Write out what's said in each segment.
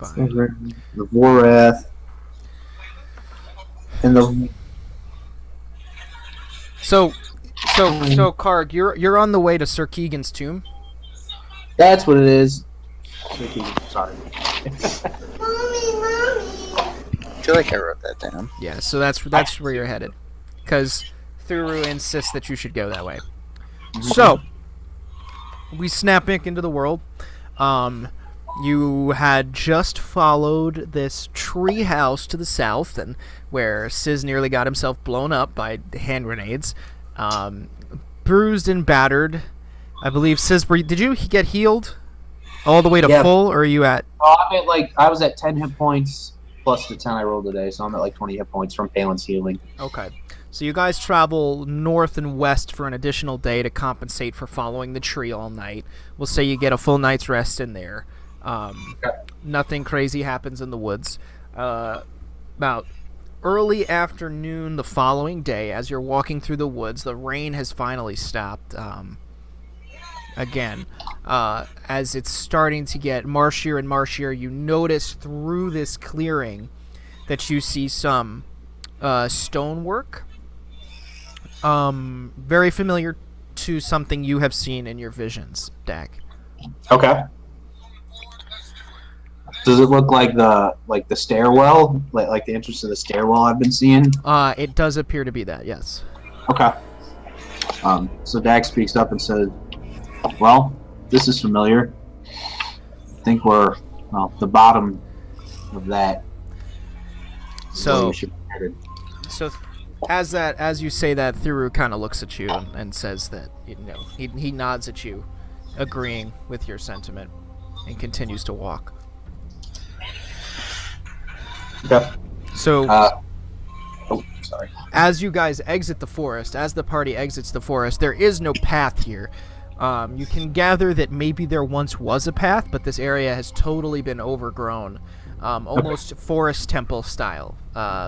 Fine. The Vorath. And the... So, Karg, you're on the way to Sir Keegan's tomb. That's what it is. Sorry. I feel like I wrote that down. Yeah, so that's where you're headed, because Thuru insists that you should go that way. So, we snap back into the world. You had just followed this tree house to the south, and where Sizz nearly got himself blown up by hand grenades, bruised and battered. I believe Sizz, did you get healed all the way to full, or are you at? I was at 10 hit points plus the 10 I rolled today, so I'm at 20 hit points from Palin's healing. Okay. So you guys travel north and west for an additional day to compensate for following the tree all night. We'll say you get a full night's rest in there. Nothing crazy happens in the woods. About early afternoon the following day, as you're walking through the woods, the rain has finally stopped. Again, as it's starting to get marshier and marshier, you notice through this clearing that you see some stonework. Very familiar to something you have seen in your visions, Dak. Okay. Does it look like the stairwell, like the entrance to the stairwell I've been seeing? It does appear to be that, yes. Okay. So Dak speaks up and says, "Well, this is familiar. I think we're the bottom of that." So as you say that, Thuru kind of looks at you and says that he nods at you, agreeing with your sentiment, and continues to walk. Okay. So, sorry. As you guys exit the forest, as the party exits the forest, there is no path here. You can gather that maybe there once was a path, but this area has totally been overgrown, almost forest temple style,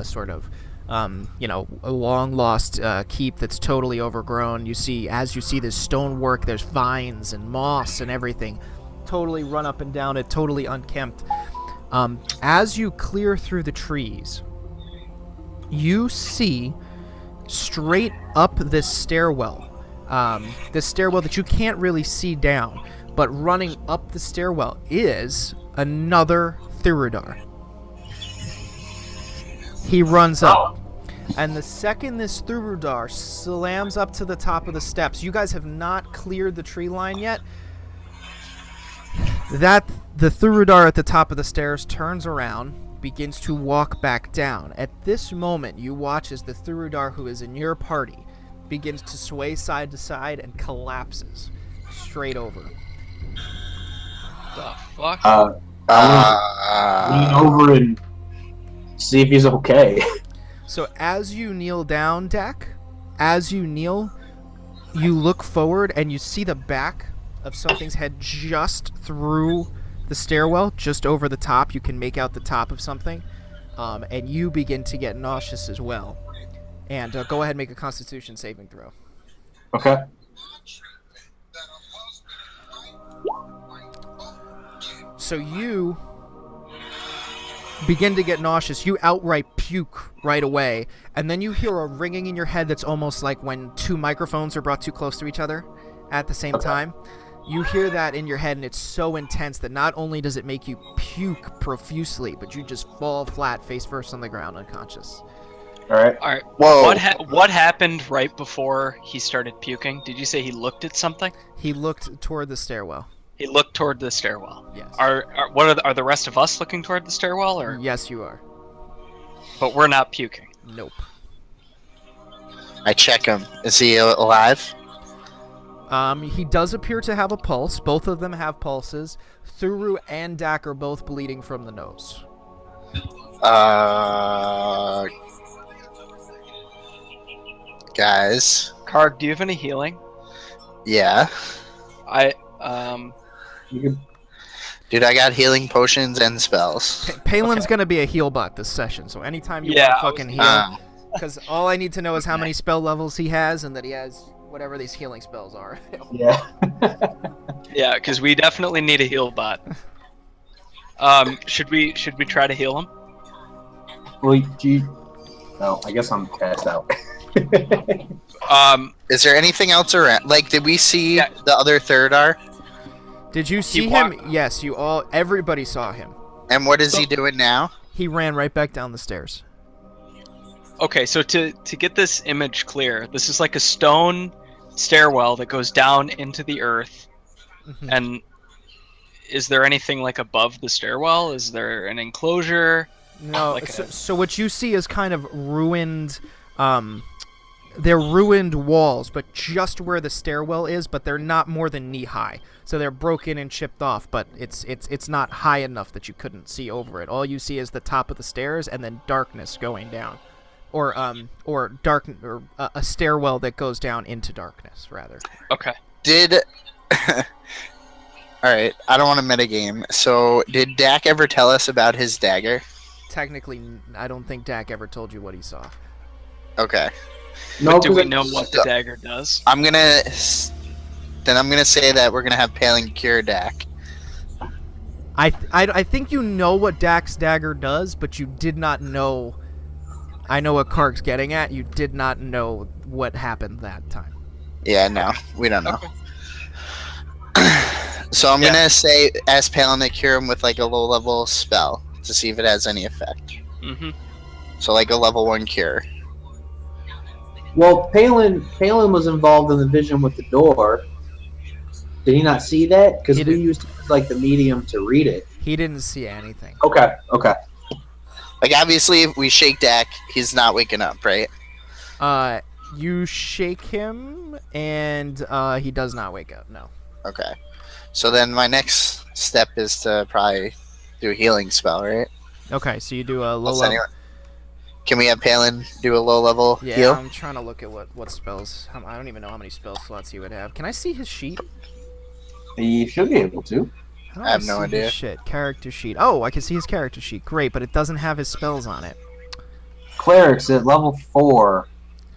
sort of. A long lost keep that's totally overgrown. As you see this stonework, there's vines and moss and everything, totally run up and down it, totally unkempt. As you clear through the trees, you see straight up this stairwell that you can't really see down, but running up the stairwell is another Thurudar. He runs up, and the second this Thurudar slams up to the top of the steps, you guys have not cleared the tree line yet, that the Thurudar at the top of the stairs turns around, begins to walk back down. At this moment, you watch as the Thurudar who is in your party begins to sway side to side and collapses straight over. The fuck? Lean over and see if he's okay. So as you kneel down, Dak, as you kneel, you look forward and you see the back of something's head just through the stairwell, just over the top. You can make out the top of something, and you begin to get nauseous as well. And go ahead and make a Constitution saving throw. Okay. So you begin to get nauseous. You outright puke right away, and then you hear a ringing in your head that's almost like when two microphones are brought too close to each other at the same time. You hear that in your head, and it's so intense that not only does it make you puke profusely, but you just fall flat, face first on the ground, unconscious. All right. Whoa. What happened right before he started puking? Did you say he looked at something? He looked toward the stairwell. He looked toward the stairwell. Yes. Are the rest of us looking toward the stairwell, or? Yes, you are. But we're not puking. Nope. I check him. Is he alive? He does appear to have a pulse. Both of them have pulses. Thuru and Dak are both bleeding from the nose. Guys. Karg, do you have any healing? Yeah. Dude, I got healing potions and spells. Palin's gonna be a heal bot this session, so anytime you want to fucking heal, because all I need to know is how many spell levels he has, and that he has whatever these healing spells are. Yeah. Yeah, because we definitely need a heal bot. Should we try to heal him? Well, no, I guess I'm passed out. Is there anything else around? Like, did we see Yeah. the other third R? Did you see walked- him? Yes, everybody saw him. And what is he doing now? He ran right back down the stairs. Okay, so to get this image clear, this is like a stone stairwell that goes down into the earth. Mhm. And is there anything like above the stairwell? Is there an enclosure? No, Like so what you see is kind of ruined. They're ruined walls, but just where the stairwell is, but they're not more than knee high. So they're broken and chipped off, but it's not high enough that you couldn't see over it. All you see is the top of the stairs and then darkness going down, or a stairwell that goes down into darkness rather. Okay. Did all right? I don't want to metagame. So, did Dak ever tell us about his dagger? Technically, I don't think Dak ever told you what he saw. Okay. No, But do we 'cause know what the dagger does? I'm gonna say that we're gonna have Palin cure Dak. I think you know what Dak's dagger does, but you did not know. I know what Kark's getting at. You did not know what happened that time. Yeah, no, we don't know. So I'm gonna say ask Palin to cure him with like a low level spell to see if it has any effect. Mm-hmm. So like a level 1 cure. Well, Palin was involved in the vision with the door. Did he not see that? Because He we did. used like the medium to read it. He didn't see anything. Okay. Like obviously, if we shake Dak, he's not waking up, right? You shake him, and he does not wake up. No. Okay. So then my next step is to probably do a healing spell, right? Okay, so you do a low What's level. anyone- Can we have Palin do a low level Yeah, heal? I'm trying to look at what spells. I don't even know how many spell slots he would have. Can I see his sheet? You should be able to. How do I have no see his idea. Shit, character sheet. Oh, I can see his character sheet. Great, but it doesn't have his spells on it. Clerics at level 4.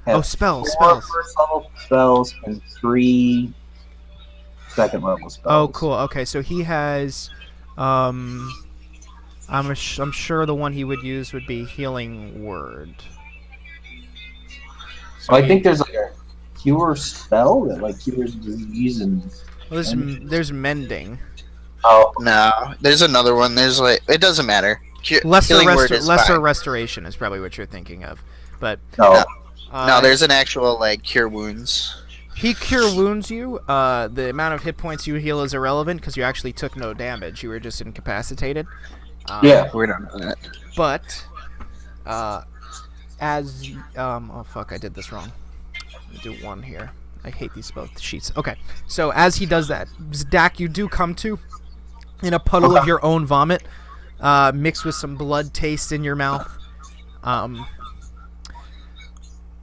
Oh, spells. 4 first level spells and 3 second level spells. Oh, cool. Okay, so he has. I'm sure the one he would use would be Healing Word. So So I think there's like a cure spell that like cures disease and. well, there's Mending. Oh, No, there's another one. There's like it doesn't matter. Lesser Healing Word is fine. Restoration is probably what you're thinking of. But no. No, there's an actual like cure wounds. he cure wounds you. The amount of hit points you heal is irrelevant because you actually took no damage. You were just incapacitated. Yeah. We don't know that. But as oh fuck, I did this wrong. Let me do one here. I hate these spell sheets. Okay, so as he does that, Dak, you do come to in a puddle of your own vomit, mixed with some blood taste in your mouth.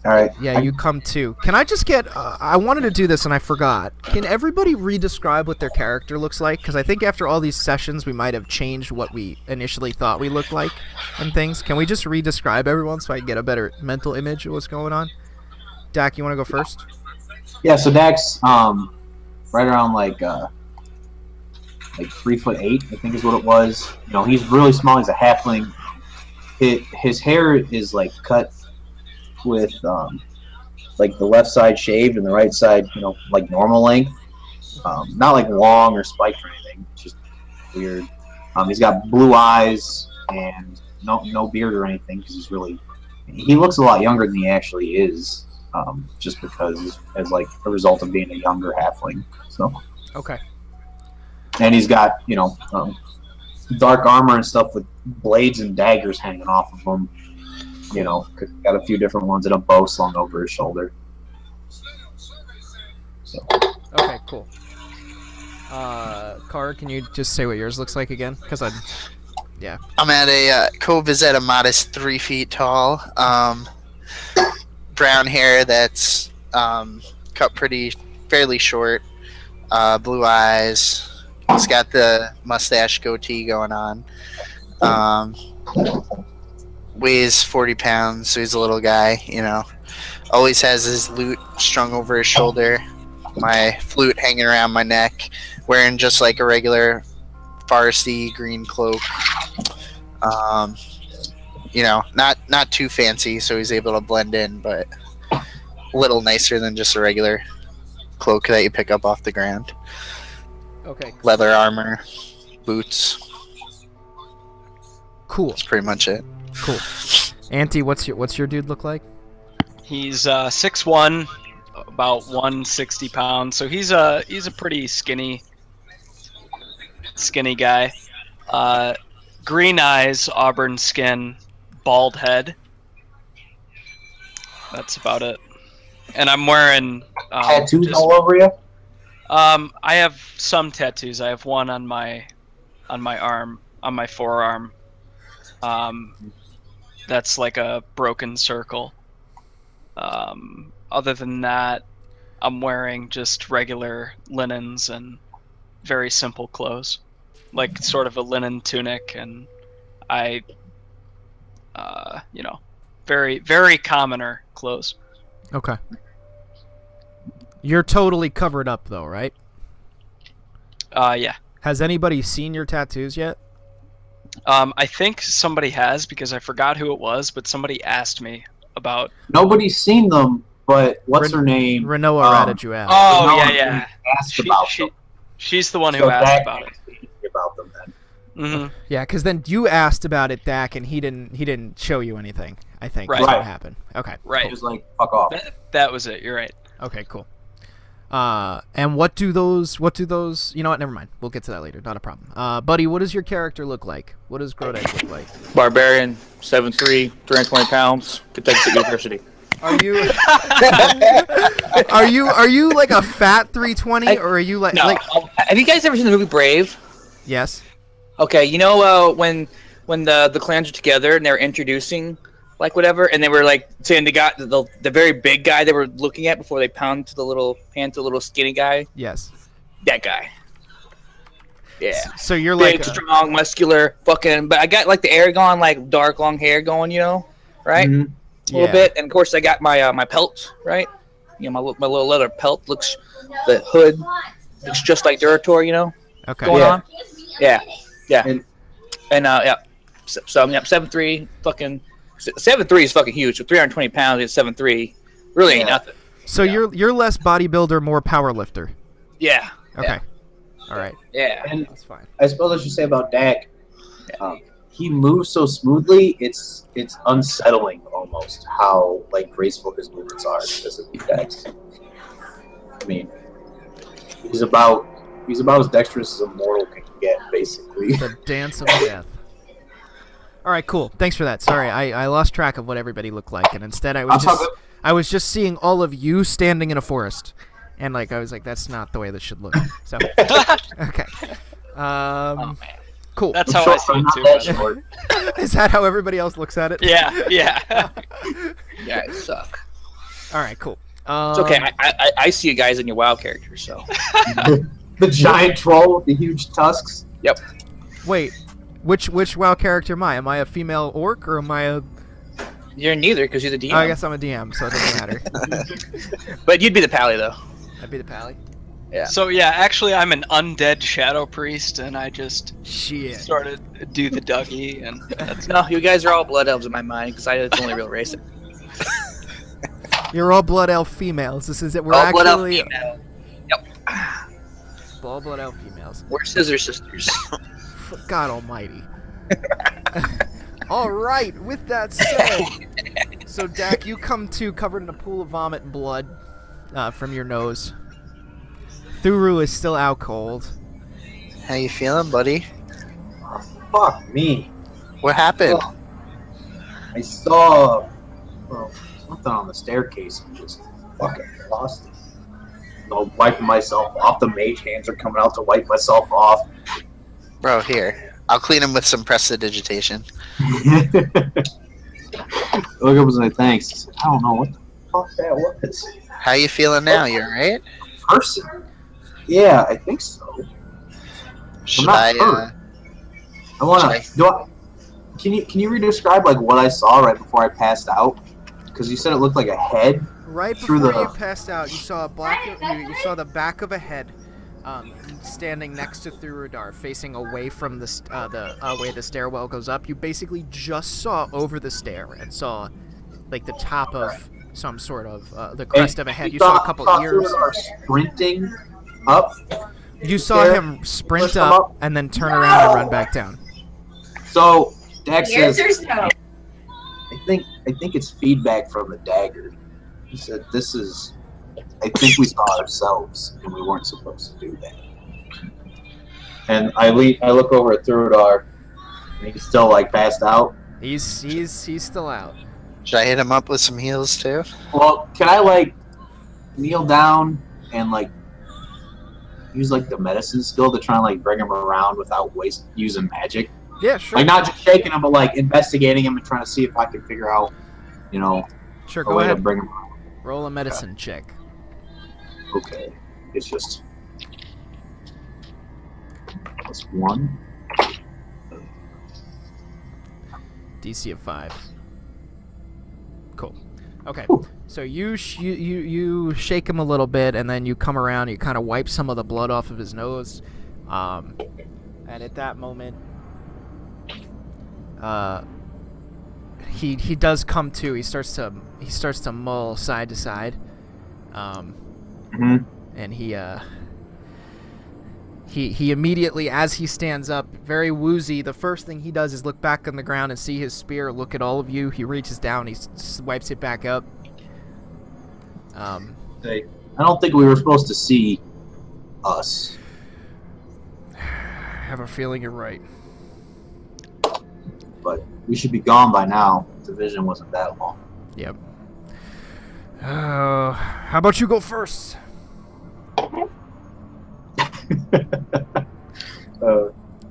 All right. Yeah, you come to. Can I just get... I wanted to do this and I forgot. Can everybody re-describe what their character looks like? Because I think after all these sessions, we might have changed what we initially thought we looked like and things. Can we just re-describe everyone so I can get a better mental image of what's going on? Dak, you want to go first? Yeah. So Dax, right around like 3'8", I think is what it was. You know, he's really small. He's a halfling. His hair is like cut with like the left side shaved and the right side, you know, like normal length. Not like long or spiked or anything. It's just weird. He's got blue eyes and no beard or anything because he looks a lot younger than he actually is. Just because as like a result of being a younger halfling. So. Okay. And he's got, you know, dark armor and stuff with blades and daggers hanging off of him. You know, got a few different ones and a bow slung over his shoulder. So. Okay, cool. Kara, can you just say what yours looks like again? Because yeah. I'm at a Cove is at a modest 3 feet tall. Brown hair that's cut fairly short. Blue eyes. He's got the mustache goatee going on. Weighs 40 pounds, so he's a little guy, you know. Always has his lute strung over his shoulder. My flute hanging around my neck. Wearing just like a regular foresty green cloak. Not too fancy, so he's able to blend in, but a little nicer than just a regular cloak that you pick up off the ground. Okay. Leather armor, boots. Cool. That's pretty much it. Cool. Auntie, what's your dude look like? He's 6'1", about 160 pounds. So he's a pretty skinny guy. Green eyes, auburn skin, bald head. That's about it. And I'm wearing Tattoos all over you? I have some tattoos. I have one on my arm, on my forearm. That's like a broken circle. Other than that, I'm wearing just regular linens and very simple clothes, like sort of a linen tunic, and very, very commoner clothes. Okay. You're totally covered up though, right? Yeah. Has anybody seen your tattoos yet? I think somebody has, because I forgot who it was, but somebody asked me about. Nobody's seen them, but what's her name? Renoa ratted you out. Oh, Renoa yeah. asked about them. She's the one who So asked Dak about it. asked about them then. Mm-hmm. Yeah, because then you asked about it, Dak, and he didn't show you anything. I think Right. is what Right. happened. Okay. Right. He was like, fuck off. That was it. You're right. Okay. Cool. And what do those? You know what? Never mind. We'll get to that later. Not a problem. Buddy, what does your character look like? What does Grodek look like? Barbarian, 7'3", 320 pounds, Kentucky State University. Are you? are you like a fat 320, or are you like No, have you guys ever seen the movie Brave? Yes. Okay, when the clans are together and they're introducing like whatever, and they were like saying the very big guy they were looking at before they pan to the little skinny guy. Yes. That guy. Yeah. So you're Big, like strong, muscular, fucking. But I got like the Aragon, like dark long hair going, right? Mhm. A little bit, and of course I got my my pelt, right? My little leather pelt looks. The hood looks just like Durator, okay. going Yeah. on. Yeah. And- Yeah. So 7'3", fucking 7'3" is fucking huge. So 320 pounds at 7'3", really ain't Yeah. nothing. So you're less bodybuilder, more power lifter. Yeah. Okay. All right. Yeah. And That's fine. I suppose I should say about Dak, he moves so smoothly, it's unsettling almost how like graceful his movements are because of these guys. I mean, he's about as dexterous as a mortal can get, basically. The dance of death. All right, cool. Thanks for that. Sorry, I lost track of what everybody looked like, and instead I was just seeing all of you standing in a forest, and like I was like, that's not the way this should look. So, okay. Oh man, Cool. that's I'm how I short, see I'm it not too. that short. Is that how everybody else looks at it? Yeah. Yeah, it suck. All right, cool. It's okay. I see you guys in your WoW characters, so. The giant troll with the huge tusks. Yep. Wait, which WoW character am I? Am I a female orc or am I a? You're neither because you're the DM. Oh, I guess I'm a DM, so it doesn't matter. But you'd be the pally though. I'd be the pally. Yeah. So yeah, actually, I'm an undead shadow priest, and I just Shit. started to do the Dougie, and that's No, you guys are all blood elves in my mind because it's the only real race. You're all blood elf females. This is it. We're all blood elf actually female. Yep. all blood elf females. We're scissor sisters. God Almighty. All right. With that said, so Dak, you come to covered in a pool of vomit and blood from your nose. Thuru is still out cold. How you feeling, buddy? Fuck me. What happened? Oh, I saw something on the staircase and just fucking lost it. Wiping myself off. The mage hands are coming out to wipe myself off. Bro, here. I'll clean him with some prestidigitation. Look up and say thanks. I don't know what the fuck that was. How you feeling now? You alright? Person? Yeah, I think so. Should not I? hurt. I wanna. Can you re-describe like what I saw right before I passed out? Because you said it looked like a head. Right Through before the- you passed out, you saw a black. You saw the back of a head standing next to Thurudar, facing away from the way the stairwell goes up. You basically just saw over the stair and saw like the top of some sort of the crest of a head. You saw a couple ears. Thurudar sprinting up. You saw him sprint up and then turn around and run back down. So Dax The answer says, is no. I think it's feedback from the dagger. He said, "This is. I think we saw ourselves, and we weren't supposed to do that." And I look over at Thurudar, and he's still like passed out. He's still out. Should I hit him up with some heals too? Well, can I like kneel down and like use like the medicine skill to try and like bring him around without using magic? Yeah, sure. Like not just shaking him, but like investigating him and trying to see if I can figure out, Sure, a go way to ahead. bring him around. Roll a medicine check. Okay, it's just +1. DC of 5. Cool. Okay. So you shake him a little bit, and then you come around. You kind of wipe some of the blood off of his nose, and at that moment, he does come to. He starts to mull side to side, and he immediately, as he stands up, very woozy, the first thing he does is look back on the ground and see his spear, look at all of you. He reaches down, he wipes it back up. I don't think we were supposed to see us. I have a feeling you're right. But we should be gone by now. The vision wasn't that long. Yep. How about you go first?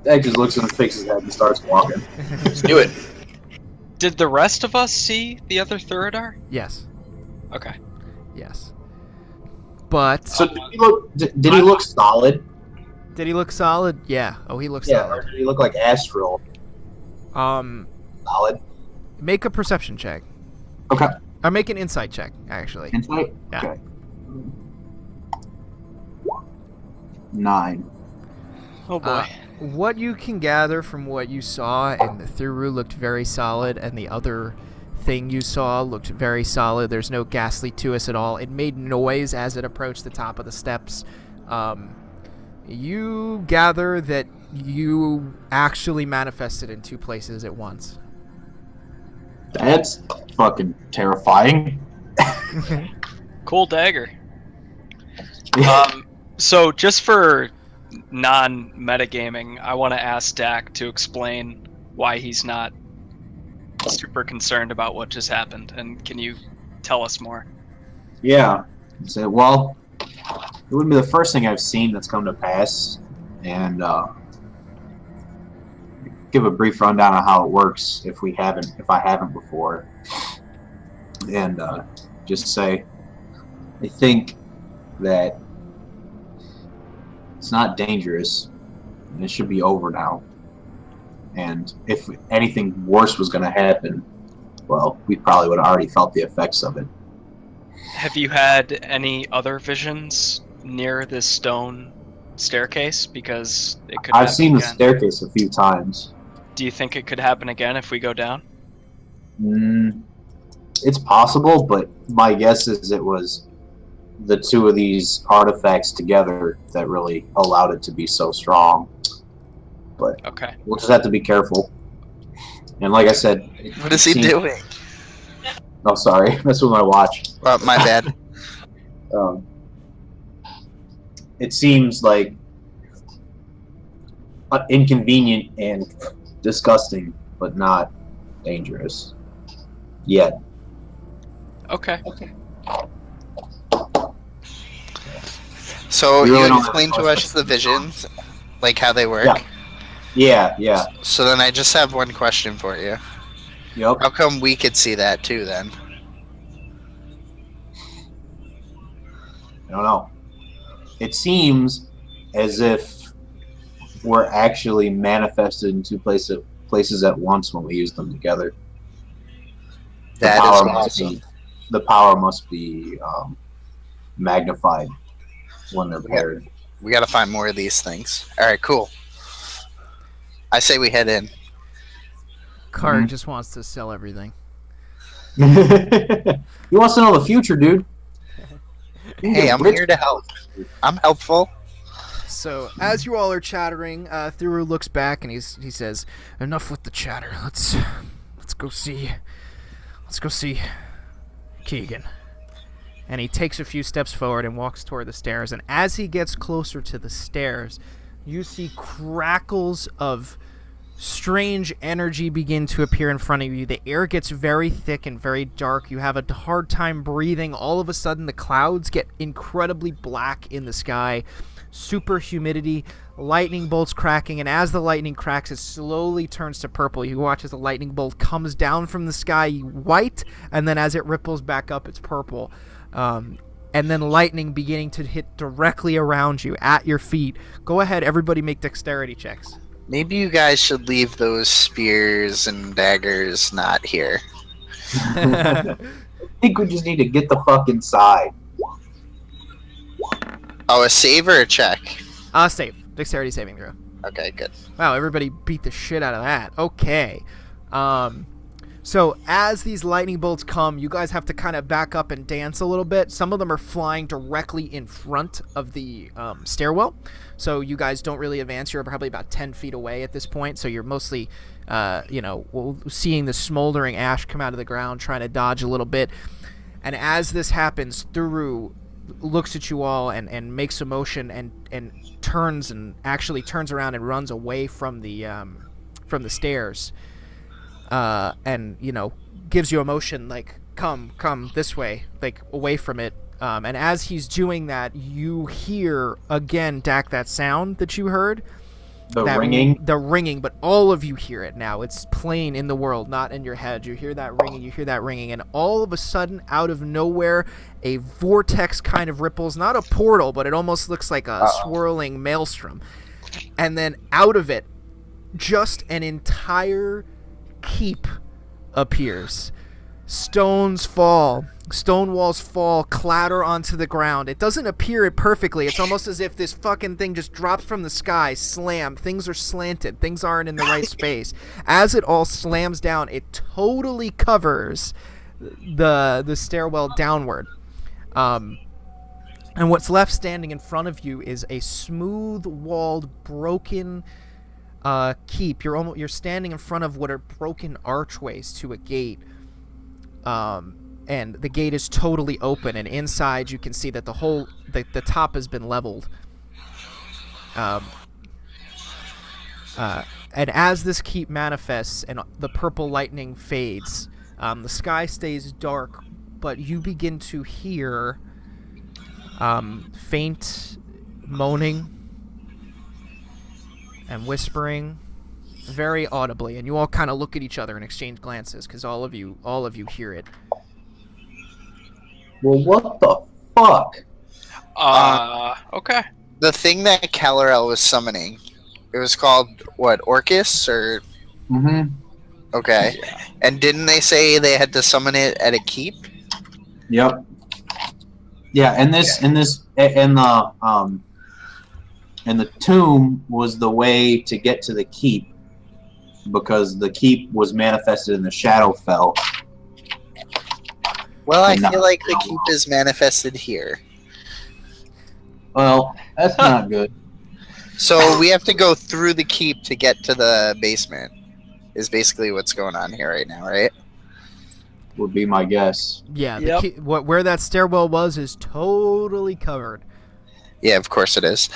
Egg just looks at him, shakes his head, and starts walking. Let's do it. Did the rest of us see the other Thuradar? Yes. Okay. Yes. But So did he look solid? did he look solid? Yeah. Oh, he looks Yeah, or solid. did he look like astral? Solid. Make a perception check. Okay. Or make an insight check, actually. Insight? Yeah. Okay. 9. Oh boy. What you can gather from what you saw, and the Thuru looked very solid, and the other thing you saw looked very solid. There's no ghastly to us at all. It made noise as it approached the top of the steps. You gather that you actually manifested in 2 places at once. That's fucking terrifying. Cool dagger. So just for non-metagaming, I want to ask Dak to explain why he's not super concerned about what just happened, and can you tell us more? Yeah. So, well, it wouldn't be the first thing I've seen that's come to pass, and give a brief rundown on how it works if I haven't before, and just say I think that it's not dangerous, and it should be over now. And if anything worse was going to happen, well, we probably would have already felt the effects of it. Have you had any other visions near this stone staircase? Because it could. I've seen the again. staircase a few times. Do you think it could happen again if we go down? It's possible, but my guess is it was the 2 of these artifacts together that really allowed it to be so strong. But Okay. we'll just have to be careful. And like I said... What is he doing? Oh, sorry. That's with my watch. My bad. It seems like inconvenient and disgusting, but not dangerous. Yet. Okay. So We really you don't explained have to a us the visions, like how they work. Yeah. So then I just have one question for you. Yep. How come we could see that too then? I don't know. It seems as if we're actually manifested in 2 places at once when we use them together. That is awesome. The power must be magnified when they're paired. We gotta find more of these things. All right, cool. I say we head in. Card just wants to sell everything. He wants to know the future, dude. Hey, I'm here to help. I'm helpful. So as you all are chattering, Thuru looks back and he says, "Enough with the chatter. Let's go see Keegan." And he takes a few steps forward and walks toward the stairs. And as he gets closer to the stairs, you see crackles of strange energy begin to appear in front of you. The air gets very thick and very dark. You have a hard time breathing. All of a sudden, the clouds get incredibly black in the sky. Super humidity, lightning bolts cracking, and as the lightning cracks, it slowly turns to purple. You watch as the lightning bolt comes down from the sky white, and then as it ripples back up, it's purple. And then lightning beginning to hit directly around you, at your feet. Go ahead, everybody make dexterity checks. Maybe you guys should leave those spears and daggers not here. I think we just need to get the fuck inside. Oh, a save or a check? Save. Dexterity saving throw. Okay, good. Wow, everybody beat the shit out of that. Okay. So as these lightning bolts come, you guys have to kind of back up and dance a little bit. Some of them are flying directly in front of the stairwell. So you guys don't really advance. You're probably about 10 feet away at this point. So you're mostly, seeing the smoldering ash come out of the ground, trying to dodge a little bit. And as this happens, Thuru looks at you all and makes a motion and turns around and runs away from the stairs. And gives you a motion like come this way, like away from it. And as he's doing that, you hear again, Dak, that sound that you heard. The ringing? The ringing, but all of you hear it now. It's plain in the world, not in your head. You hear that ringing, and all of a sudden, out of nowhere, a vortex kind of ripples. Not a portal, but it almost looks like a swirling maelstrom. And then out of it, just an entire keep appears. Stone walls fall, clatter onto the ground. It doesn't appear it perfectly. It's almost as if this fucking thing just drops from the sky, slam. Things are slanted. Things aren't in the right space. As it all slams down, it totally covers the stairwell downward. And what's left standing in front of you is a smooth-walled, broken keep. You're standing in front of what are broken archways to a gate. And the gate is totally open, and inside you can see that the top has been leveled. And as this keep manifests and the purple lightning fades, the sky stays dark, but you begin to hear faint moaning and whispering very audibly, and you all kind of look at each other and exchange glances because all of you hear it. Well, what the fuck? Okay. The thing that Kal-El was summoning, it was called, what, Orcus? Or... Mm-hmm. Okay. And didn't they say they had to summon it at a keep? Yep. Yeah, and the tomb was the way to get to the keep, because the keep was manifested in the Shadowfell. Well, I feel like the keep is manifested here. Well, that's not good. So we have to go through the keep to get to the basement, is basically what's going on here right now, right? Would be my guess. Yeah, Yep. Where that stairwell was is totally covered. Yeah, of course it is.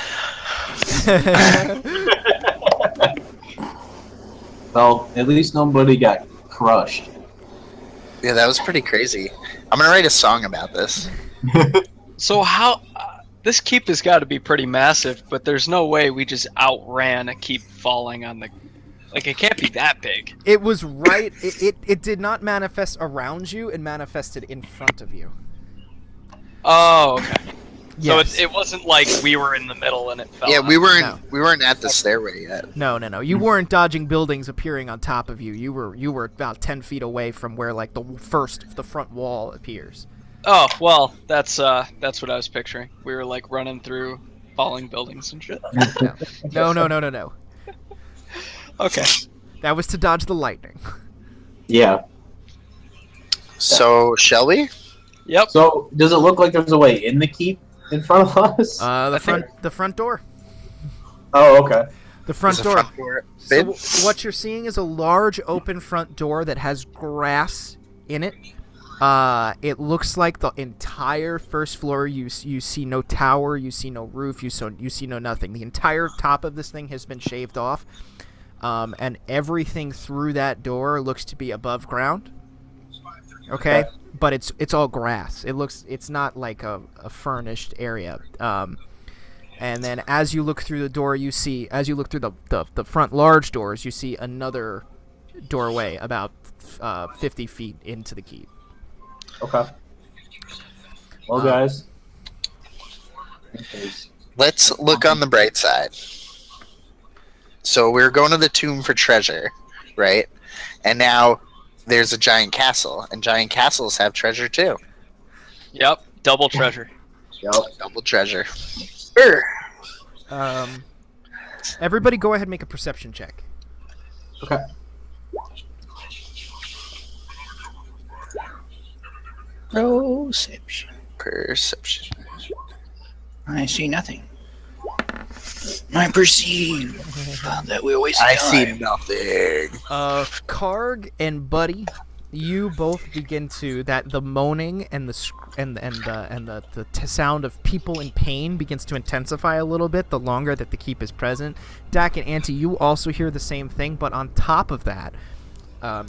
Well, at least nobody got crushed. Yeah, that was pretty crazy. I'm gonna write a song about this. So how this keep has got to be pretty massive, but there's no way we just outran a keep falling on the. Like, it can't be that big. It was right. It did not manifest around you. It manifested in front of you. Oh, okay. Yes. So it wasn't like we were in the middle and it fell. Yeah, out. we weren't at the stairway yet. No. You weren't dodging buildings appearing on top of you. You were about 10 feet away from where like the front wall appears. Oh well, that's what I was picturing. We were like running through falling buildings and shit. No. Okay. That was to dodge the lightning. Yeah. So, shall we? Yep. So, does it look like there's a way in the keep in front of us? The front door. Oh, okay. The front There's a door. front door. So Bid? what you're seeing is a large open front door that has grass in it. It looks like the entire first floor. You see no tower, you see no roof, you see no nothing. The entire top of this thing has been shaved off, and everything through that door looks to be above ground. Okay, but it's all grass. It's not like a furnished area. And then as you look through the door, as you look through the front large doors, you see another doorway about 50 feet into the keep. Okay. Well, guys. Let's look on the bright side. So we're going to the tomb for treasure, right? And now there's a giant castle, and giant castles have treasure too. Yep. Double treasure. Yep. Double treasure. Everybody go ahead and make a perception check. Okay. Perception. I see nothing. I perceive that we always. I see nothing. Karg and Buddy, you both begin to the moaning and the sound of people in pain begins to intensify a little bit the longer that the keep is present. Dak and Auntie, you also hear the same thing, but on top of that,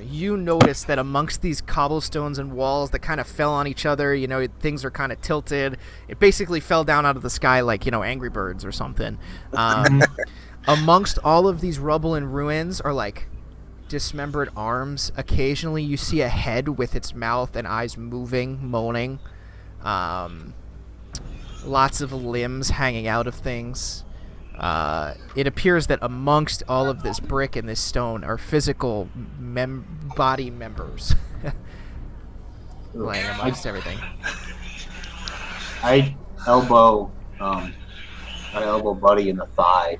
you notice that amongst these cobblestones and walls that kind of fell on each other, things are kind of tilted. It basically fell down out of the sky like, Angry Birds or something. Amongst all of these rubble and ruins are like dismembered arms. Occasionally you see a head with its mouth and eyes moving, moaning. Lots of limbs hanging out of things. It appears that amongst all of this brick and this stone are physical body members laying amongst everything. I elbow Buddy in the thigh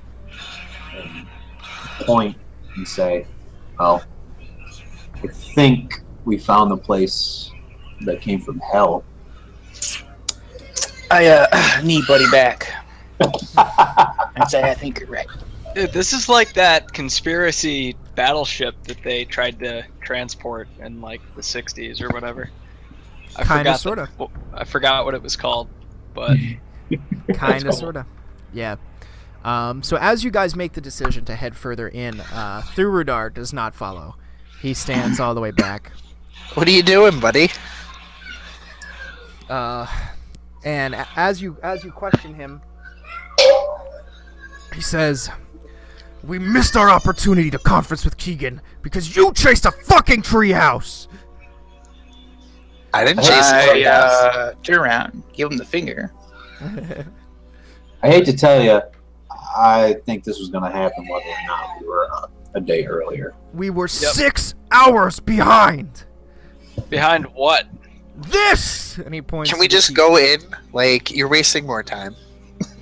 and point and say, "Well, I think we found the place that came from hell." I need Buddy back. I'd say I think you're right. Dude, this is like that conspiracy battleship that they tried to transport in like the 60s or whatever. Kinda, sorta. I forgot what it was called, but Kinda, sorta. Yeah. So as you guys make the decision to head further in, Thurudar does not follow. He stands all the way back. What are you doing, buddy? And as you question him, he says, "We missed our opportunity to conference with Keegan because you chased a fucking treehouse." I didn't chase it. Turn around, give him the finger. I hate to tell you, I think this was going to happen whether or not we were a day earlier. We were 6 hours behind. behind what? This! And he points. Can we to the just keep. go in? Like, you're wasting more time.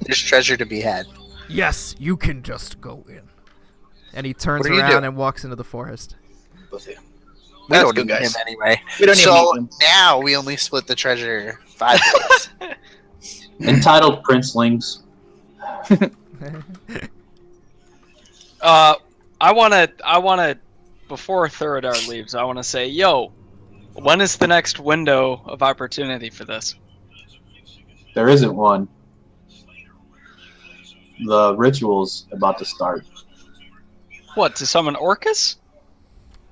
There's treasure to be had. Yes, you can just go in. And he turns What are you around doing? and walks into the forest. We That's don't good, need him guys. anyway. We don't need So him. now we only split the treasure 5 ways. Entitled Princelings. I wanna, before Thuradar leaves, I wanna say, yo, when is the next window of opportunity for this? There isn't one. The ritual's about to start. What, to summon Orcus?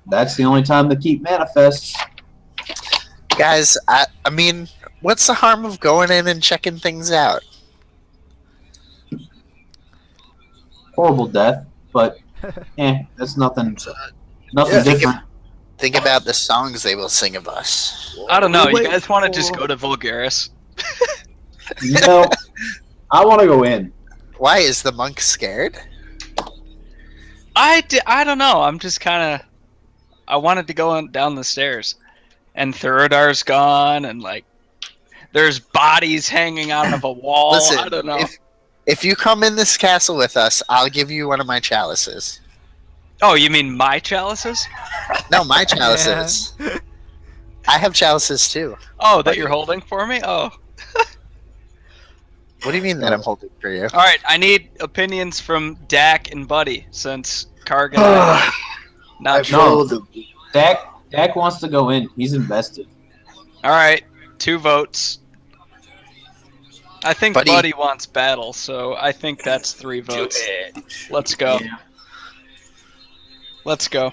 That's the only time the keep manifests. Guys, I mean, what's the harm of going in and checking things out? Horrible death, but that's nothing Yeah. different. Think about the songs they will sing of us. I don't know, you Wait, guys wanna just go to Vulgaris? No, I want to go in. Why is the monk scared? I don't know, I'm just kinda... I wanted to go down the stairs. And Thuradar's gone, and like... There's bodies hanging out of a wall, Listen, I don't know. If you come in this castle with us, I'll give you one of my chalices. Oh, you mean my chalices? No, my chalices. I have chalices too. Oh, that you're holding for me? Oh. What do you mean that I'm holding for you? All right, I need opinions from Dak and Buddy since Kargan and I not No. sure. Dak wants to go in. He's invested. All right, 2 votes. I think Buddy. Buddy wants battle, so I think that's 3 votes. Let's go. Yeah. Let's go. All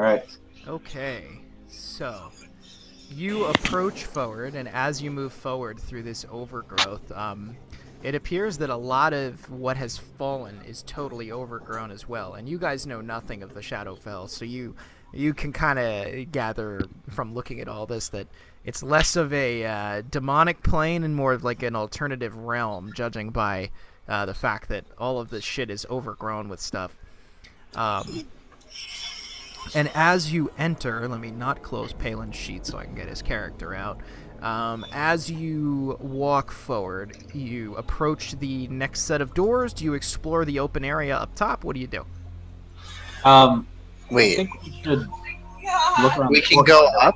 right. Okay, so you approach forward, and as you move forward through this overgrowth, it appears that a lot of what has fallen is totally overgrown as well. And you guys know nothing of the Shadowfell, so you can kind of gather from looking at all this that it's less of a demonic plane and more of like an alternative realm, judging by the fact that all of this shit is overgrown with stuff. And as you enter, let me not close Palin's sheet so I can get his character out. As you walk forward, you approach the next set of doors. Do you explore the open area up top? What do you do? I Wait, think we should look around. we the can go up?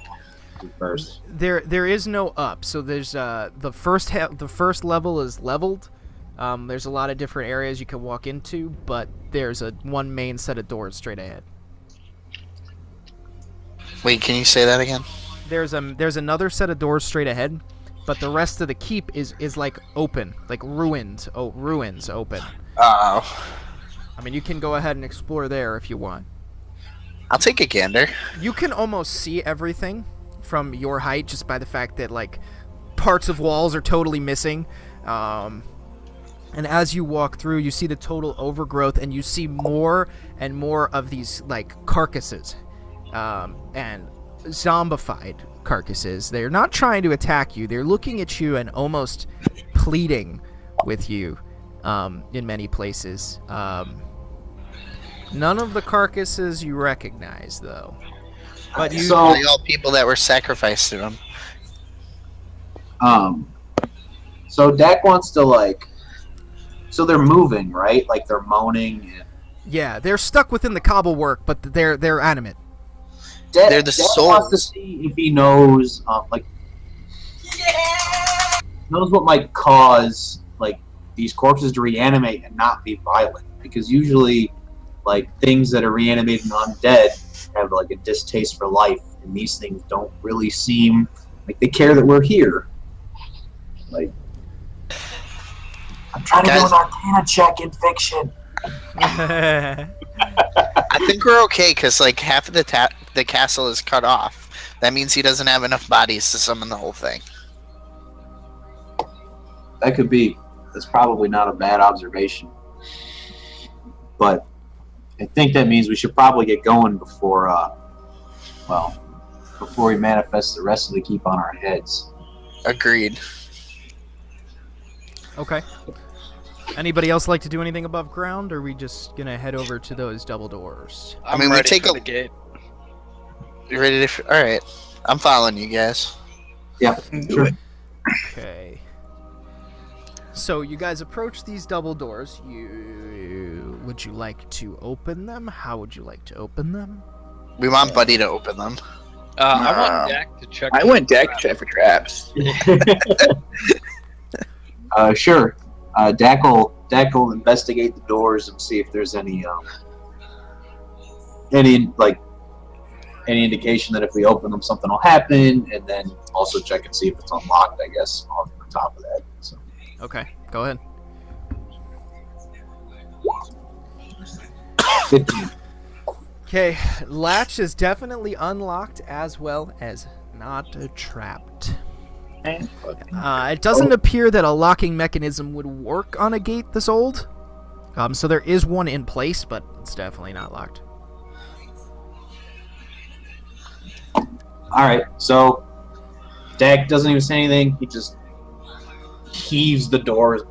first. There is no up. So there's the first level is leveled. There's a lot of different areas you can walk into, but there's one main set of doors straight ahead. Wait, can you say that again? There's another set of doors straight ahead, but the rest of the keep is like open, like ruins open. Oh. I mean, you can go ahead and explore there if you want. I'll take a gander. You can almost see everything from your height just by the fact that like parts of walls are totally missing. And as you walk through, you see the total overgrowth, and you see more and more of these like carcasses, and zombified carcasses. They're not trying to attack you. They're looking at you and almost pleading with you in many places. None of the carcasses you recognize, though. But you, So- They all people that were sacrificed to him. So Dak wants to like. So they're moving, right? Like they're moaning. And yeah, they're stuck within the cobble work, but they're animate. They're the Dak wants to souls. see if he knows, knows what might cause like these corpses to reanimate and not be violent. Because usually, like things that are reanimated and undead have like a distaste for life, and these things don't really seem like they care that we're here. Like, I'm trying to do Guys- an Arcana check in fiction. I think we're okay because like half of the castle is cut off. That means he doesn't have enough bodies to summon the whole thing. That could be. That's probably not a bad observation. But I think that means we should probably get going before we manifest the rest of the keep on our heads. Agreed. Okay. Anybody else like to do anything above ground, or are we just gonna head over to those double doors? I'm mean, we ready take for a- the gate. You ready to? All right. I'm following you guys. Yeah, sure. Okay. So you guys approach these double doors. Would you like to open them? How would you like to open them? We want Buddy to open them. I Wow. want Dak to check. I went deck check for traps. Sure. Dak will investigate the doors and see if there's any indication that if we open them something will happen, and then also check and see if it's unlocked. I guess on top of that. So. Okay, go ahead. 15. Okay, latch is definitely unlocked as well as not trapped. It doesn't appear that a locking mechanism would work on a gate this old. So there is one in place, but it's definitely not locked. All right, so Dak doesn't even say anything. He just heaves the doors.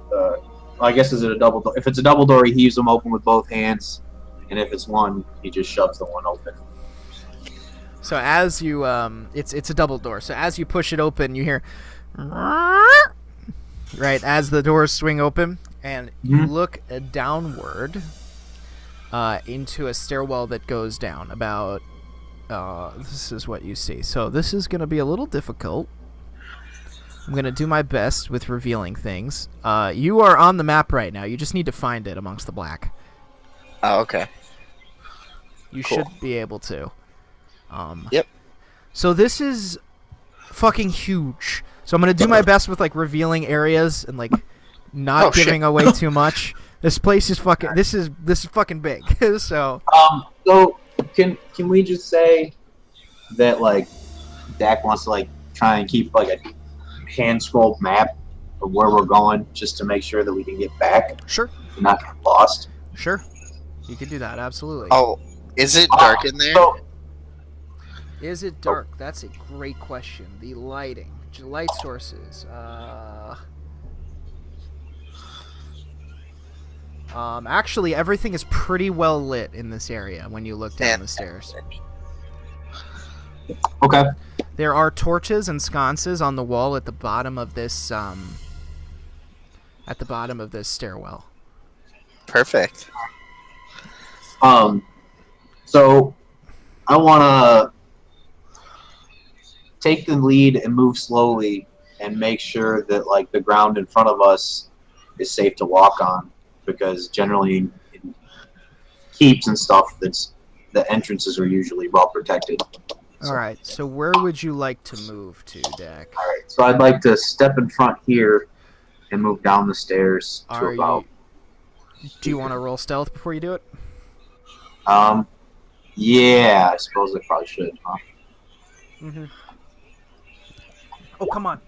I guess is it a double door? If it's a double door, he heaves them open with both hands, and if it's one, he just shoves the one open. So as you, it's a double door. So as you push it open, you hear, right as the doors swing open, and you look downward into a stairwell that goes down about. This is what you see. So this is going to be a little difficult. I'm going to do my best with revealing things. You are on the map right now. You just need to find it amongst the black. Oh, okay. You Cool. should be able to. Yep. So this is fucking huge. So I'm going to do my best with like revealing areas and like not giving away too much. This place is fucking this is fucking big. So can we just say that like Dak wants to like try and keep like a hand scrolled map of where we're going just to make sure that we can get back sure. and not get lost? Sure. You can do that, absolutely. Oh, is it dark in there? So, Is it dark? That's a great question. The lighting. Light sources. Actually, everything is pretty well lit in this area when you look down the stairs. okay. There are torches and sconces on the wall at the bottom of this stairwell. Perfect. So I want to take the lead and move slowly and make sure that like the ground in front of us is safe to walk on, because generally in keeps and stuff, that's the entrances are usually well protected. All right. So where would you like to move to, Dak? All right. So I'd like to step in front here and move down the stairs to about. Do you want to roll stealth before you do it? Yeah, I suppose I probably should. Huh? Mm-hmm. Oh, come on.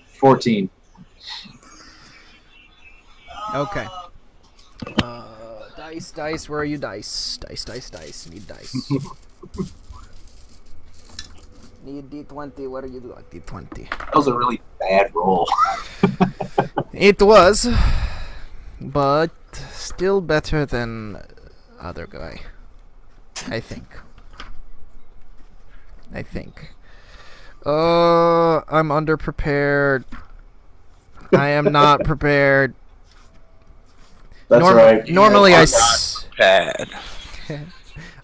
14. Okay. Dice. Where are you, dice? Dice. Need dice. Need D20. What are you doing? D20. That was a really bad roll. It was, but still better than other guy. I think. I'm underprepared. I am not prepared. That's right. Normally Bad.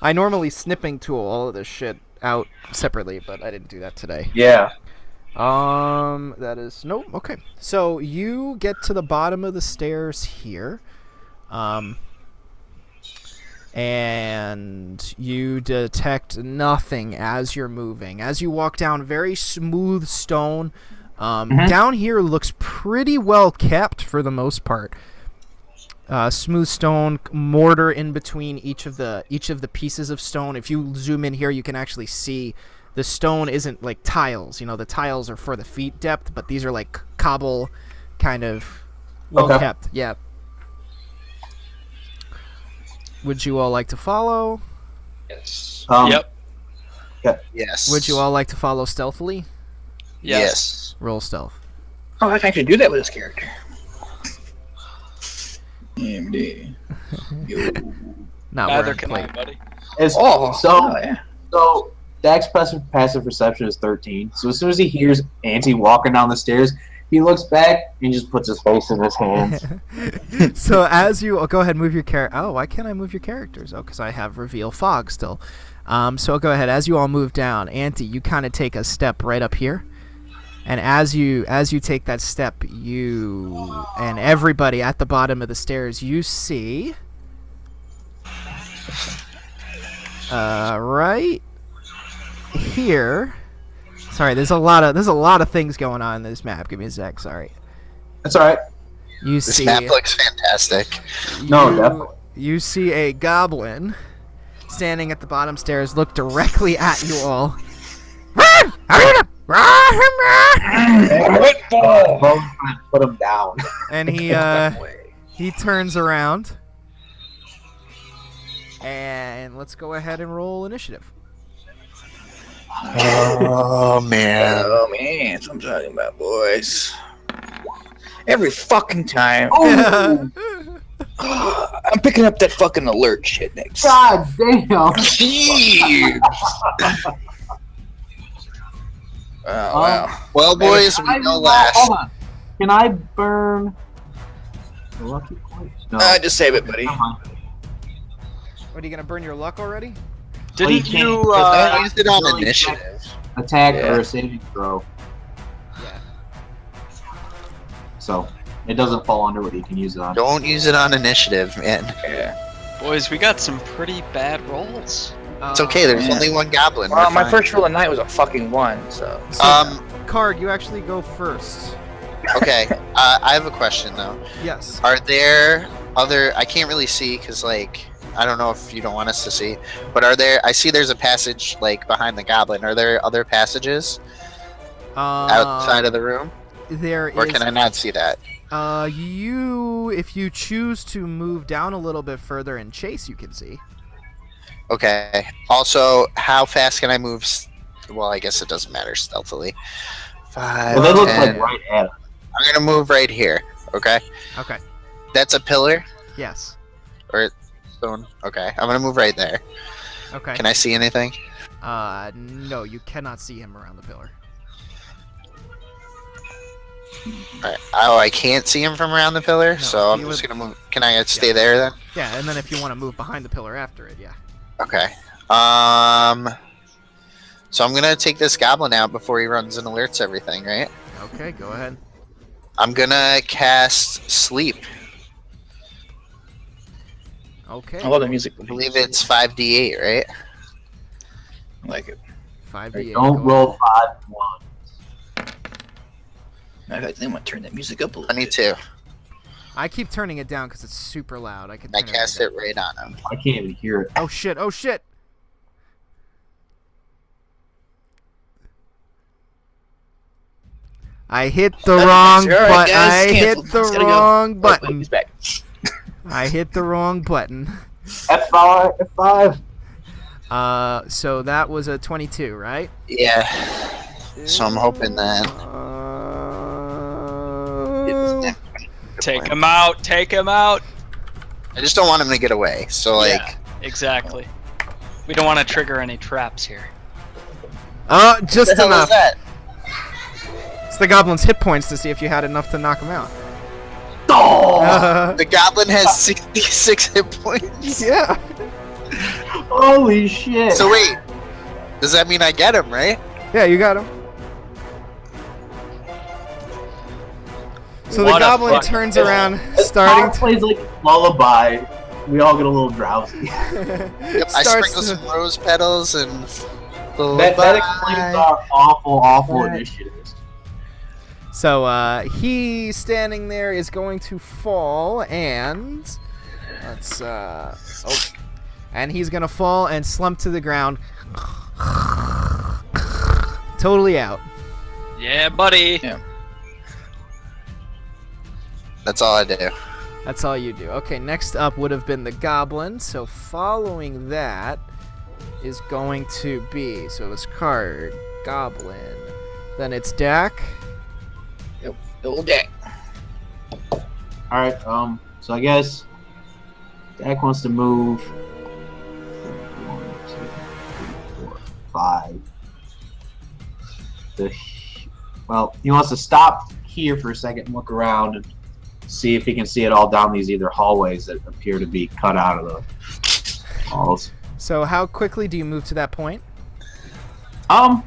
I normally snipping tool all of this shit out separately, but I didn't do that today. Yeah. That is nope. Okay, so you get to the bottom of the stairs here, and you detect nothing as you're moving. As you walk down, very smooth stone. Down here looks pretty well kept for the most part. Smooth stone, mortar in between each of the pieces of stone. If you zoom in here, you can actually see the stone isn't like tiles. You know, the tiles are for the feet depth, but these are like cobble, kind of well kept. Yeah. Would you all like to follow? Yes. Yep. Yes. Would you all like to follow stealthily? Yes. Roll stealth. Oh, I can actually do that with this character. DnD. Not Neither wearing can plate. I, buddy. So Dak's passive perception is 13. So as soon as he hears Auntie walking down the stairs, he looks back and just puts his face in his hands. So as you go ahead, move your character. Oh, why can't I move your characters? Oh, because I have reveal fog still. So go ahead. As you all move down, Auntie, you kind of take a step right up here. And as you take that step, you and everybody at the bottom of the stairs, you see right here. Sorry, there's a lot of things going on in this map. Give me a sec. Sorry. That's all right. This map looks fantastic. No, definitely. You see a goblin standing at the bottom stairs, look directly at you all. Put him down. And he turns around. And let's go ahead and roll initiative. Oh man. Oh man, that's what I'm talking about, boys. Every fucking time. Oh, I'm picking up that fucking alert shit next. God damn. Jeez. Oh, wow. Well, boys, we Hold know last. on. Can I burn The lucky point? No. Just save it, buddy. Come on. What, are you gonna burn your luck already? Didn't can't- you? Don't use it on really initiative. Attack Yeah. or a saving throw. Yeah. So it doesn't fall under what you can use it on. Don't use it on initiative, man. Yeah. Boys, we got some pretty bad rolls. It's okay. There's Yeah. only one goblin. Well, We're my fine. first roll of night was a fucking 1, so. Card, you actually go first. Okay. I have a question though. Yes. Are there other? I can't really see because like I don't know if you don't want us to see, but are there? I see there's a passage like behind the goblin. Are there other passages outside of the room, There or is. can I not see that? If you choose to move down a little bit further and chase, you can see. Okay. Also, how fast can I move? Well, I guess it doesn't matter stealthily. 5, Well, they look 10. like right at us. I'm gonna move right here. Okay. Okay. That's a pillar Yes. or stone. Okay. I'm gonna move right there. Okay. Can I see anything? No, you cannot see him around the pillar. Alright. Oh, I can't see him from around the pillar, No, so I'm he just would- gonna move. Can I stay there then? Yeah, and then if you want to move behind the pillar after it, yeah. Okay. So I'm gonna take this goblin out before he runs and alerts everything, right? Okay, go ahead. I'm gonna cast sleep. Okay. I love the music. I believe it's 5d8, right? I like it. 5d8. Don't go roll ahead. 5 1. I think I'm gonna turn that music up a little bit. 22. I keep turning it down because it's super loud. I can. I turn cast right it right on him. I can't even hear it. down. Oh shit! Oh shit! I hit the wrong All right, button. guys, I hit canceled. the Just gotta go. wrong Oh, wait, button. he's back. I hit the wrong button. F5, F5. So that was a 22, right? Yeah. So I'm hoping that. Take him out. Take him out. I just don't want him to get away. So like, Yeah, exactly. We don't want to trigger any traps here. Oh, just what the hell enough. is that? It's the goblin's hit points to see if you had enough to knock him out. Oh, The goblin has 66 hit points. Yeah. holy shit. So wait, does that mean I get him, right? Yeah, you got him. So the What a goblin fucking turns bitch. around, This starting song plays like a lullaby. We all get a little drowsy. Yep, I starts sprinkle to- some rose petals and. That explains our awful initiatives. So he standing there is going to fall and let's and he's gonna fall and slump to the ground. Totally out. Yeah, buddy. Yeah. That's all I do. That's all you do. Okay, next up would have been the goblin. So following that is going to be, so it's card, goblin. Then it's Dak. Old Jack. Alright, so I guess Dak wants to move 1, 2, 3, 4, 5. Well, he wants to stop here for a second and look around and see if he can see it all down these either hallways that appear to be cut out of the walls. So how quickly do you move to that point? I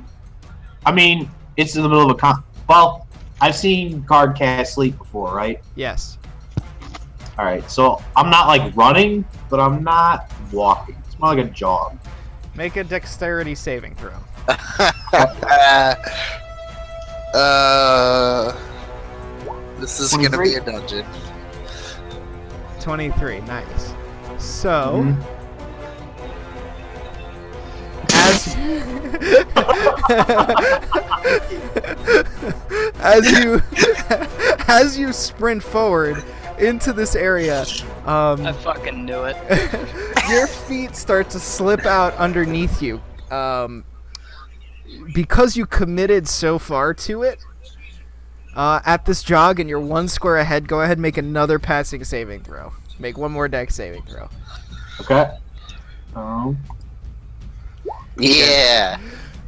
mean, it's in the middle of a well, I've seen guard cast sleep before, right? Yes. All right, so I'm not like running, but I'm not walking. It's more like a jog. Make a dexterity saving throw. This is gonna be a dungeon. 23. Nice. So, Mhm. as you sprint forward into this area, I fucking knew it. your feet start to slip out underneath you. Because you committed so far to it, at this jog and you're 1 square ahead, go ahead and make another passing saving throw. Make one more dex saving throw. Okay. Yeah.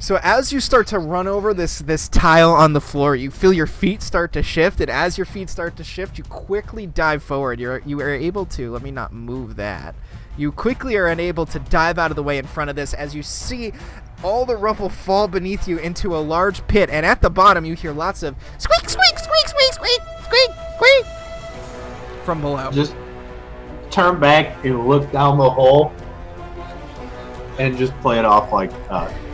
So as you start to run over this tile on the floor, you feel your feet start to shift, and as your feet start to shift, you quickly dive forward. You are able to, let me not move that. You quickly are unable to dive out of the way in front of this as you see all the rubble fall beneath you into a large pit, and at the bottom you hear lots of squeak, squeak, squeak, squeak, squeak, squeak, squeak from below. Just turn back and look down the hole and just play it off like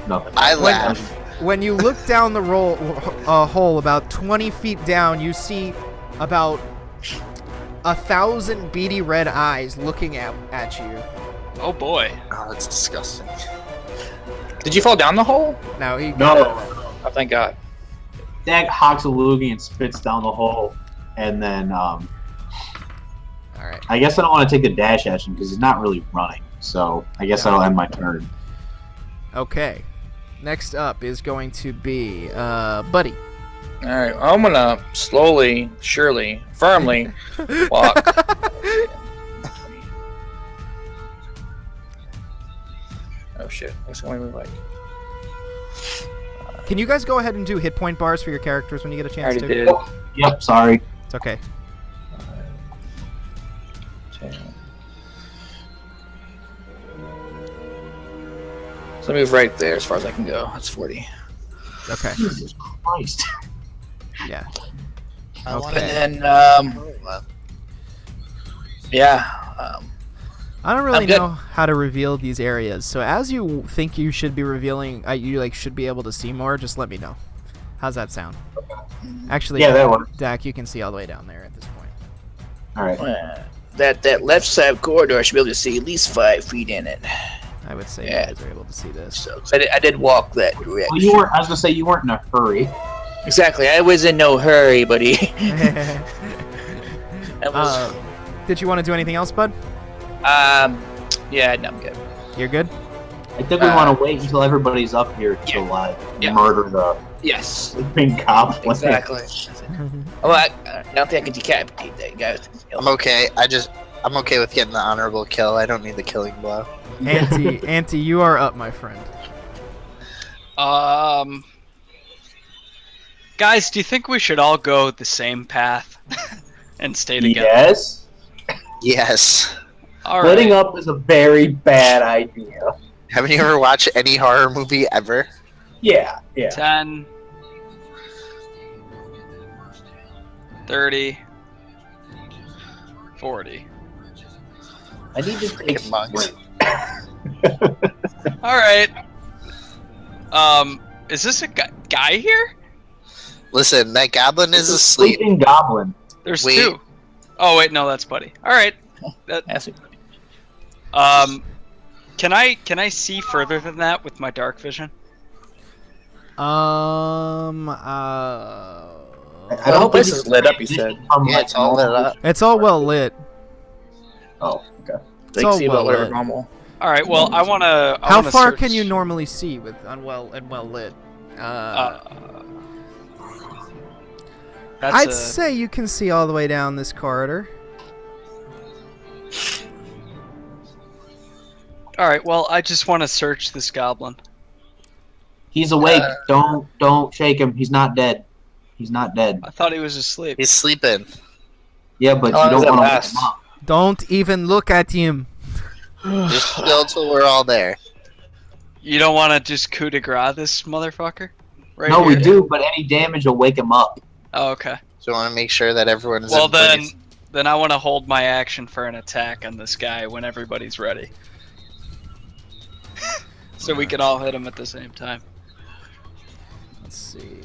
nothing. I laugh. When you look down the hole about 20 feet down, you see about 1,000 beady red eyes looking at you. Oh boy. Oh, that's disgusting. Did you fall down the hole? Now he No. Oh, thank God. Dak hocks a loogie and spits down the hole, and then All right. I guess I don't want to take the dash action because he's not really running. So I guess that'll end my turn. Okay. Next up is going to be Buddy. All right, I'm gonna slowly, surely, firmly walk. Oh shit! What's going to move like? Can you guys go ahead and do hit point bars for your characters when you get a I chance already to? did. Yep, sorry. It's okay. 10. So move right there as far as I can go. That's 40. Okay. Jesus Christ. Yeah. I want Okay. And to. then, yeah. I don't really I'm good. know how to reveal these areas. So as you think you should be revealing, you should be able to see more. Just let me know. How's that sound? Actually, Yeah, that works. Dak, you can see all the way down there at this point. All right. That left side corridor, I should be able to see at least 5 feet in it. I would say Yeah. you guys are able to see this. So 'cause I did walk that direction. Well, you weren't. I was gonna say you weren't in a hurry. Exactly. I was in no hurry, buddy. I was, Did you want to do anything else, Bud? yeah, no, I'm good. You're good? I think we want to wait until everybody's up here to Yeah. murder the Yes, big cop. exactly. Well, I don't think I can decapitate that guy. I'm okay. I'm okay with getting the honorable kill. I don't need the killing blow. Auntie, you are up, my friend. Guys, do you think we should all go the same path and stay together? Yes. Yes. All Splitting right. up is a very bad idea. Haven't you ever watched any horror movie ever? Yeah. Yeah. 10, 30, 40. I need to take Monks. All right. Is this a guy here? Listen, that goblin is It's a asleep. sleeping goblin. There's Wait. 2. Oh wait, no, that's Buddy. All right. That's it. Can I see further than that with my dark vision? I The whole don't place think is lit up, you said. Yeah, it's all lit up. It's all well lit. Oh, okay. They all can see about well whatever lit. normal. All right. Well, I wanna. How far can you normally see with well lit? That's I'd say you can see all the way down this corridor. All right. Well, I just want to search this goblin. He's awake. Don't shake him. He's not dead. He's not dead. I thought he was asleep. He's sleeping. Yeah, but How you long don't does want that to wake last? him up. Don't even look at him. Just chill till we're all there. You don't want to just coup de grace this motherfucker? Right No, we here? do, but any damage will wake him up. Oh, okay. So I want to make sure that everyone is Well, in place. then I want to hold my action for an attack on this guy when everybody's ready. So we can all hit him at the same time. Let's see.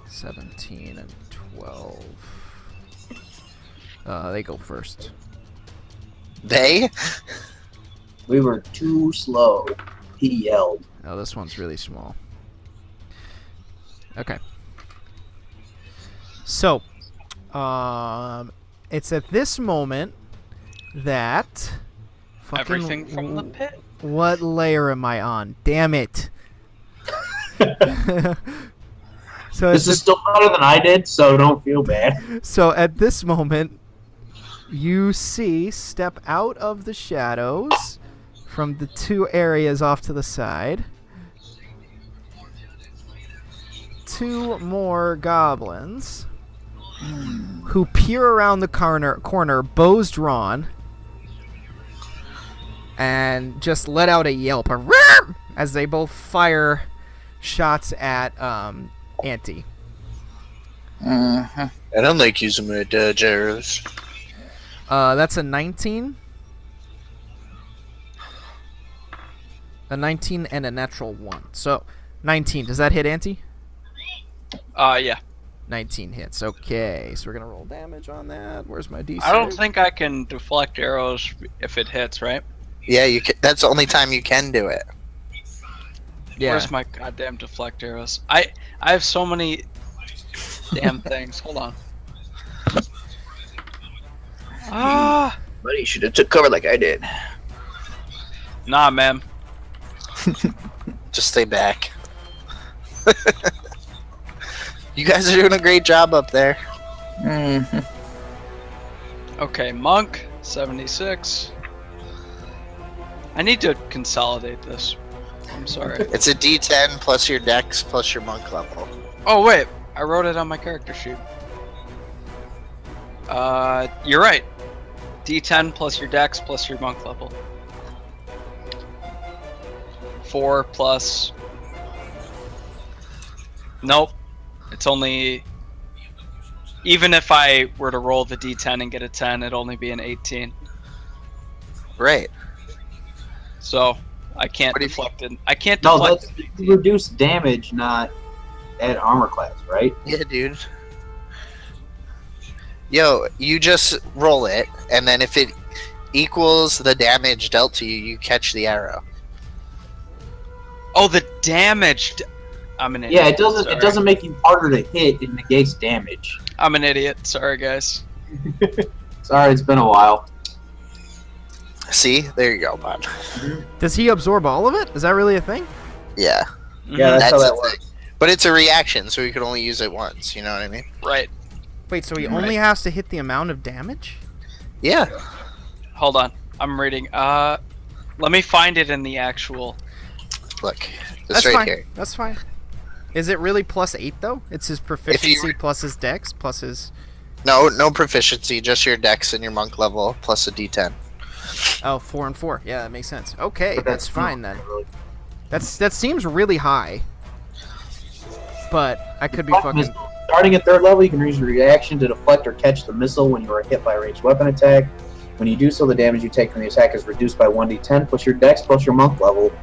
17 and 12. They go first. They? We were too slow. He yelled. Oh, this one's really small. Okay. So, it's at this moment that Everything from the pit. What layer am I on? Damn it. So This is still better than I did, so don't feel bad. So at this moment, you see step out of the shadows from the 2 areas off to the side. 2 more goblins who peer around the corner, bows drawn, and just let out a yelp as they both fire shots at Auntie. I don't like using my dodge arrows. That's a 19. A 19 and a natural 1. So, 19. Does that hit Auntie? Yeah. 19 hits. Okay, so we're going to roll damage on that. Where's my DC? I don't think I can deflect arrows if it hits, right? Yeah, you can, that's the only time you can do it. Yeah. Where's my goddamn deflect arrows? I have so many damn things. Hold on. Ah, Buddy, you should have took cover like I did. nah, man. Just stay back. You guys are doing a great job up there. Okay, monk 76. I need to consolidate this. I'm sorry. It's a D10 plus your dex plus your monk level. Oh wait, I wrote it on my character sheet. You're right. D10 plus your dex plus your monk level. 4 plus. Nope. It's only. Even if I were to roll the D10 and get a 10, it'd only be an 18. Right. So I can't What do you deflect it. I can't No, deflect. that's reduce damage, not add armor class, right? Yeah, dude. Yo, you just roll it, and then if it equals the damage dealt to you, you catch the arrow. Oh, the damage. I'm an idiot. Yeah, it doesn't. Sorry. It doesn't make you harder to hit. It negates damage. I'm an idiot. Sorry, guys. Sorry, it's been a while. See? There you go, bud. Does he absorb all of it? Is that really a thing? Yeah. Yeah, that's how That's that the works. thing. But it's a reaction, so you can only use it once, you know what I mean? Right. Wait, so he only has to hit the amount of damage? Yeah. Hold on. I'm reading. Let me find it in the actual. Look. It's That's right fine. here. That's fine. Is it really plus 8 though? It's his proficiency plus his dex plus his. No proficiency, just your dex and your monk level plus a D10. Oh, 4 and 4. Yeah, that makes sense. Okay, But that's fine not then. really- That seems really high. But I could be Deflect fucking. missile. Starting at 3rd level, you can use your reaction to deflect or catch the missile when you are hit by a ranged weapon attack. When you do so, the damage you take from the attack is reduced by 1d10 plus your dex plus your monk level.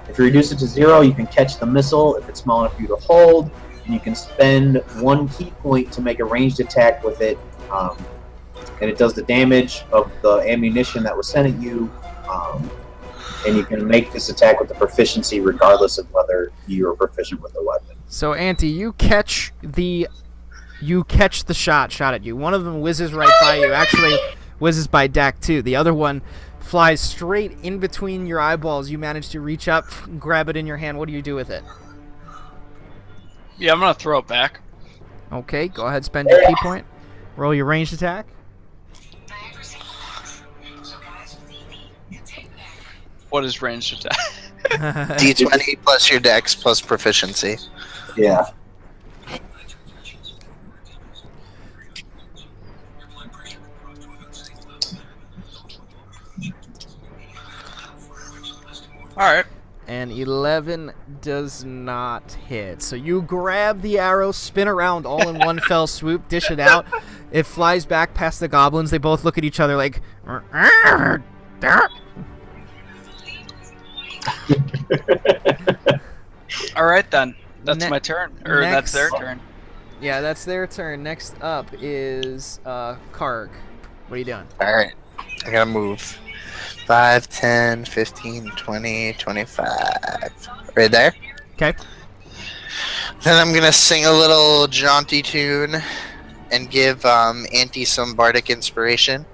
If you reduce it to 0, you can catch the missile if it's small enough for you to hold, and you can spend 1 key point to make a ranged attack with it, and it does the damage of the ammunition that was sent at you, and you can make this attack with the proficiency regardless of whether you are proficient with the weapon. So, Auntie, you catch the shot at you. One of them whizzes right by you. Actually, whizzes by Dak too. The other one flies straight in between your eyeballs. You manage to reach up, grab it in your hand. What do you do with it? Yeah, I'm gonna throw it back. Okay, go ahead, spend your key point. Roll your ranged attack. What is ranged attack? D20 plus your dex plus proficiency. Yeah. All right. And 11 does not hit. So you grab the arrow, spin around all in one fell swoop, dish it out. It flies back past the goblins. They both look at each other like... All right then. That's Ne- my turn, or that's their next- turn. Yeah, that's their turn. Next up is Karg. What are you doing? Alright. I gotta move. 5, 10, 15, 20, 25. Right there. Okay. Then I'm gonna sing a little jaunty tune and give Auntie some bardic inspiration.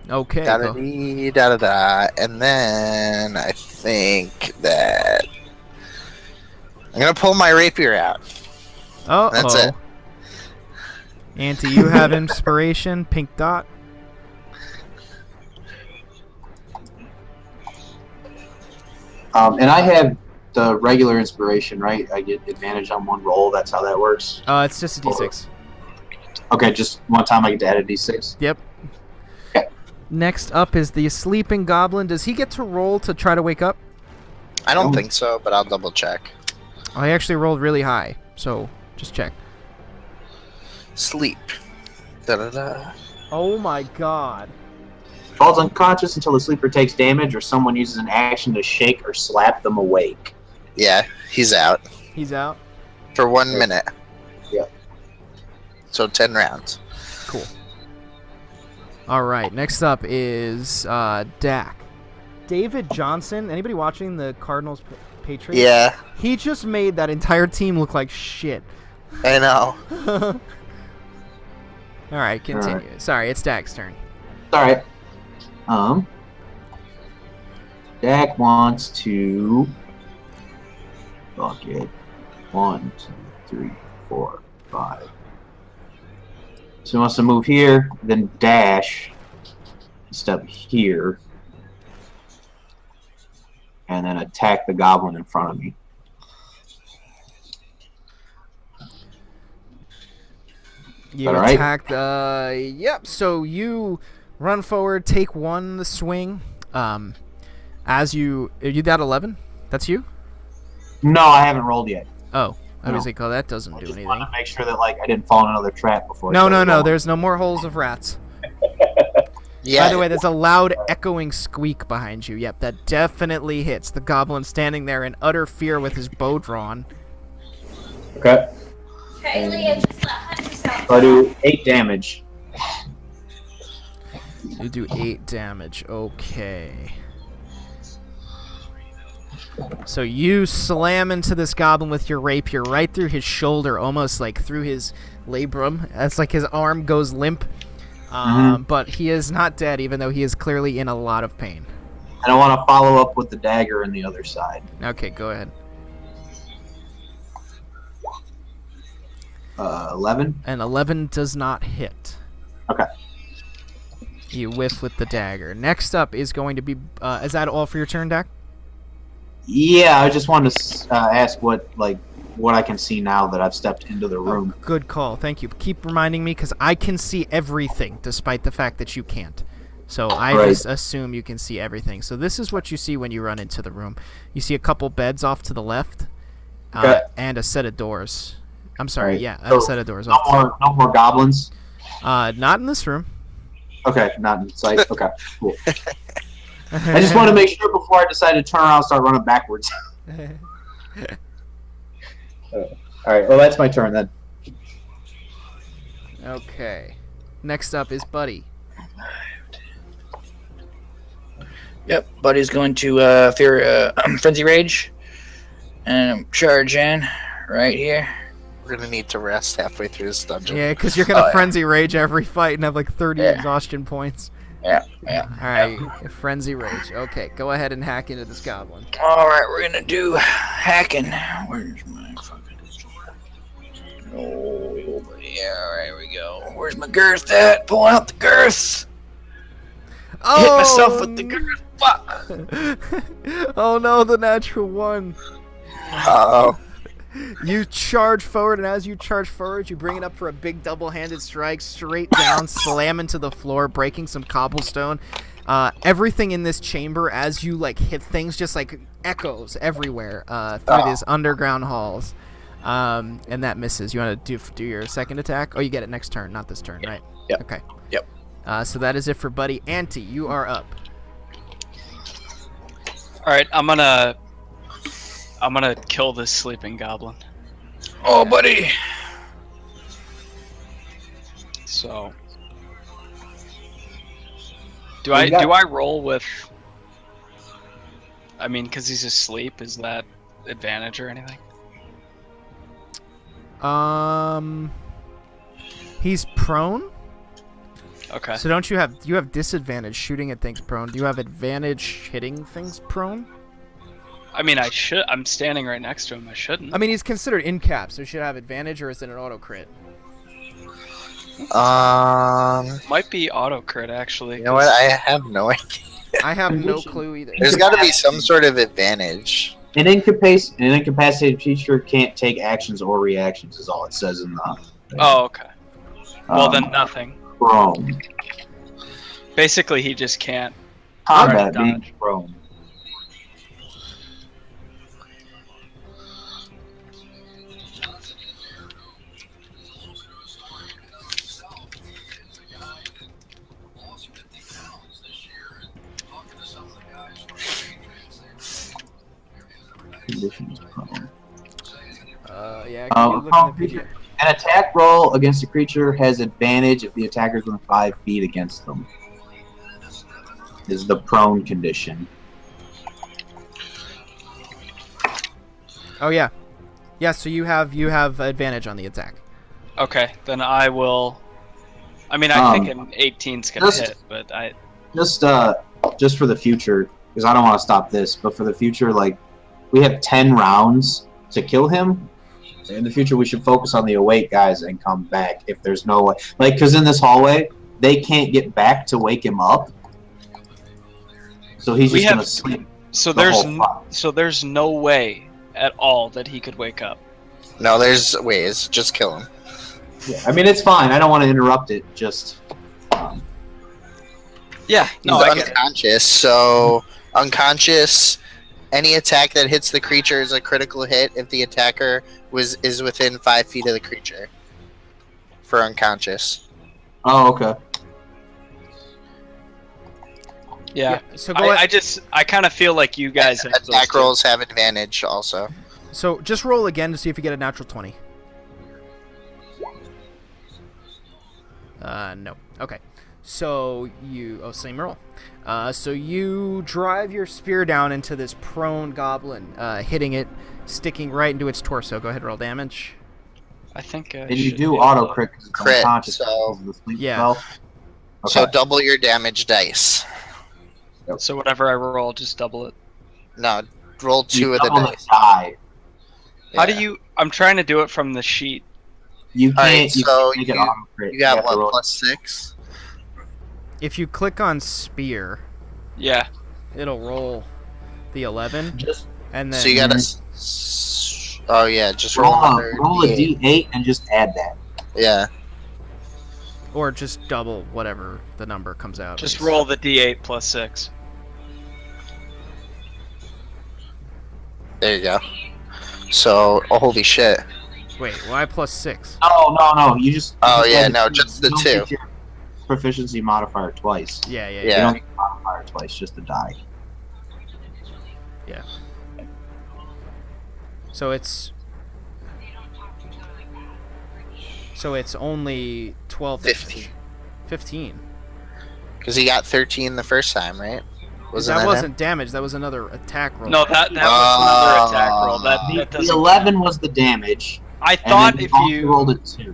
Okay. Da da Go. dee da da da. And then I think that I'm gonna pull my rapier out. Oh, That's it. Auntie, you have inspiration. Pink dot. And I have the regular inspiration, right? I get advantage on one roll. That's how that works. It's just a d6. Okay, just one time I get to add a d6. Yep. Okay. Next up is the sleeping goblin. Does he get to roll to try to wake up? I don't think so, but I'll double check. I actually rolled really high, so just check. Sleep. Da-da-da. Oh my god. Falls unconscious until the sleeper takes damage or someone uses an action to shake or slap them awake. Yeah, he's out He's out. for 1 minute. Yeah. So 10 rounds. Cool. All right. Next up is Dak. David Johnson. Anybody watching the Cardinals Patriots? Yeah, He just made that entire team look like shit. I know. All right, continue. All Sorry, it's Dak's turn. Alright. Dak wants to bucket 1, 2, 3, 4, 5. So he wants to move here, then dash, step here, and then attack the goblin in front of me. You All right. attack the. Yep. So you run forward, take one swing. As you. Are you that 11? That's you? No, I haven't rolled yet. Oh. I was No. like, oh, that doesn't I do just anything. wanted to make sure that I didn't fall in another trap before. I No, started no. rolling. There's no more holes of rats. Yeah. By the way, there's a loud echoing squeak behind you. Yep, that definitely hits. The goblin standing there in utter fear with his bow drawn. Okay. Hey, Leah, just let Hunter So I do 8 damage. You do 8 damage. Okay. So you slam into this goblin with your rapier right through his shoulder, almost like through his labrum. That's like his arm goes limp. But he is not dead, even though he is clearly in a lot of pain. And I want to follow up with the dagger on the other side. Okay, go ahead. 11. And 11 does not hit. Okay. You whiff with the dagger. Next up is going to be... is that all for your turn, Dak? Yeah, I just wanted to ask what I can see now that I've stepped into the room. Oh, good call. Thank you. Keep reminding me, because I can see everything, despite the fact that you can't. So I Right. just assume you can see everything. So this is what you see when you run into the room. You see a couple beds off to the left, Okay. and a set of doors. I'm sorry, Right. yeah, So, a set of doors. No Off more, no more goblins. not in this room. Okay, not in sight. Okay, cool. I just want to make sure before I decide to turn around and start running backwards. All right. Well, that's my turn then. Okay. Next up is Buddy. Yep, Buddy's going to fear frenzy rage and charge in right here. We're gonna need to rest halfway through this dungeon. Yeah, because you're gonna yeah. frenzy rage every fight and have like 30 Yeah. exhaustion points. Yeah. All right, frenzy rage. Okay, go ahead and hack into this goblin. All right, we're gonna do hacking. Where's my fucking? Oh, yeah. All right, here we go. Where's my girth at? Pull out the girth. Hit myself with the girth. Fuck. Oh no, the natural one. Uh-oh. You charge forward, and as you charge forward, you bring it up for a big double-handed strike, straight down, slam into the floor, breaking some cobblestone. Everything in this chamber, as you hit things, just echoes everywhere through these underground halls. And that misses. You want to do your second attack? Oh, you get it next turn, not this turn, right? Yep. Okay. Yep. So that is it for Buddy. Auntie, you are up. All right, I'm gonna kill this sleeping goblin. Oh, buddy. So, do I roll with? I mean, because he's asleep, is that advantage or anything? He's prone. Okay. So don't you have disadvantage shooting at things prone? Do you have advantage hitting things prone? I mean, I'm standing right next to him. I shouldn't. I mean, he's considered in cap, so he should have advantage, or is it an auto crit? Might be auto crit actually. You know what? I have no idea. I have no clue either. There's got to be some sort of advantage. An incapacitated creature can't take actions or reactions, is all it says in the. Oh, okay. Well, then Um, nothing. Prone. Basically, he just can't. Combat Try to being dodge. prone. Conditions prone. Yeah, can you look Prone in the PDF? An attack roll against a creature has advantage if the attacker is within 5 feet against them. Is the prone condition. Oh yeah, yeah. So you have advantage on the attack. Okay, then I will. I mean, I think an 18's gonna just- hit, but I. Just for the future, because I don't want to stop this, but for the future, like, we have 10 rounds to kill him. In the future, we should focus on the awake guys and come back if there's no way. Like, because in this hallway, they can't get back to wake him up. So he's We just going have- to sleep. So the there's whole fight. so there's no way at all that he could wake up. No, there's ways. Just kill him. Yeah, I mean, it's fine. I don't want to interrupt it. Just. Yeah, no, He's I get it. unconscious, so unconscious. Any attack that hits the creature is a critical hit if the attacker is within 5 feet of the creature. For unconscious. Oh, okay. Yeah. So go ahead. I kind of feel like you guys have those Attack two. rolls have advantage also. So just roll again to see if you get a natural 20. No. Okay. So you... Oh, same roll. So you drive your spear down into this prone goblin, hitting it, sticking right into its torso. Go ahead, roll damage. I think. And you should do be auto able to- crit because it's Crit, unconscious. so- because of the sleep Yeah. spell. So Okay. double your damage dice. So whatever I roll, just double it. No, roll 2 of the double dice. die. How do Yeah. you? I'm trying to do it from the sheet. You can't. Alright, you so can't make it you- auto crit. You got have to what, roll- plus 6? If you click on spear, Yeah. it'll roll the 11, Just and then... So you gotta. Oh yeah, just roll another roll a D8. d8 and just add that. Yeah. Or just double whatever the number comes out. Just as. roll the d8 plus 6. There you go. So, oh, holy shit. Wait, why plus 6? No. You just. Oh, you yeah, add no, two. just the You don't 2. get your proficiency modifier twice. Yeah. Yeah. You don't get the modifier twice, just a die. So it's... So it's only 12 damage. 15. 15. Because he got 13 the first time, right? Wasn't that that wasn't damage, that was another attack roll. No, that was another attack roll. That The doesn't. 11 was the damage. I And thought then if also you. rolled a 2.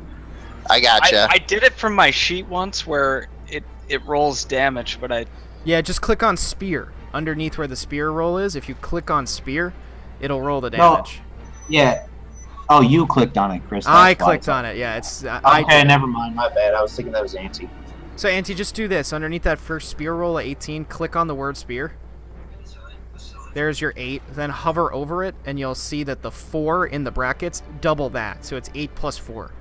I gotcha. I did it from my sheet once where it rolls damage, but I. Yeah, just click on spear. Underneath where the spear roll is, if you click on spear, it'll roll the No. damage. Yeah. Oh, you clicked on it, Chris. I clicked on it, yeah. It's Okay, never mind. My bad. I was thinking that was Auntie. So, Auntie, just do this. Underneath that first spear roll at 18, click on the word spear. There's your 8. Then hover over it, and you'll see that the 4 in the brackets, double that. So it's 8 plus 4.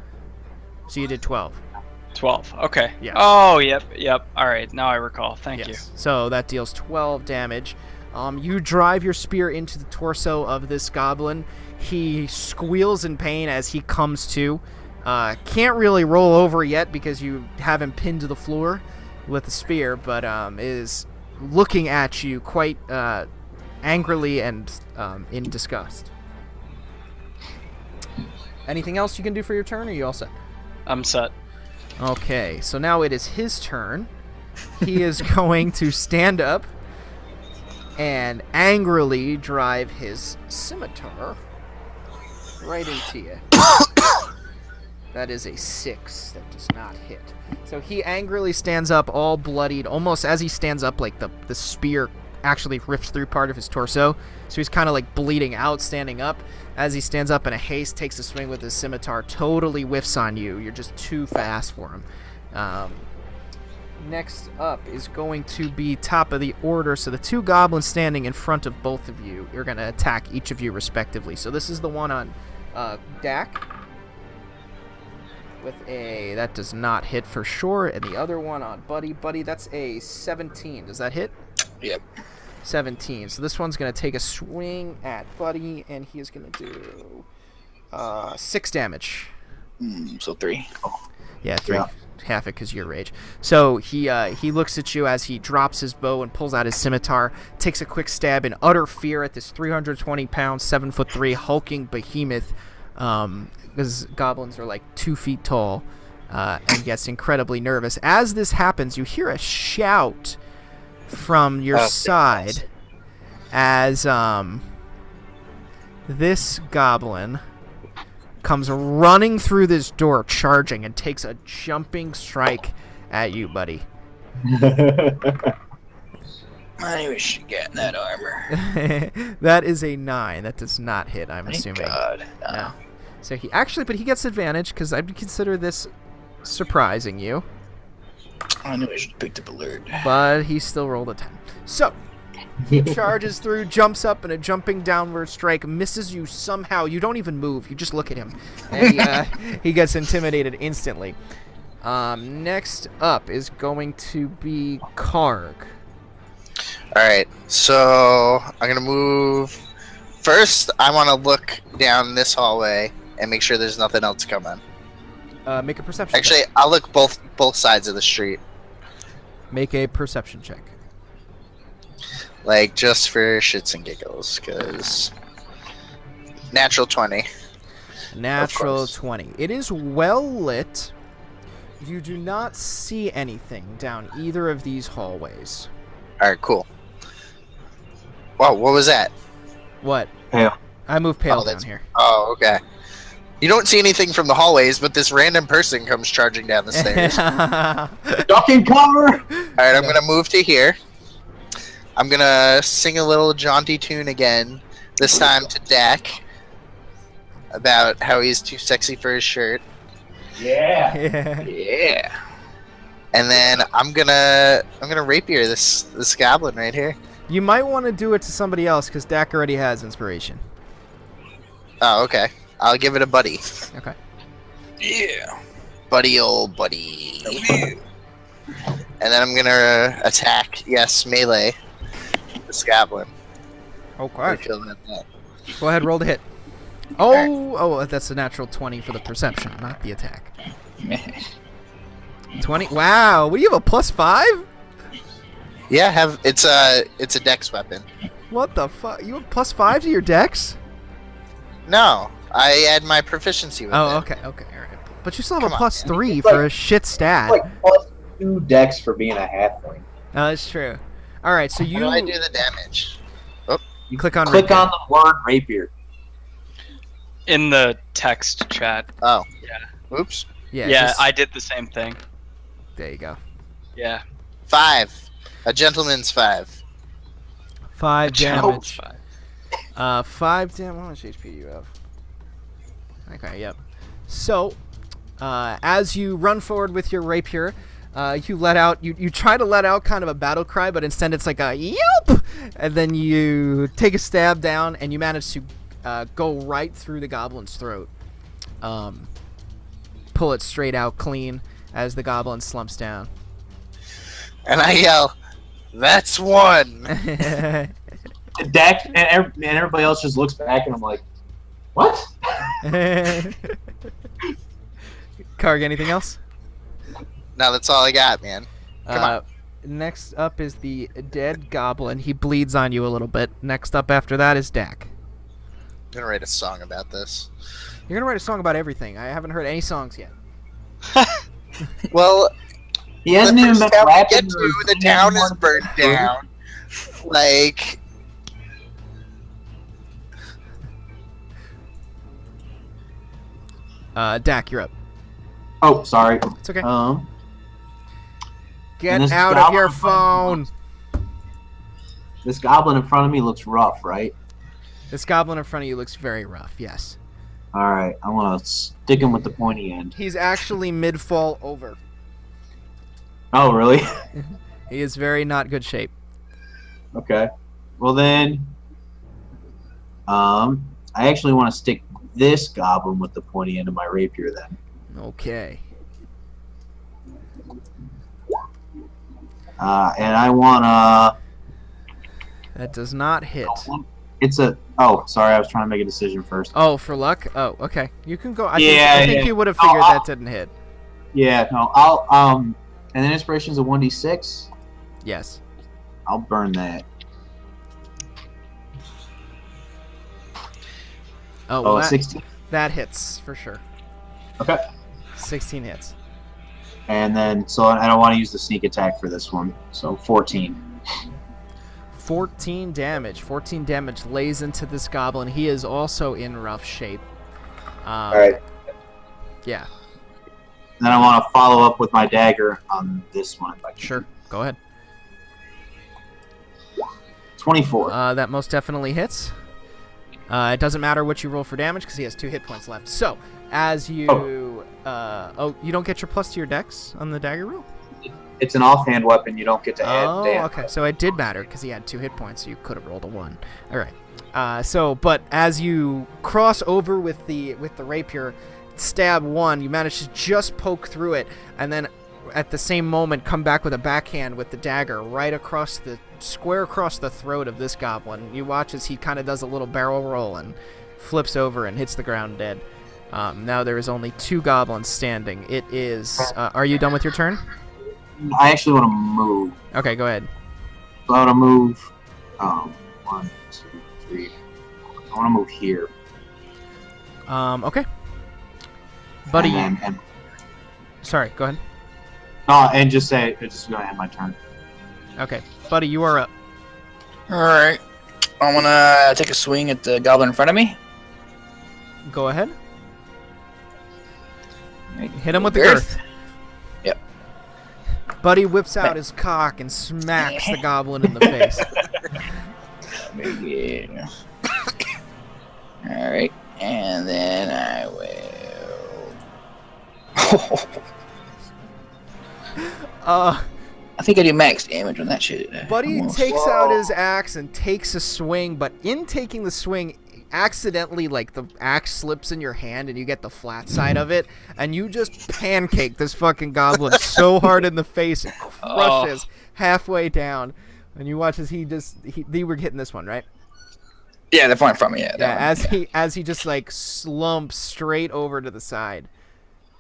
So you did 12. 12. Okay. Yes. Oh, yep. All right. Now I recall. Thank you. So that deals 12 damage. You drive your spear into the torso of this goblin. He squeals in pain as he comes to. Can't really roll over yet because you have him pinned to the floor with the spear, but is looking at you quite angrily and in disgust. Anything else you can do for your turn, or are you all set? I'm set. Okay, so now it is his turn. He is going to stand up and angrily drive his scimitar right into you. That is a 6. That does not hit. So he angrily stands up, all bloodied. Almost as he stands up, like the spear actually rips through part of his torso. So he's kind of like bleeding out, standing up. As he stands up in a haste, takes a swing with his scimitar, totally whiffs on you. You're just too fast for him. Next up is going to be top of the order. So the two goblins standing in front of both of you, you're going to attack each of you respectively. So this is the one on Dak with a, that does not hit for sure. And the other one on Buddy. Buddy, that's a 17. Does that hit? Yep. 17. So this one's going to take a swing at Buddy, and he is going to do 6 damage. So 3. Yeah, 3. Yeah. Half it because you're rage. So he looks at you as he drops his bow and pulls out his scimitar, takes a quick stab in utter fear at this 320-pound, 7'3" hulking behemoth, because goblins are like 2 feet tall, and gets incredibly nervous. As this happens, you hear a shout from your side as this goblin comes running through this door, charging, and takes a jumping strike at you, buddy. I knew we should get that armor. That is a 9. That does not hit, I'm Thank assuming. God. No. So he actually, but he gets advantage because I'd consider this surprising you. I knew I should have picked up a alert. But he still rolled a 10. So he charges through, jumps up, and a jumping downward strike misses you somehow. You don't even move. You just look at him. And he gets intimidated instantly. Next up is going to be Karg. Alright, so I'm going to move. First, I want to look down this hallway and make sure there's nothing else coming. Make a perception Actually, check. I'll look both sides of the street. Make a perception check. Like, just for shits and giggles, because... Natural 20. Natural 20. It is well lit. You do not see anything down either of these hallways. Alright, cool. Wow, what was that? What? Pale. I moved pale Oh, down that's- here. Oh, okay. You don't see anything from the hallways, but this random person comes charging down the stairs. Duck and cover! Alright, I'm gonna move to here. I'm gonna sing a little jaunty tune again, this time to Dak, about how he's too sexy for his shirt. Yeah. Yeah. Yeah. And then I'm gonna rapier this goblin right here. You might want to do it to somebody else because Dak already has inspiration. Oh, okay. I'll give it a buddy. Okay. Yeah. Buddy, old buddy. And then I'm gonna attack, yes, melee, this goblin. I Okay. feel that. Go ahead, roll the hit. Oh, that's a natural 20 for the perception, not the attack. 20. Wow. What do you have, a +5? Yeah, it's a dex weapon. What the fuck? You have +5 to your dex? No, I add my proficiency with it. Oh, okay, all right. But you still have Come a on, +3 for a shit stat. Like +2 dex for being a halfling. No, that's true. All right, so How do I do the damage? you click on Click rapier. on the word rapier. In the text chat. Oh. Yeah. Oops. Yeah, Yeah, I did the same thing. there you go. Yeah. 5. A gentleman's 5. 5 Challenge damage. 5. 5 damage. How much HP do you have? Okay, yep. So, as you run forward with your rapier, you let out. You try to let out kind of a battle cry, but instead it's like a yelp, and then you take a stab down, and you manage to go right through the goblin's throat. Pull it straight out clean as the goblin slumps down. And I yell, "That's one!" Dak and everybody else just looks back and I'm like, what? Karg, anything else? No, that's all I got, man. Come on. Next up is the dead goblin. He bleeds on you a little bit. Next up after that is Dak. I'm gonna write a song about this. You're gonna write a song about everything. I haven't heard any songs yet. Well, He hasn't the even first been town we rapping get to, the town is burned down. Like, Dak, you're up. Oh, sorry. It's okay. and Get this out of your goblin- phone. This goblin in front of me looks rough, right? This goblin in front of you looks very rough. Yes. All right, I want to stick him with the pointy end. He's actually mid-fall over. Oh, really? He is very not good shape. Okay. Well then, I actually want to stick this goblin with the pointy end of my rapier then. Okay. And I want That does not hit. It's a. Oh, sorry. I was trying to make a decision first. Oh, for luck? Oh, okay. You can go. I Yeah, think yeah. you would have figured that didn't hit. Yeah. No. I'll. And then inspiration's a 1d6. Yes. I'll burn that. Oh, well, Oh, 16. that hits for sure. Okay. 16 hits. And then, so I don't want to use the sneak attack for this one. So 14. 14 damage. 14 damage lays into this goblin. He is also in rough shape. All right. Yeah. Then I want to follow up with my dagger on this one. If I can. Sure. Go ahead. 24. That most definitely hits. It doesn't matter what you roll for damage because he has 2 hit points left. So, as you... you don't get your plus to your dex on the dagger roll? It's an offhand weapon. You don't get to add Oh, damage. okay. So it did matter because he had 2 hit points, so you could have rolled a 1. All right. But as you cross over with the rapier, stab 1, you manage to just poke through it, and then at the same moment come back with a backhand with the dagger right across the square across the throat of this goblin. You watch as he kind of does a little barrel roll and flips over and hits the ground dead. Now there is only 2 goblins standing. It is. Are you done with your turn? I actually want to move. Okay, go ahead. So I want to move. 1, 2, 3. I want to move here. Okay. Buddy, And sorry, go ahead. and just say, just going to end my turn. Okay, buddy, you are up. All right. I'm gonna take a swing at the goblin in front of me. Go ahead. Hit him with the girth. Yep. Buddy whips out his cock and smacks the goblin in the face. Yeah. All right, and then I will. I think I do max damage on that shit. Buddy Almost. takes out his axe and takes a swing, but in taking the swing, accidentally, like, the axe slips in your hand and you get the flat side of it, and you just pancake this fucking goblin so hard in the face it crushes halfway down. And you watch as they were hitting this one, right? Yeah, they're flying from me. Yeah. As he just like slumps straight over to the side.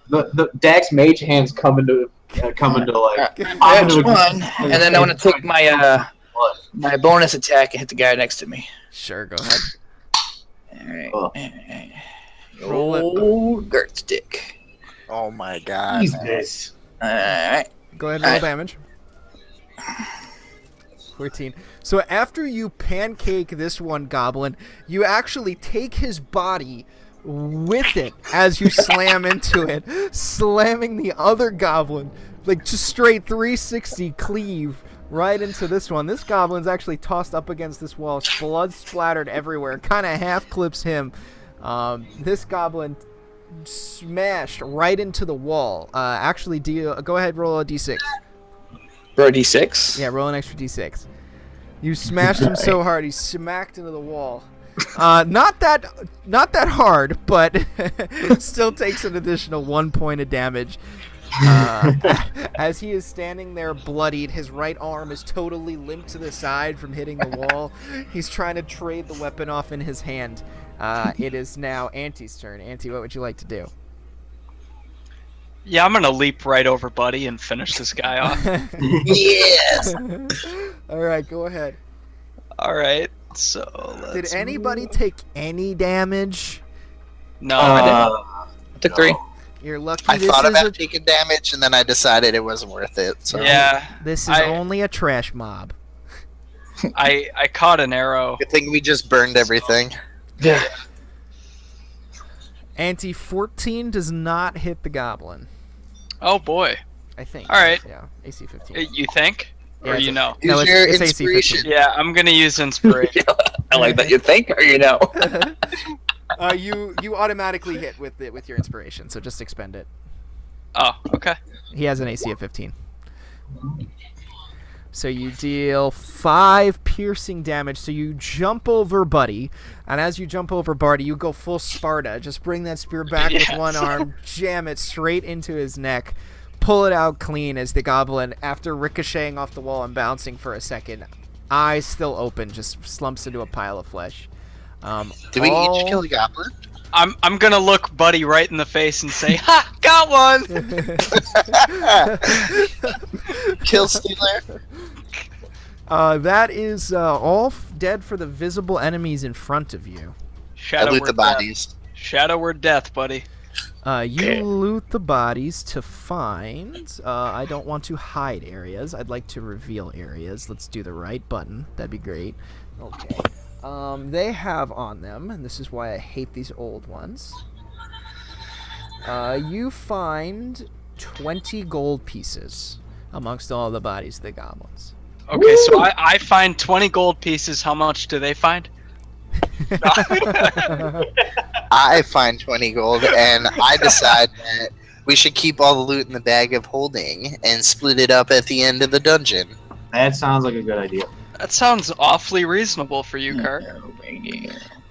The Dax mage hands come into like. That's one, and then I want to take my my bonus attack and hit the guy next to me. Sure, go ahead. All right. Roll it. Oh, Gert stick. Oh my god. Jesus. All right. Go ahead and roll damage. 14. So after you pancake this one goblin, you actually take his body with it as you slam into it, slamming the other goblin, like just straight 360 cleave right into this one. This goblin's actually tossed up against this wall, blood splattered everywhere, kind of half clips him. This goblin smashed right into the wall. Actually, go ahead, roll a d6. Roll a d6. Yeah, roll an extra d6. You smashed him so hard he smacked into the wall. Not that hard, but still takes an additional 1 point of damage. As he is standing there bloodied, his right arm is totally limp to the side from hitting the wall. He's trying to trade the weapon off in his hand. It is now Auntie's turn. Auntie, what would you like to do? Yeah, I'm gonna leap right over Buddy and finish this guy off. Yes. All right, go ahead. All right. So Did anybody take any damage? No, I took 3. You're lucky. I this thought is about taking damage, and then I decided it wasn't worth it. So yeah, This is I- only a trash mob. I caught an arrow. good thing we just burned everything. Yeah. Anti 14 does not hit the goblin. Oh boy. I think. All right. Yeah. AC 15. You think? Yeah, Or it's you a- know? No, Use it's, your it's AC 15. inspiration. Yeah, I'm gonna use inspiration. I like that you think or you know. You automatically hit with your inspiration, so just expend it. Oh, okay. He has an AC of 15. So you deal 5 piercing damage. So you jump over Buddy, and as you jump over Buddy, you go full Sparta. Just bring that spear back with one arm, jam it straight into his neck, pull it out clean as the goblin, after ricocheting off the wall and bouncing for a second, eyes still open, just slumps into a pile of flesh. Did we each kill the goblin? I'm gonna look Buddy right in the face and say, "Ha! Got one!" Kill stealer. That is all dead for the visible enemies in front of you. I loot the bodies. Shadow word death, buddy. You loot the bodies to find. I don't want to hide areas. I'd like to reveal areas. Let's do the right button. That'd be great. Okay. They have on them, and this is why I hate these old ones. You find 20 gold pieces amongst all the bodies of the goblins. Okay, so I find 20 gold pieces. How much do they find? I find 20 gold, and I decide that we should keep all the loot in the bag of holding and split it up at the end of the dungeon. That sounds like a good idea. That sounds awfully reasonable for you, Kurt.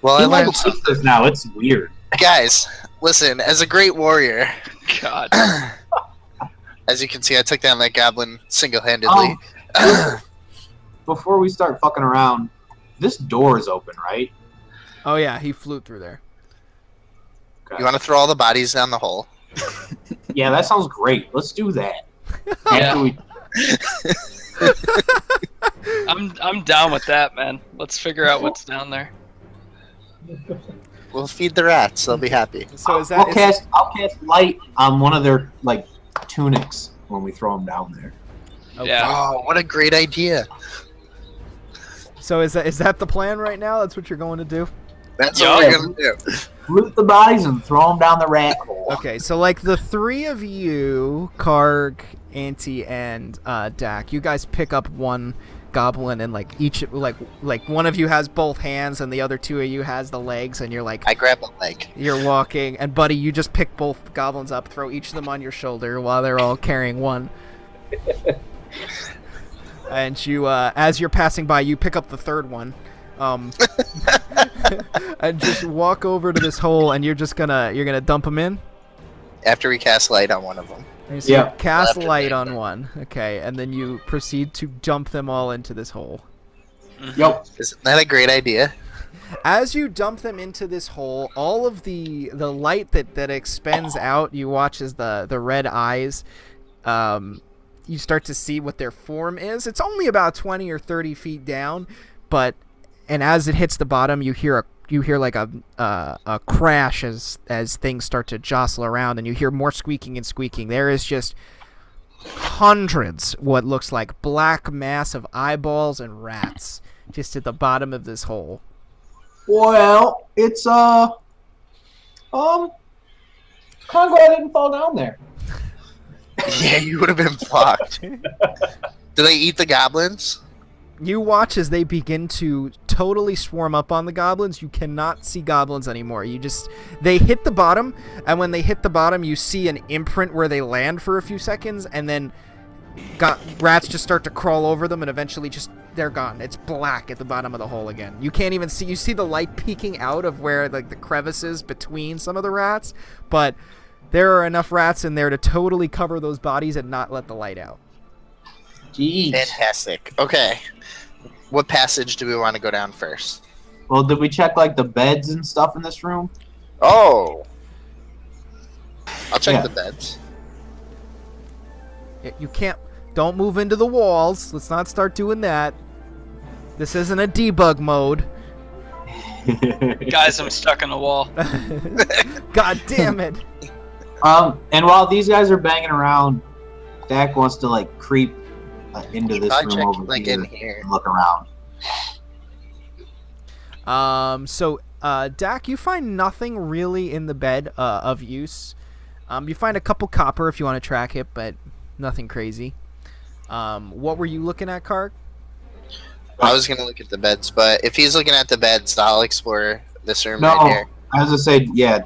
Well, I He like learned likes this now. It's weird. guys, listen, as a great warrior, God. as you can see, I took down that goblin single-handedly. Before we start fucking around, this door is open, right? Oh yeah, he flew through there. You want to throw all the bodies down the hole? Yeah, that sounds great. Let's do that. After we- I'm down with that, man. Let's figure out what's down there. We'll feed the rats. They'll be happy. So is that? I'll cast light on one of their like tunics when we throw them down there. Okay. Yeah. Oh, what a great idea. So is that the plan right now? That's what you're going to do? That's Yeah. what we're going to do. Loot the bodies and throw them down the rat hole. Okay, so like the three of you, Karg, Auntie, and Dak, you guys pick up one goblin, and like each like one of you has both hands, and the other two of you has the legs, and you're like I grab a leg. you're walking, and Buddy, you just pick both goblins up, throw each of them on your shoulder while they're all carrying one. And you, as you're passing by, you pick up the third one, and just walk over to this hole, and you're gonna dump them in. After we cast light on one of them. And so Yeah. you cast Left or light right. on one, okay, and then you proceed to dump them all into this hole. Yep. Isn't that a great idea? As you dump them into this hole, all of the light that expends out, you watch as the red eyes, you start to see what their form is. It's only about 20 or 30 feet down, and as it hits the bottom, you hear like a crash as things start to jostle around, and you hear more squeaking and squeaking. There is just hundreds what looks like black mass of eyeballs and rats just at the bottom of this hole. Well, it's kind of glad I didn't fall down there. Yeah, you would have been blocked. Do they eat the goblins? You watch as they begin to totally swarm up on the goblins. You cannot see goblins anymore. They hit the bottom, and when they hit the bottom, you see an imprint where they land for a few seconds, and then rats just start to crawl over them, and eventually they're gone. It's black at the bottom of the hole again. You can't even see. You see the light peeking out of where like the crevices between some of the rats, but there are enough rats in there to totally cover those bodies and not let the light out. Jeez. Fantastic. Okay. What passage do we want to go down first? Well, did we check like the beds and stuff in this room? Oh. I'll check Yeah. the beds. You can't. Don't move into the walls. Let's not start doing that. This isn't a debug mode. Guys, I'm stuck on a wall. God damn it. And while these guys are banging around, Dak wants to like creep into this I'll room check over like here in here. and look around. Dak, you find nothing really in the bed of use. You find a couple copper if you want to track it, but nothing crazy. What were you looking at, Karg? I was gonna look at the beds, but if he's looking at the beds, I'll explore this room No, right here. I was gonna say, yeah,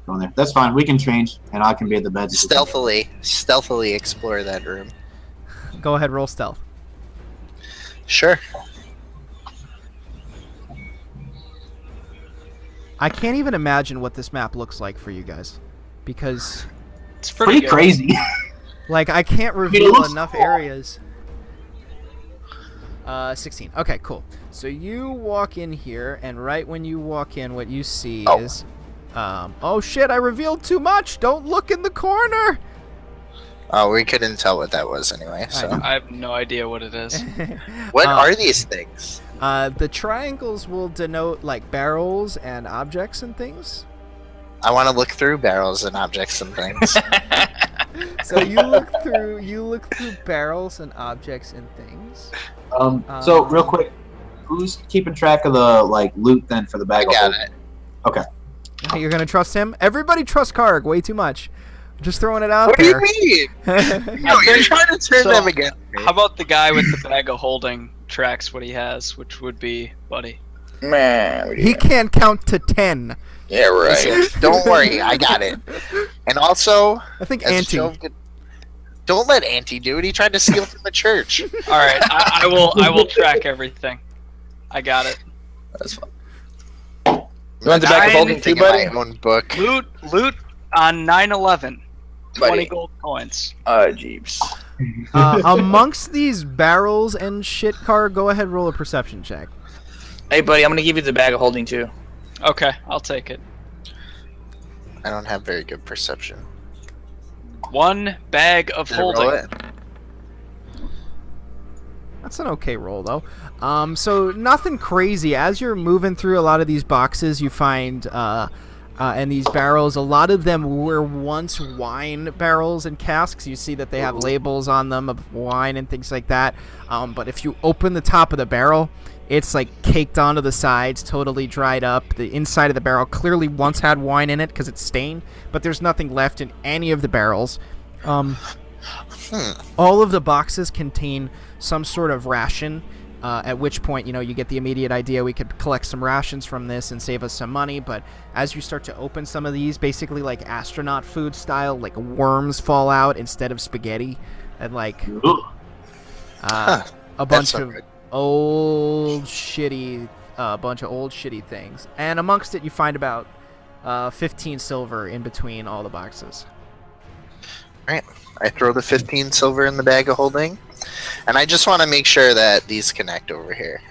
go in there. That's fine. We can change, and I can be at the beds. Stealthily explore that room. Go ahead, roll stealth. Sure. I can't even imagine what this map looks like for you guys, because It's Pretty good. crazy. like I can't it reveal looks enough cool. areas. 16. Okay, cool. So you walk in here, and right when you walk in, what you see is, oh shit! I revealed too much. Don't look in the corner. Oh, we couldn't tell what that was anyway. So, I have no idea what it is. what are these things? The triangles will denote like barrels and objects and things. I want to look through barrels and objects and things. So you look through barrels and objects and things. So real quick, who's keeping track of the like loot then for the bag? I got it. Okay. Okay, you're gonna trust him. Everybody trusts Karg way too much. Just throwing it out What there. do you mean? No, you're trying to turn So, them against me. How about the guy with the bag of holding tracks what he has, which would be Buddy? Man, He can't count to 10. yeah, right. Listen, don't worry, I got it. And also, I think as a Auntie. show of good- don't let Auntie do it. He tried to steal from the church. All right, I will track everything. I got it. That's fine. You want the bag of holding too, Anything in buddy? my own book. Loot on 9/11. 20 Buddy. gold coins. Jeeps. Amongst these barrels and shit, Karg, go ahead, roll a perception check. Hey, buddy, I'm gonna give you the bag of holding too. Okay, I'll take it. I don't have very good perception. One bag of Did I roll holding. it? That's an okay roll, though. So nothing crazy. As you're moving through a lot of these boxes, you find, and these barrels, a lot of them were once wine barrels and casks. You see that they have labels on them of wine and things like that. But if you open the top of the barrel, it's like caked onto the sides, totally dried up. The inside of the barrel clearly once had wine in it because it's stained, but there's nothing left in any of the barrels. All of the boxes contain some sort of ration, at which point, you get the immediate idea we could collect some rations from this and save us some money. But as you start to open some of these, basically like astronaut food style, like worms fall out instead of spaghetti, and like a bunch not of good. old shitty things. And amongst it, you find about 15 silver in between all the boxes. Right. I throw the 15 silver in the bag of holding, and I just want to make sure that these connect over here.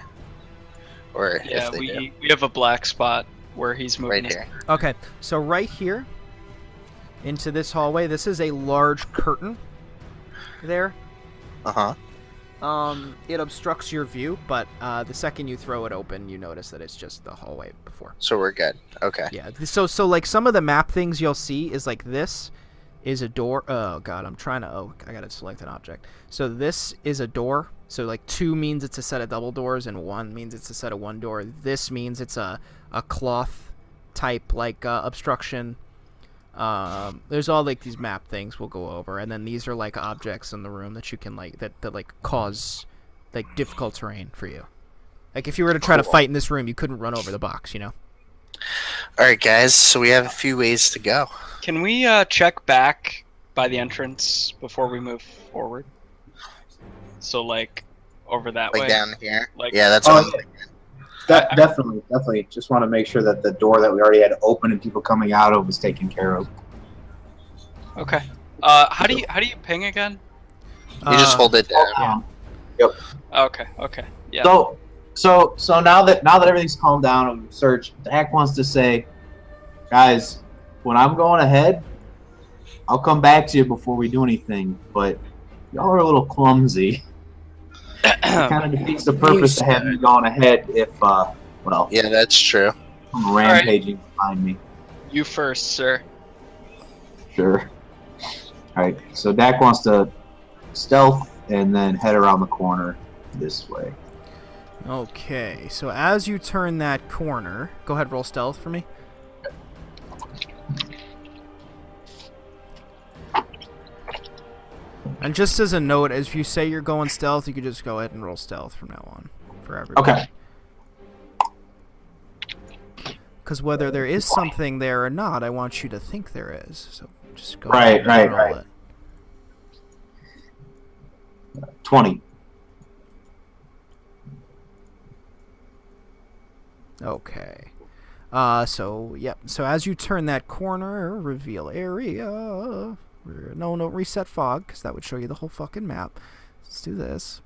Or Yeah, if they do. we have a black spot where he's moving. Right here. Okay, so right here into this hallway, this is a large curtain there. Uh-huh. It obstructs your view, but the second you throw it open, you notice that it's just the hallway before. So we're good. Okay. Yeah, so like some of the map things you'll see is like this is a door. Oh god, I gotta select an object. So this is a door. So like 2 means it's a set of double doors, and 1 means it's a set of one door. This means it's a cloth type like obstruction. There's all like these map things we'll go over, and then these are like objects in the room that you can like that like cause like difficult terrain for you. Like if you were to try to fight in this room, you couldn't run over the box, All right, guys. So we have a few ways to go. Can we check back by the entrance before we move forward? So like over that Like way. down here. Like- Yeah, that's Oh, what I'm yeah. Definitely. Just want to make sure that the door that we already had open and people coming out of was taken care of. Okay. How do you ping again? You just hold it down. Okay. Yeah. So now that everything's calmed down and we've searched, Dak wants to say, guys, when I'm going ahead, I'll come back to you before we do anything. But y'all are a little clumsy. It kind of defeats the purpose to have you going ahead if Yeah, that's true. I'm rampaging behind me. You first, sir. Sure. All right. So Dak wants to stealth and then head around the corner this way. Okay, so as you turn that corner, go ahead, roll stealth for me. And just as a note, if you say you're going stealth, you could just go ahead and roll stealth from now on for everybody. Okay. Because whether there is something there or not, I want you to think there is. So just go Right, ahead and roll right. it. 20. Okay. So as you turn that corner, reveal area. No, reset fog, because that would show you the whole fucking map. Let's do this.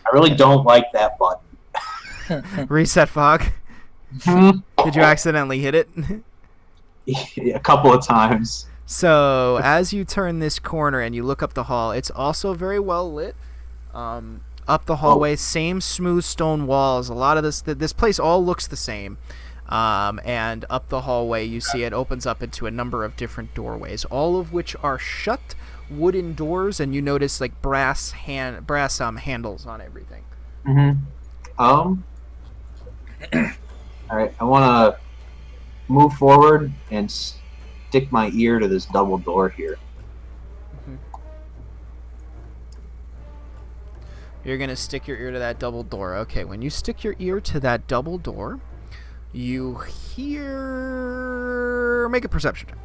I really don't like that button. Reset fog. Did you accidentally hit it? A couple of times. So as you turn this corner and you look up the hall, it's also very well lit. Up the hallway, same smooth stone walls. A lot of this place all looks the same. And up the hallway, you see it opens up into a number of different doorways, all of which are shut wooden doors, and you notice like brass handles on everything. All right, I want to move forward and stick my ear to this double door here. You're going to stick your ear to that double door. Okay, when you stick your ear to that double door, you hear... Make a perception check.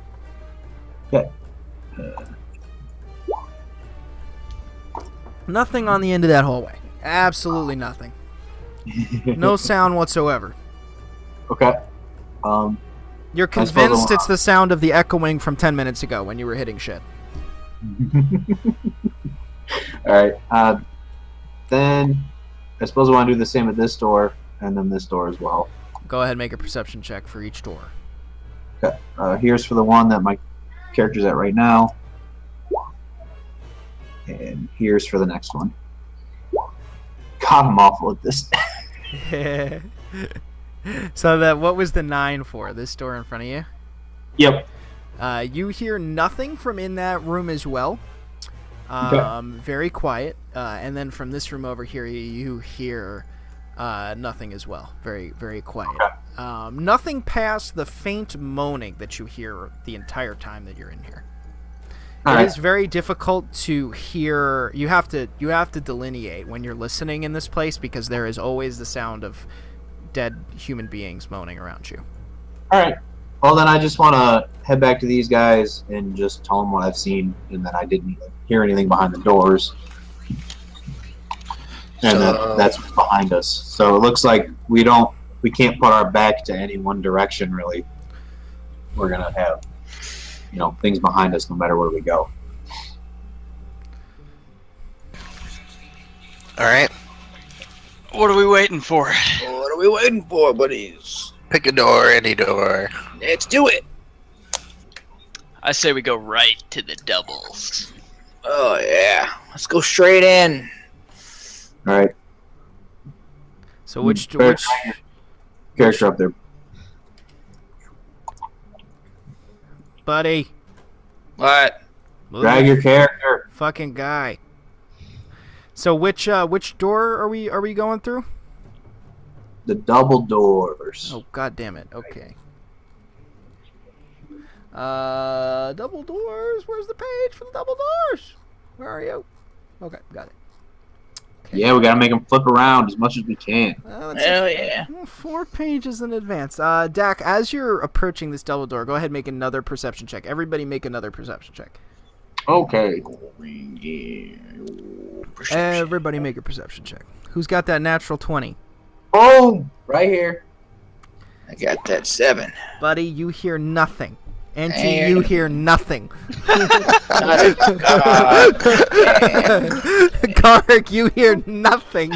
Okay. Nothing on the end of that hallway. Absolutely nothing. No sound whatsoever. Okay. You're convinced it's the sound of the echoing from 10 minutes ago when you were hitting shit. All right. Then I suppose I want to do the same at this door and then this door as well. Go ahead and make a perception check for each door. Okay. Here's for the one that my character's at right now. And here's for the next one. God, I'm awful at this. So what was the 9 for? This door in front of you? Yep. You hear nothing from in that room as well. Very quiet. And then from this room over here, you hear nothing as well. Very, very quiet. Nothing past the faint moaning that you hear the entire time that you're in here. It is very difficult to hear. You have to delineate when you're listening in this place because there is always the sound of dead human beings moaning around you. All right. Well, then I just want to head back to these guys and just tell them what I've seen, and that I didn't hear anything behind the doors, and that's what's behind us. So it looks like we can't put our back to any one direction really. We're gonna have, things behind us no matter where we go. All right. What are we waiting for? What are we waiting for, buddies? Pick a door, any door. Let's do it. I say we go right to the doubles. Oh, yeah. Let's go straight in. All right. So which character up there? buddy? What? Drag your character. Fucking guy. So which door are we going through? The double doors. Oh, god damn it. Okay. Double doors. Where's the page for the double doors? Where are you? Okay, got it. Okay. Yeah, we gotta make them flip around as much as we can. Hell yeah. 4 pages in advance. Dak, as you're approaching this double door, go ahead and make another perception check. Everybody make another perception check. Okay. Everybody make a perception check. Who's got that natural 20? Boom! Right here. I got that 7. Buddy, you hear nothing. Auntie, you hear nothing. Garrick, you hear nothing.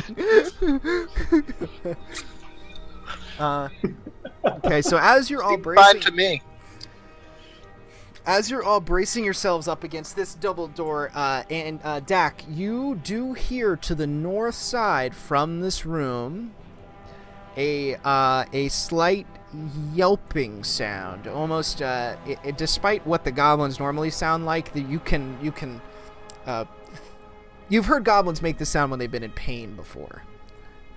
Okay, so as you're all Fine to me. As you're all bracing yourselves up against this double door, and Dak, you do hear to the north side from this room a slight yelping sound, almost despite what the goblins normally sound like. That you've heard goblins make this sound when they've been in pain before,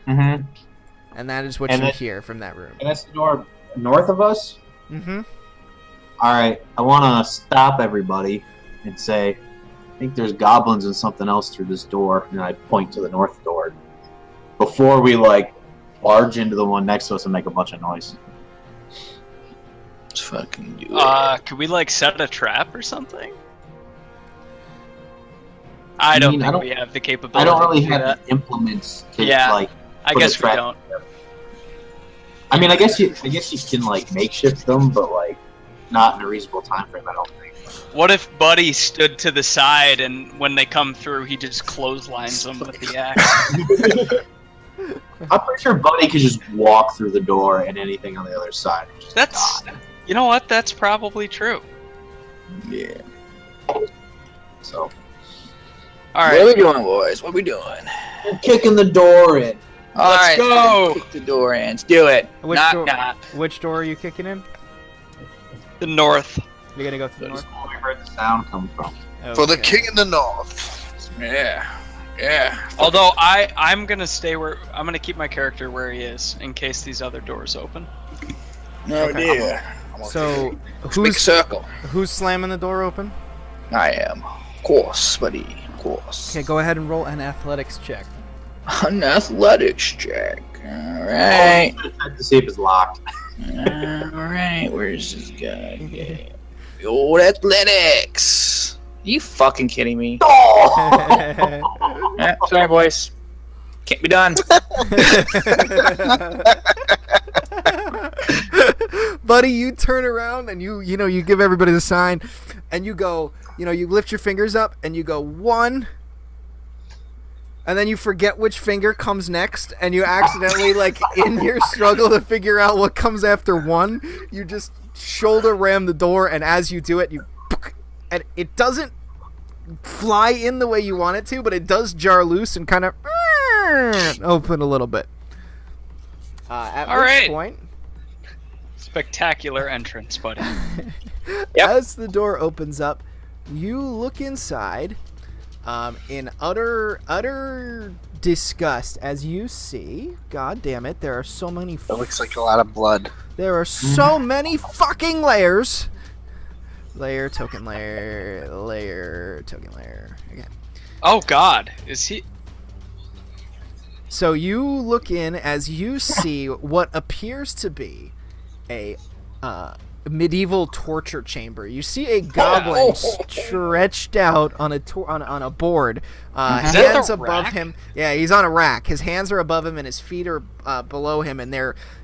Mm-hmm. and that is what And you that- hear from that room. And that's the door north of us? Mm-hmm. Alright, I want to stop everybody and say, I think there's goblins and something else through this door, and I point to the north door. Before we, barge into the one next to us and make a bunch of noise. Let's fucking do it. Could we set a trap or something? I don't mean, think I don't- we have the I capability don't really to do have that. the implements to Yeah, like. I put a guess we trap don't. together. I mean, I guess you can like makeshift them, but like not in a reasonable time frame. I don't think. What if Buddy stood to the side and when they come through, he just clotheslines them with the axe? I'm pretty sure Buddy could just walk through the door and anything on the other side. would just That's, die. you know what? That's probably true. Yeah. So All What are we right, doing, boys? What are we doing? you're kicking the door in. All Let's right, go. Kick the door in. Let's do it. Which knock, door? knock. Which door are you kicking in? the north. You're gonna go to the north. That's where we heard the sound come from. For the Okay. king in the north. Yeah. Yeah. Although I'm gonna stay where I'm gonna keep my character where he is in case these other doors open. No Okay. idea. So Big who's circle. who's slamming the door open? I am. Of course, buddy. Of course. Okay, go ahead and roll an athletics check. An athletics check. All right. Check to see if it's locked. All right. Where's this guy? Old athletics. You fucking kidding me? Oh! Sorry, boys. Can't be done. Buddy, you turn around and you give everybody the sign, and you go, you lift your fingers up and you go 1, and then you forget which finger comes next, and you accidentally, like, in your struggle to figure out what comes after 1, you just shoulder ram the door, and as you do it, and it doesn't fly in the way you want it to, but it does jar loose and kind of open a little bit. At All which right. point, Spectacular entrance, Buddy. Yep. as the door opens up, you look inside in utter disgust as you see, god damn it, there are so many It looks like a lot of blood. there are so many fucking layers. Layer, token layer, token layer. Okay. Oh God, is he? So you look in as you see what appears to be a medieval torture chamber. You see a goblin stretched out on a board. that Hands the above rack? him. Yeah, he's on a rack. His hands are above him and his feet are below him, and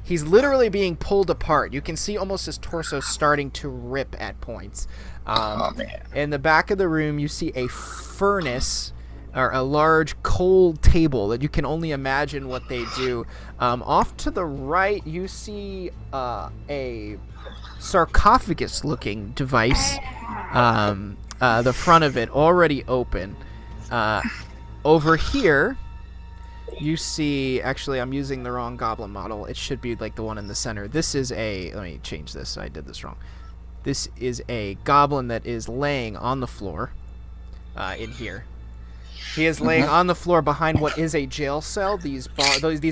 he's literally being pulled apart. You can see almost his torso starting to rip at points. Oh man. In the back of the room, you see a furnace or a large cold table that you can only imagine what they do. Off to the right, you see a sarcophagus-looking device. The front of it already open. Over here, you see... Actually, I'm using the wrong goblin model. It should be like the one in the center. This is a... Let me change this. I did this wrong. This is a goblin that is laying on the floor in here. He is laying on the floor behind what is a jail cell. These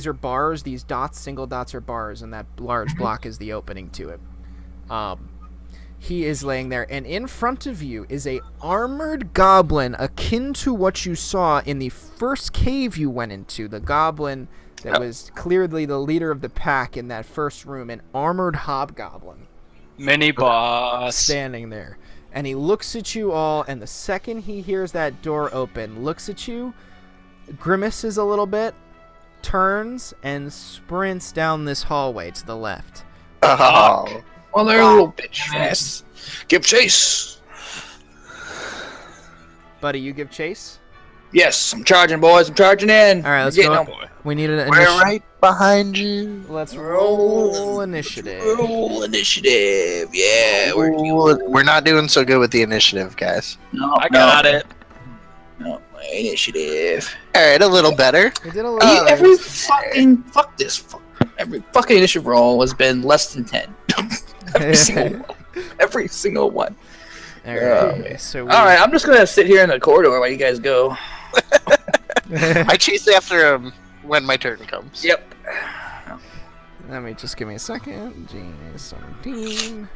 are bars. These dots, single dots, are bars, and that large block is the opening to it. He is laying there, and in front of you is a armored goblin akin to what you saw in the first cave you went into. The goblin that was clearly the leader of the pack in that first room, an armored hobgoblin. Mini boss. Standing there, and he looks at you all, and the second he hears that door open, looks at you, grimaces a little bit, turns, and sprints down this hallway to the left. Oh. Well, they're a little bitch fast. Give chase. Buddy, you give chase? Yes, I'm charging, boys. I'm charging in. All right, let's Getting go. them. We need an We're initiative. right behind you. Let's roll initiative. Roll initiative. Yeah. We're not doing so good with the initiative, guys. No, I got it. No, my initiative. All right, a little better. We did a little. Every fucking initiative roll has been less than 10. Every single one. Every single one. All right. So we, All right, I'm just gonna sit here in the corridor while you guys go. I chase after him when my turn comes. Yep. Let me just give me a second. G17.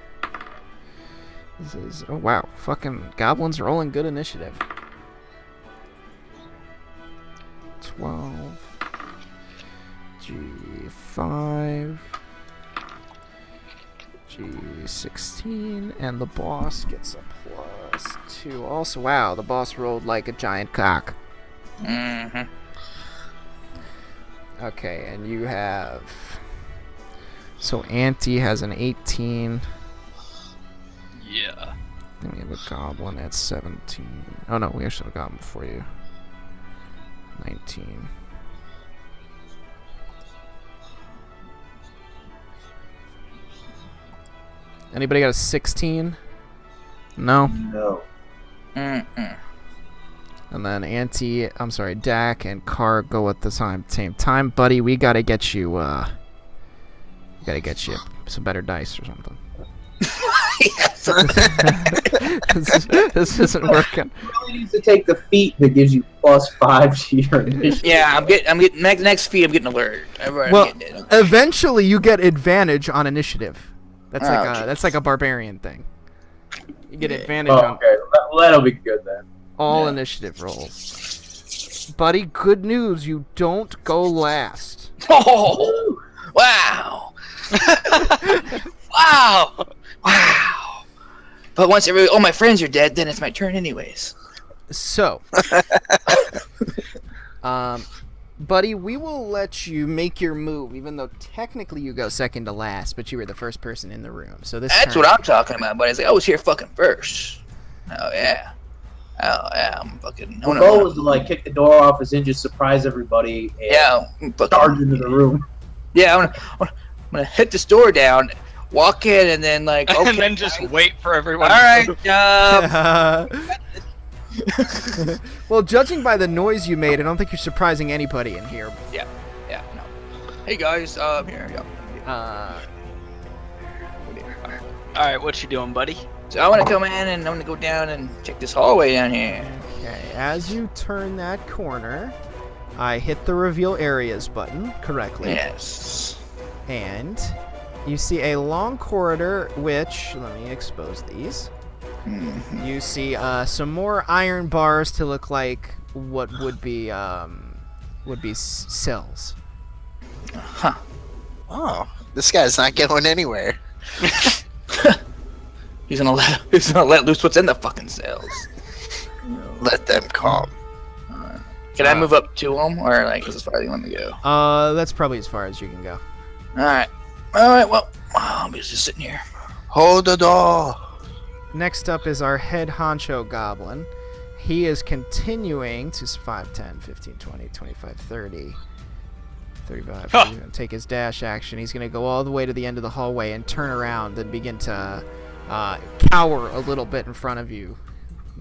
This is wow. Fucking goblins rolling good initiative. 12. G5. G16, and the boss gets a 2. Also, wow, the boss rolled like a giant cock. Mm-hmm. Okay, and you have... So Auntie has an 18. Yeah. Then we have a goblin at 17. Oh no, we actually have a goblin before you. 19. Anybody got a 16? No? No. Mm-mm. And then Dak and Car go at the same time. Buddy, we gotta get you, some better dice or something. This isn't working. You really need to take the feat that gives you +5 to your initiative. Yeah, I'm getting next feed. I'm getting alert. Well, eventually you get advantage on initiative. That's Oh, that's like a barbarian thing. You get advantage Oh, on okay. Well, that'll be good then. all initiative rolls. Buddy, good news, you don't go last. Oh, wow. Wow. Wow. But once all my friends are dead, then it's my turn anyways. So, buddy, we will let you make your move, even though technically you go second to last, but you were the first person in the room. So That's what I'm talking about, buddy. It's like, I was here fucking first. Oh, yeah. Oh, yeah. I'm fucking... The goal was to, like, kick the door off his hinges, surprise everybody, and charge into the room. Yeah, I'm gonna hit this door down, walk in, and then, like, okay. And then just wait for everyone. All right, Well, judging by the noise you made, I don't think you're surprising anybody in here. Yeah, no. Hey, guys, here, All right, what you doing, buddy? So I want to come in, and I'm gonna go down and check this hallway down here. Okay, as you turn that corner, I hit the reveal areas button correctly. Yes. And you see a long corridor, which, let me expose these. Mm-hmm. You see some more iron bars to look like what would be cells. Huh. Oh, this guy's not going anywhere. He's gonna let loose what's in the fucking cells. Let them come. Can I move up to him, or like as far as you want me to go? That's probably as far as you can go. All right. Well, I'm just sitting here. Hold the door. Next up is our head honcho goblin. He is continuing to 5, 10, 15, 20, 25, 30, 35. Huh. He's going to take his dash action. He's going to go all the way to the end of the hallway and turn around and begin to cower a little bit in front of you.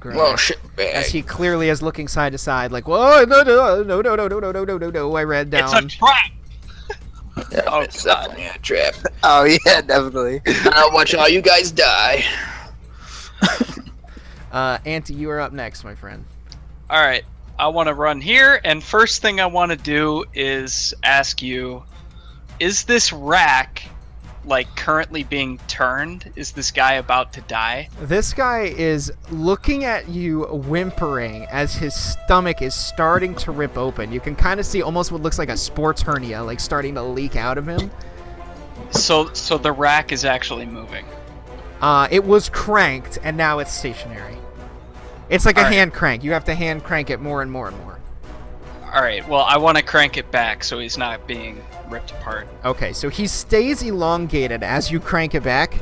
Well, shit, bag. As he clearly is looking side to side, like, whoa, no, I read down. It's a trap. Yeah, Oh, it's definitely a trap. Oh yeah, definitely. I'll watch all you guys die. Auntie, you are up next, my friend. All right, I want to run here, and first thing I want to do is ask you: is this rack like currently being turned? Is this guy about to die? This guy is looking at you, whimpering as his stomach is starting to rip open. You can kind of see almost what looks like a sports hernia, like starting to leak out of him. So the rack is actually moving. It was cranked, and now it's stationary. It's like a Alright. hand crank. You have to hand crank it more and more and more. All right, well, I want to crank it back so he's not being ripped apart. Okay, so he stays elongated as you crank it back,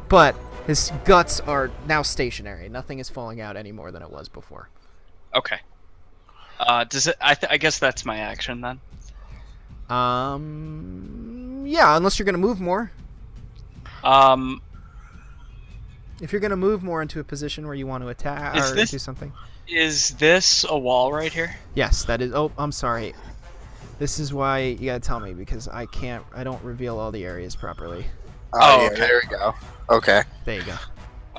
but his guts are now stationary. Nothing is falling out any more than it was before. Okay. Does it? I guess that's my action then. Yeah, unless you're gonna move more. If you're gonna move more into a position where you want to attack or do something. Is this a wall right here? Yes, that is. Oh, I'm sorry. This is why you gotta tell me, because I don't reveal all the areas properly. Oh, yeah, okay. there we go. Okay. There you go.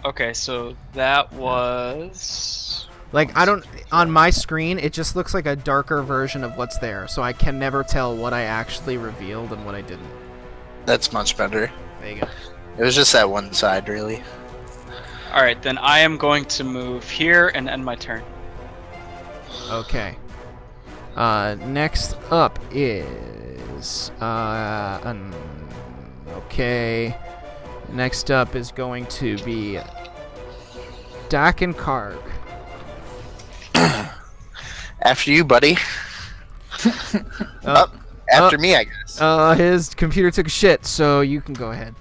Okay, so that was... Like, on my screen, it just looks like a darker version of what's there, so I can never tell what I actually revealed and what I didn't. That's much better. There you go. It was just that one side, really. Alright, then I am going to move here and end my turn. Okay. Next up is, okay. Next up is going to be Dak and Karg. After you, buddy. After me, I guess. His computer took a shit, so you can go ahead.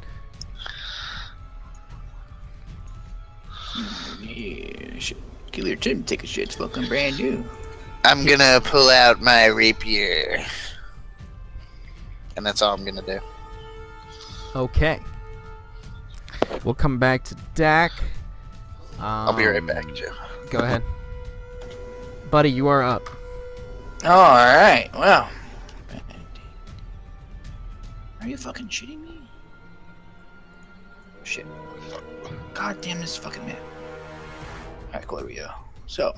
Yeah, shit. Killer Tim take a shit. It's fucking brand new. I'm gonna pull out my rapier. And that's all I'm gonna do. Okay. We'll come back to Dak. I'll be right back, Joe. Go ahead. Buddy, you are up. Alright, well. Are you fucking shitting me? Shit. God damn this fucking man. Alright, cool, here we go. So.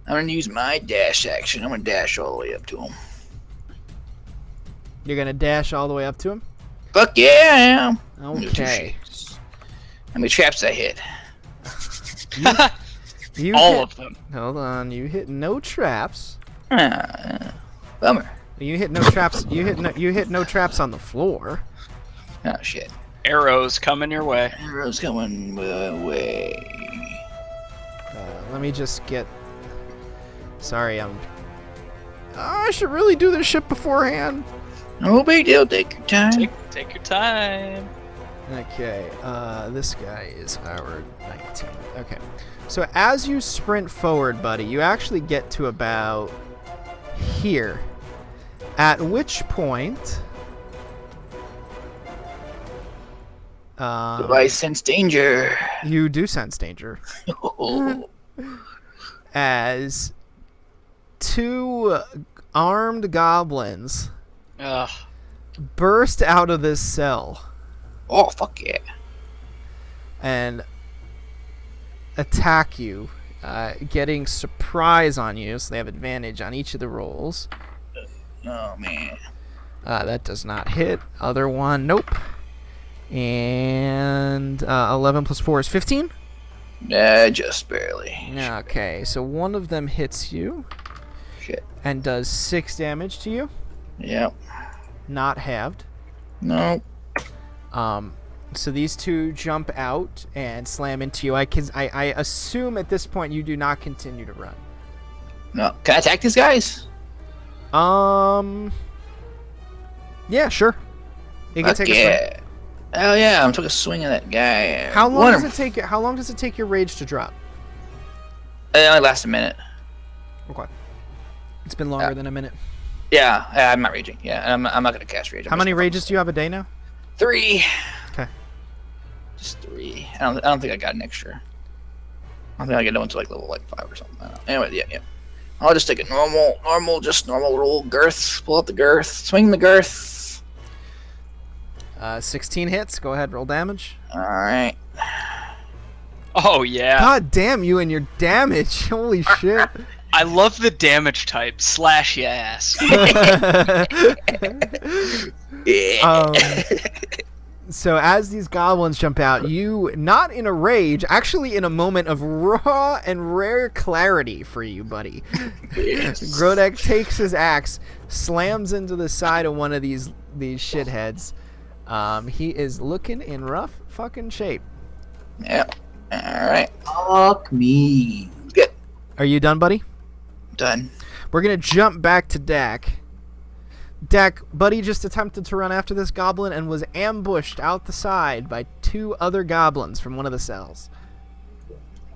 I'm gonna use my dash action. I'm gonna dash all the way up to him. You're gonna dash all the way up to him? Fuck yeah, I am. Okay. How many traps I hit? You All hit, of them. Hold on. You hit no traps. Bummer. You hit no traps. You hit no traps on the floor. Oh shit. Arrows coming your way. Arrows coming my way. Let me just get. Sorry, I should really do this shit beforehand. No big deal. Take your time. Take your time. Okay, this guy is our 19. Okay, so as you sprint forward, buddy, you actually get to about here. At which point, Do I sense danger? you do sense danger. As two armed goblins Ugh. burst out of this cell Oh, fuck yeah. and attack you, getting surprise on you, so they have advantage on each of the rolls. Oh, man. That does not hit. Other one, nope. And 11 plus 4 is 15? Just barely. Okay, so one of them hits you Shit. and does 6 damage to you, Yep. not halved. No. So these two jump out and slam into you. I assume at this point you do not continue to run. No. Can I attack these guys? Yeah, sure. You can Fuck take a swing. yeah. Hell yeah, I'm taking a swing at that guy. How long does it take? How long does it take your rage to drop? It only lasts a minute. Okay. It's been longer than a minute. Yeah, I'm not raging. Yeah, I'm not gonna cast rage. How many rages do you have a day now? 3. Okay. Just 3. I don't think I got an extra. I think I get into like level 5 or something. I don't know. Anyway, yeah. I'll just take a normal roll. Girth. Pull out the girth. Swing the girth. 16 hits. Go ahead, roll damage. All right. Oh yeah. God damn you and your damage! Holy shit! I love the damage type. Slash ya ass. So as these goblins jump out, you, not in a rage, actually in a moment of raw and rare clarity for you, buddy. Grodek takes his axe, slams into the side of one of these shitheads. He is looking in rough fucking shape. Yep. All right. Fuck me. Good. Are you done, buddy? Done. We're gonna jump back to Dak. Dak, buddy just attempted to run after this goblin and was ambushed out the side by 2 other goblins from one of the cells.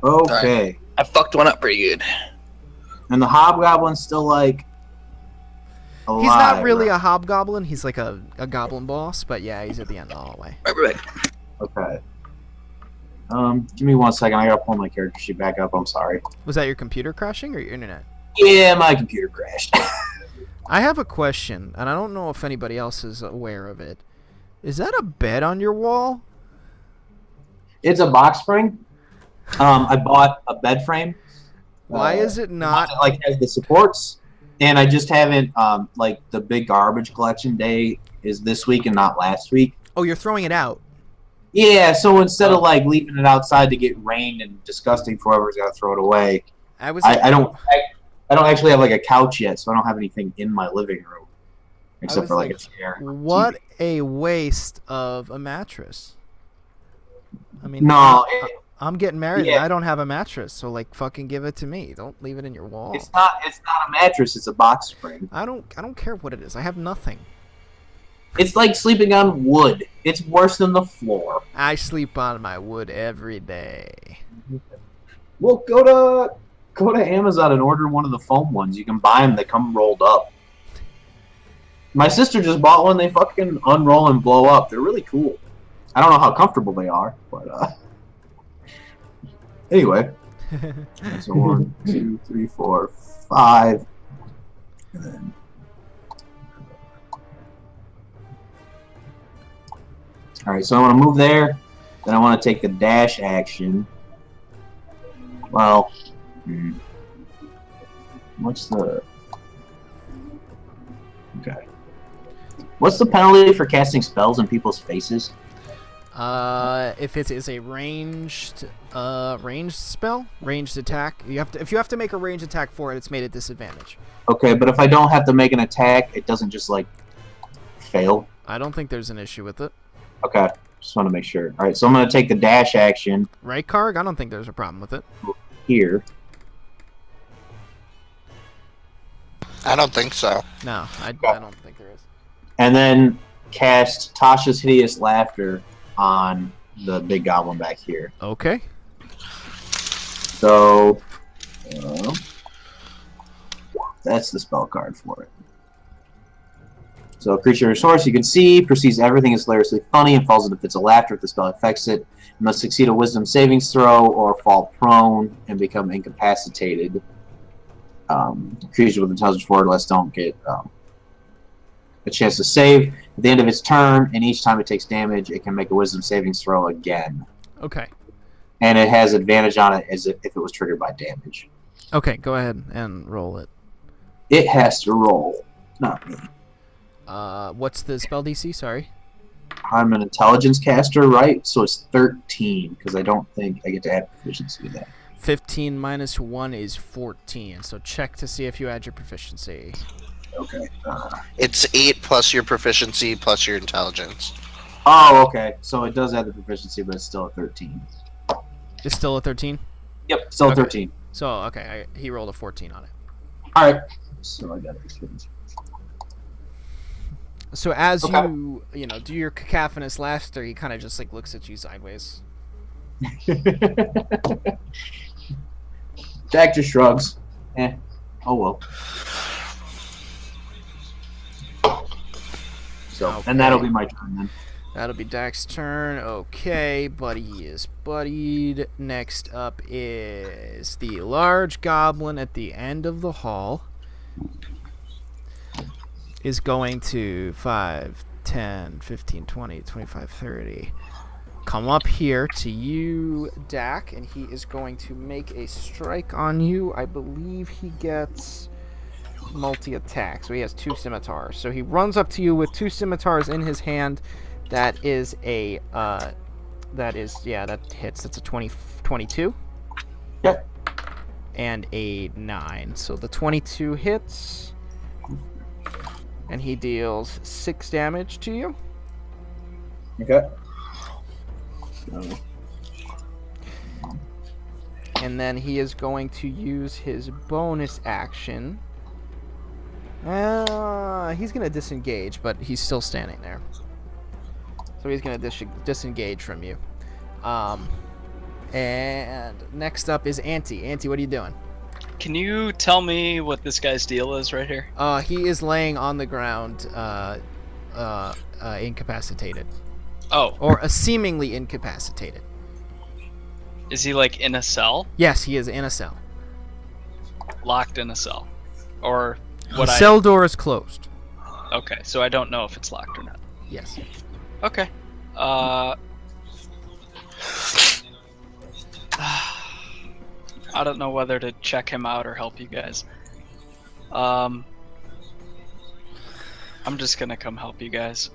Okay. I fucked one up pretty good. And the hobgoblin's still like alive. He's not really a hobgoblin. He's like a goblin boss, but yeah, he's at the end of the hallway. Right. Okay. Give me 1 second. I gotta pull my character sheet back up. I'm sorry. Was that your computer crashing or your internet? Yeah, my computer crashed. I have a question, and I don't know if anybody else is aware of it. Is that a bed on your wall? It's a box spring. I bought a bed frame. Why is it not? It, like, has the supports, and I just haven't. Like, the big garbage collection day is this week and not last week. Oh, you're throwing it out. Yeah, so instead of like leaving it outside to get rained and disgusting for whoever's got to throw it away, I don't actually have like a couch yet, so I don't have anything in my living room except for like a chair. What a waste of a mattress. I mean, No, I'm getting married Yeah. and I don't have a mattress, so like fucking give it to me. Don't leave it in your wall. it's not a mattress. It's a box spring. I don't care what it is. I have nothing. It's like sleeping on wood. It's worse than the floor. I sleep on my wood every day. Well, go to Amazon and order one of the foam ones. You can buy them. They come rolled up. My sister just bought one. They fucking unroll and blow up. They're really cool. I don't know how comfortable they are, but anyway. So 1, 2, 3, 4, 5. And then all right, so I want to move there. Then I want to take the dash action. Well, what's the... Okay. What's the penalty for casting spells in people's faces? If it is a ranged spell, ranged attack, if you have to make a ranged attack for it, it's made at disadvantage. Okay, but if I don't have to make an attack, it doesn't just, like, fail? I don't think there's an issue with it. Okay, just want to make sure. All right, so I'm going to take the dash action Right, Karg? I don't think there's a problem with it. here. I don't think so. No, I don't think there is. And then cast Tasha's Hideous Laughter on the big goblin back here. Okay. So, that's the spell card for it. So, creature resource, you can see, perceives everything is hilariously funny and falls into fits of laughter if the spell affects it. It must succeed a wisdom savings throw or fall prone and become incapacitated. Creatures with intelligence 4 or less don't get a chance to save. At the end of its turn, and each time it takes damage, it can make a wisdom savings throw again. Okay. And it has advantage on it as if it was triggered by damage. Okay, go ahead and roll it. It has to roll, not me. What's the spell DC? Sorry. I'm an intelligence caster, right? So it's 13, because I don't think I get to add proficiency to that. 15 minus 1 is 14, so check to see if you add your proficiency. Okay. It's 8 plus your proficiency plus your intelligence. Oh, okay. So it does add the proficiency, but it's still a 13. It's still a 13? Yep, still Okay. 13. So, okay, he rolled a 14 on it. Alright. So I got experience. So as Okay. you do your cacophonous laughter, he kind of just like looks at you sideways. Jack just shrugs. Oh well. So, Okay. and that'll be my turn then. That'll be Dak's turn. Okay, Buddy is buddied. Next up is the large goblin at the end of the hall. Is going to 5, 10, 15, 20, 25, 30. Come up here to you, Dak, and he is going to make a strike on you. I believe he gets multi-attack, so he has 2 scimitars. So he runs up to you with 2 scimitars in his hand. That is a, that hits. That's a 22. Yep. And a 9. So the 22 hits. And he deals 6 damage to you. Okay. And then he is going to use his bonus action. He's going to disengage, but he's still standing there. So he's going to disengage from you. And next up is Auntie. Auntie, what are you doing? Can you tell me what this guy's deal is right here? He is laying on the ground, incapacitated. Oh, Or seemingly incapacitated. is he like in a cell? Yes, he is in a cell. Locked in a cell? Or The what cell door is closed. Okay, so I don't know if it's locked or not. Yes. Okay. I don't know whether to check him out or help you guys. I'm just gonna come help you guys.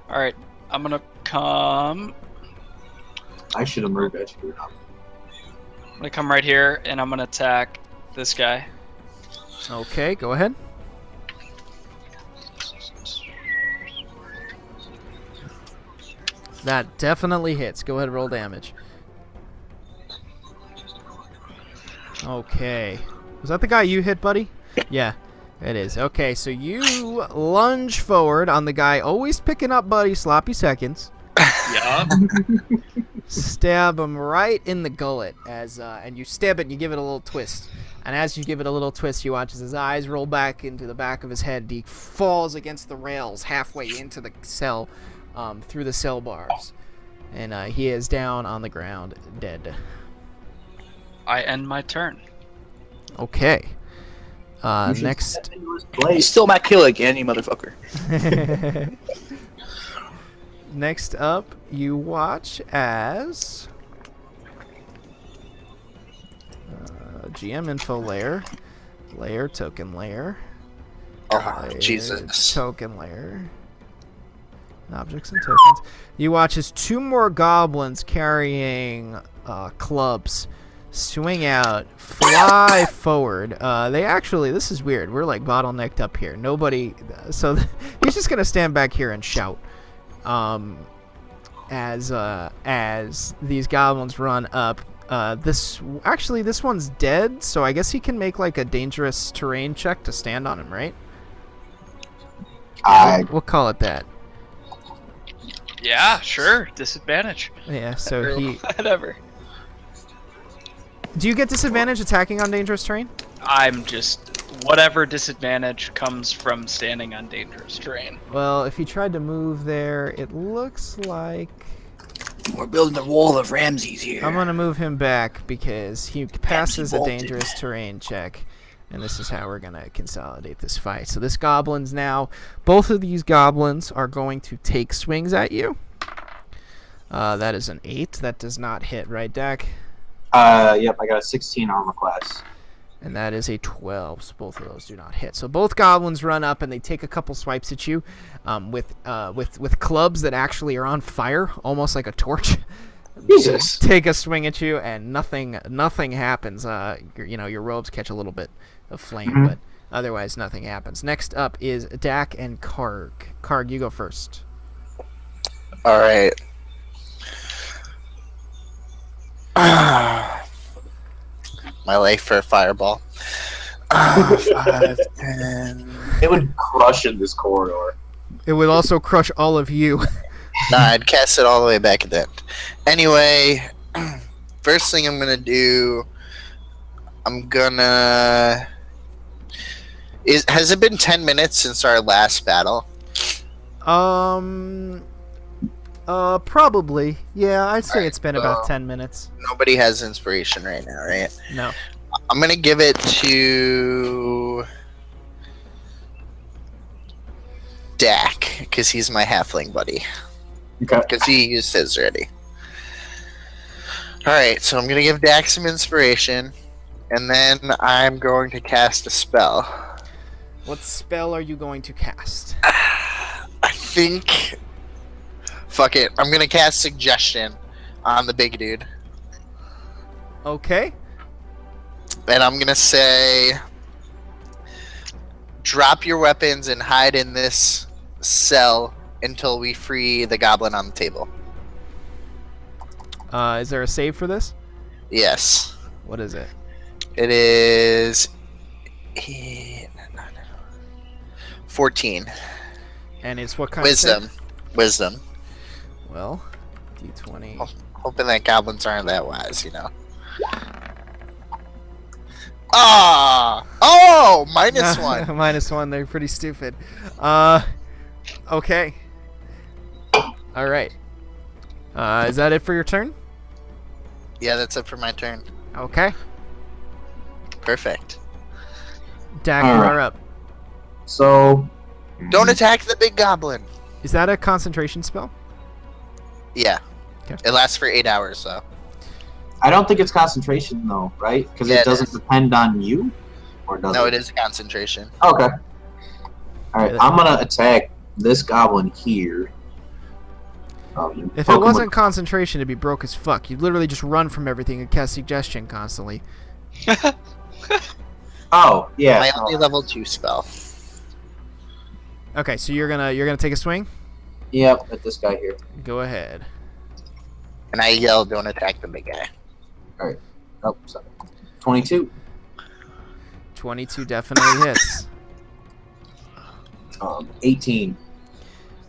Alright, I'm gonna come. I should have moved that. I'm gonna come right here and I'm gonna attack this guy. Okay, go ahead. That definitely hits. Go ahead and roll damage. Okay. Was that the guy you hit, buddy? Yeah, it is. Okay, so you lunge forward on the guy always picking up Buddy sloppy seconds. Yeah. Stab him right in the gullet and you stab it and you give it a little twist. And as you give it a little twist, you watch as his eyes roll back into the back of his head. He falls against the rails halfway into the cell, through the cell bars. And he is down on the ground, dead. I end my turn. Okay. You should Next. step into his You place. stole my kill again, you motherfucker. Next up, you watch as GM info layer, token layer, Oh, layer, Jesus. token layer, objects and tokens. You watch as 2 more goblins carrying clubs swing out, fly forward. They actually, this is weird. We're like bottlenecked up here. Nobody, so he's just gonna stand back here and shout. As these goblins run up, this one's dead, so I guess he can make like a dangerous terrain check to stand on him, right? We'll call it that. Yeah, sure. Disadvantage. Yeah. So Or he. whatever. Do you get disadvantage attacking on dangerous terrain? I'm just whatever disadvantage comes from standing on dangerous terrain. Well, if he tried to move there, it looks like We're building the wall of Ramses here. I'm gonna move him back because he passes a bolted. dangerous terrain check, and this is how we're gonna consolidate this fight. So this goblin's now, both of these goblins are going to take swings at you. That is an 8. That does not hit, right, Dak? Yep, I got a 16 armor class. And that is a 12, so both of those do not hit. So both goblins run up and they take a couple swipes at you, with clubs that actually are on fire, almost like a torch. Jesus. Take a swing at you and nothing happens. Your robes catch a little bit of flame, but otherwise nothing happens. Next up is Dak and Karg. Karg, you go first. All right. My life for a fireball. 5, 10. It would crush in this corridor. It would also crush all of you. Nah, I'd cast it all the way back at the end. Anyway, first thing I'm gonna do, has it been 10 minutes since our last battle? Probably. Yeah, I'd say it's been about so- 10 minutes. Nobody has inspiration right now, right? No. I'm gonna give it to Dak, because he's my halfling buddy. Okay. Because he used his already. Alright, so I'm gonna give Dak some inspiration, and then I'm going to cast a spell. What spell are you going to cast? I think... Fuck it, I'm gonna cast Suggestion on the big dude. Okay. And I'm gonna say... Drop your weapons and hide in this cell until we free the goblin on the table. Is there a save for this? Yes. What is it? It is... 14. And it's what kind Wisdom. of save? Wisdom. Well, D20. Hoping that goblins aren't that wise, you know. Ah! Oh! -1. -1. They're pretty stupid. Okay. All right. Is that it for your turn? Yeah, that's it for my turn. Okay. Perfect. Dak, All you right. are up. So. Don't attack the big goblin! Is that a concentration spell? Yeah. Okay. It lasts for 8 hours, so. I don't think it's concentration though, right? Because Yeah, it it doesn't is. depend on you, or does No, it? it is a concentration. Okay. All right, Yeah, I'm gonna attack this goblin here. If poke it him wasn't concentration, it'd be broke as fuck. You'd literally just run from everything and cast suggestion constantly. Oh, yeah. My only level 2 spell. Okay, so you're gonna take a swing. Yep, at this guy here. Go ahead. And I yell, don't attack the big guy. Alright. Oh, sorry. 22. 22 definitely hits. 18.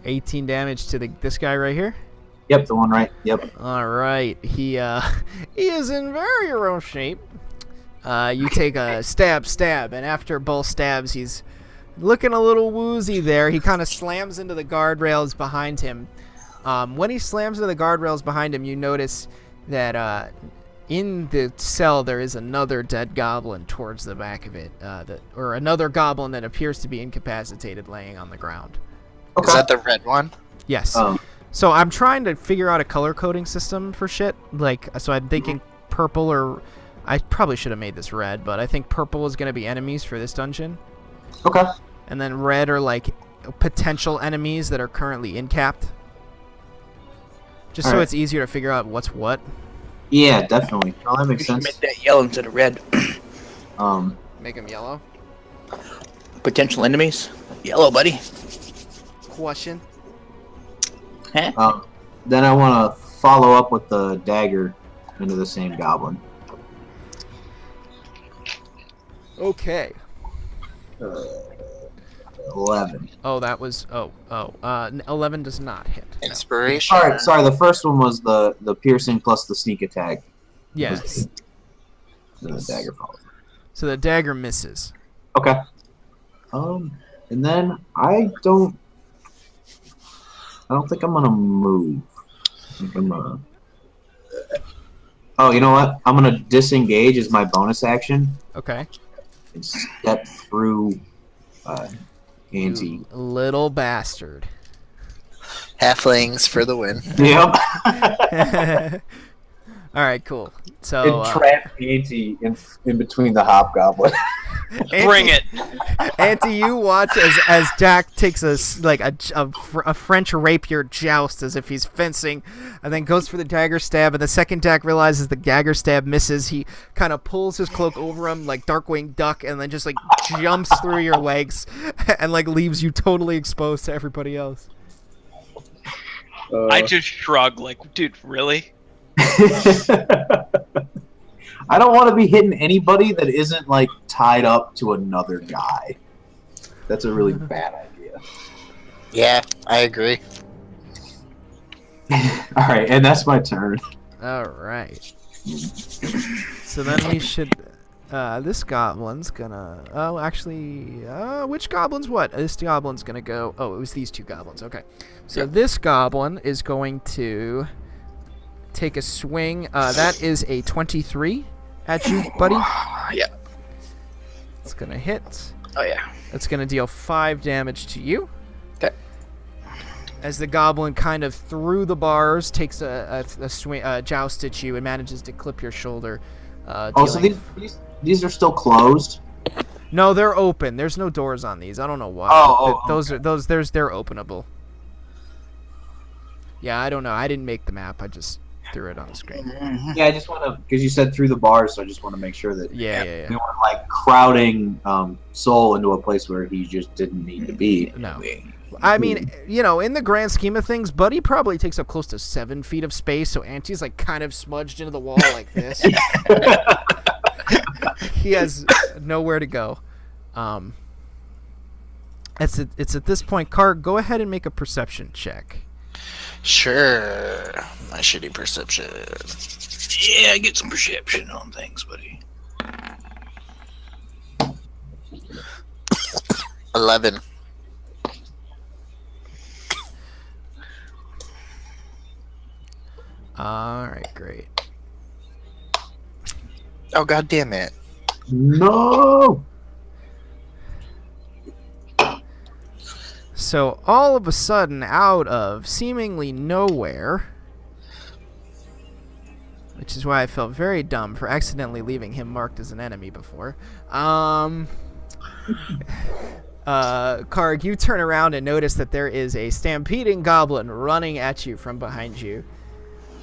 18 damage to this guy right here. Yep, the one right. Yep. All right, he is in very rough shape. You take a stab, and after both stabs, he's looking a little woozy there. He kind of slams into the guardrails behind him. When he slams into the guardrails behind him, you notice that in the cell there is another dead goblin towards the back of it, or another goblin that appears to be incapacitated laying on the ground. Okay. Is that the red one? Yes. So I'm trying to figure out a color coding system for shit. So I'm thinking purple, or I probably should have made this red, but I think purple is going to be enemies for this dungeon. Okay. And then red are like potential enemies that are currently incapped. Just so it's easier to figure out what's what. Yeah, definitely. Oh, that makes You should sense. make that yellow instead of red. Make them yellow. Potential enemies. Yellow, buddy. Question. Huh? Then I want to follow up with the dagger into the same goblin. Okay. 11. Oh, that was 11 does not hit. No. Inspiration. Sorry. The first one was the piercing plus the sneak attack. Yes. Then the dagger follows. So the dagger misses. Okay. And then I don't think I'm gonna move. I think I'm gonna. Oh, you know what? I'm gonna disengage as my bonus action Okay. and step through Auntie. You little bastard. Halflings for the win. Yep. All right, cool. So And trap Auntie in between the hobgoblin. Bring it. Auntie, you watch as Jack takes a French rapier joust as if he's fencing, and then goes for the dagger stab. And the second Jack realizes the dagger stab misses, he kind of pulls his cloak over him like Darkwing Duck, and then just like jumps through your legs, and like leaves you totally exposed to everybody else. I just shrug, like, dude, really? I don't want to be hitting anybody that isn't like tied up to another guy. That's a really bad idea. Yeah, I agree. All right, and that's my turn. All right. So then we should. This goblin's gonna. Oh, actually, which goblin's what? This goblin's gonna go. Oh, it was these two goblins. Okay. So this goblin is going to take a swing. That is a 23 at you, buddy. Yeah. It's gonna hit. Oh, yeah. It's gonna deal 5 damage to you. Okay. As the goblin kind of through the bars takes a swing, joust at you and manages to clip your shoulder. Oh, so these are still closed? No, they're open. There's no doors on these. I don't know why. Those okay. they're openable. Yeah, I don't know. I didn't make the map. I just threw it on the screen. Yeah, I just want to, because you said through the bars, so I just want to make sure that Yeah. we weren't like crowding Soul into a place where he just didn't need to be. No. I mean, in the grand scheme of things, Buddy probably takes up close to 7 feet of space, so Auntie's like kind of smudged into the wall like this. He has nowhere to go. It's at this point, Car, go ahead and make a perception check. Sure. My shitty perception. Yeah, get some perception on things, buddy. 11. All right, great. Oh, god damn it. No! So all of a sudden, out of seemingly nowhere, which is why I felt very dumb for accidentally leaving him marked as an enemy before. Karg, you turn around and notice that there is a stampeding goblin running at you from behind you.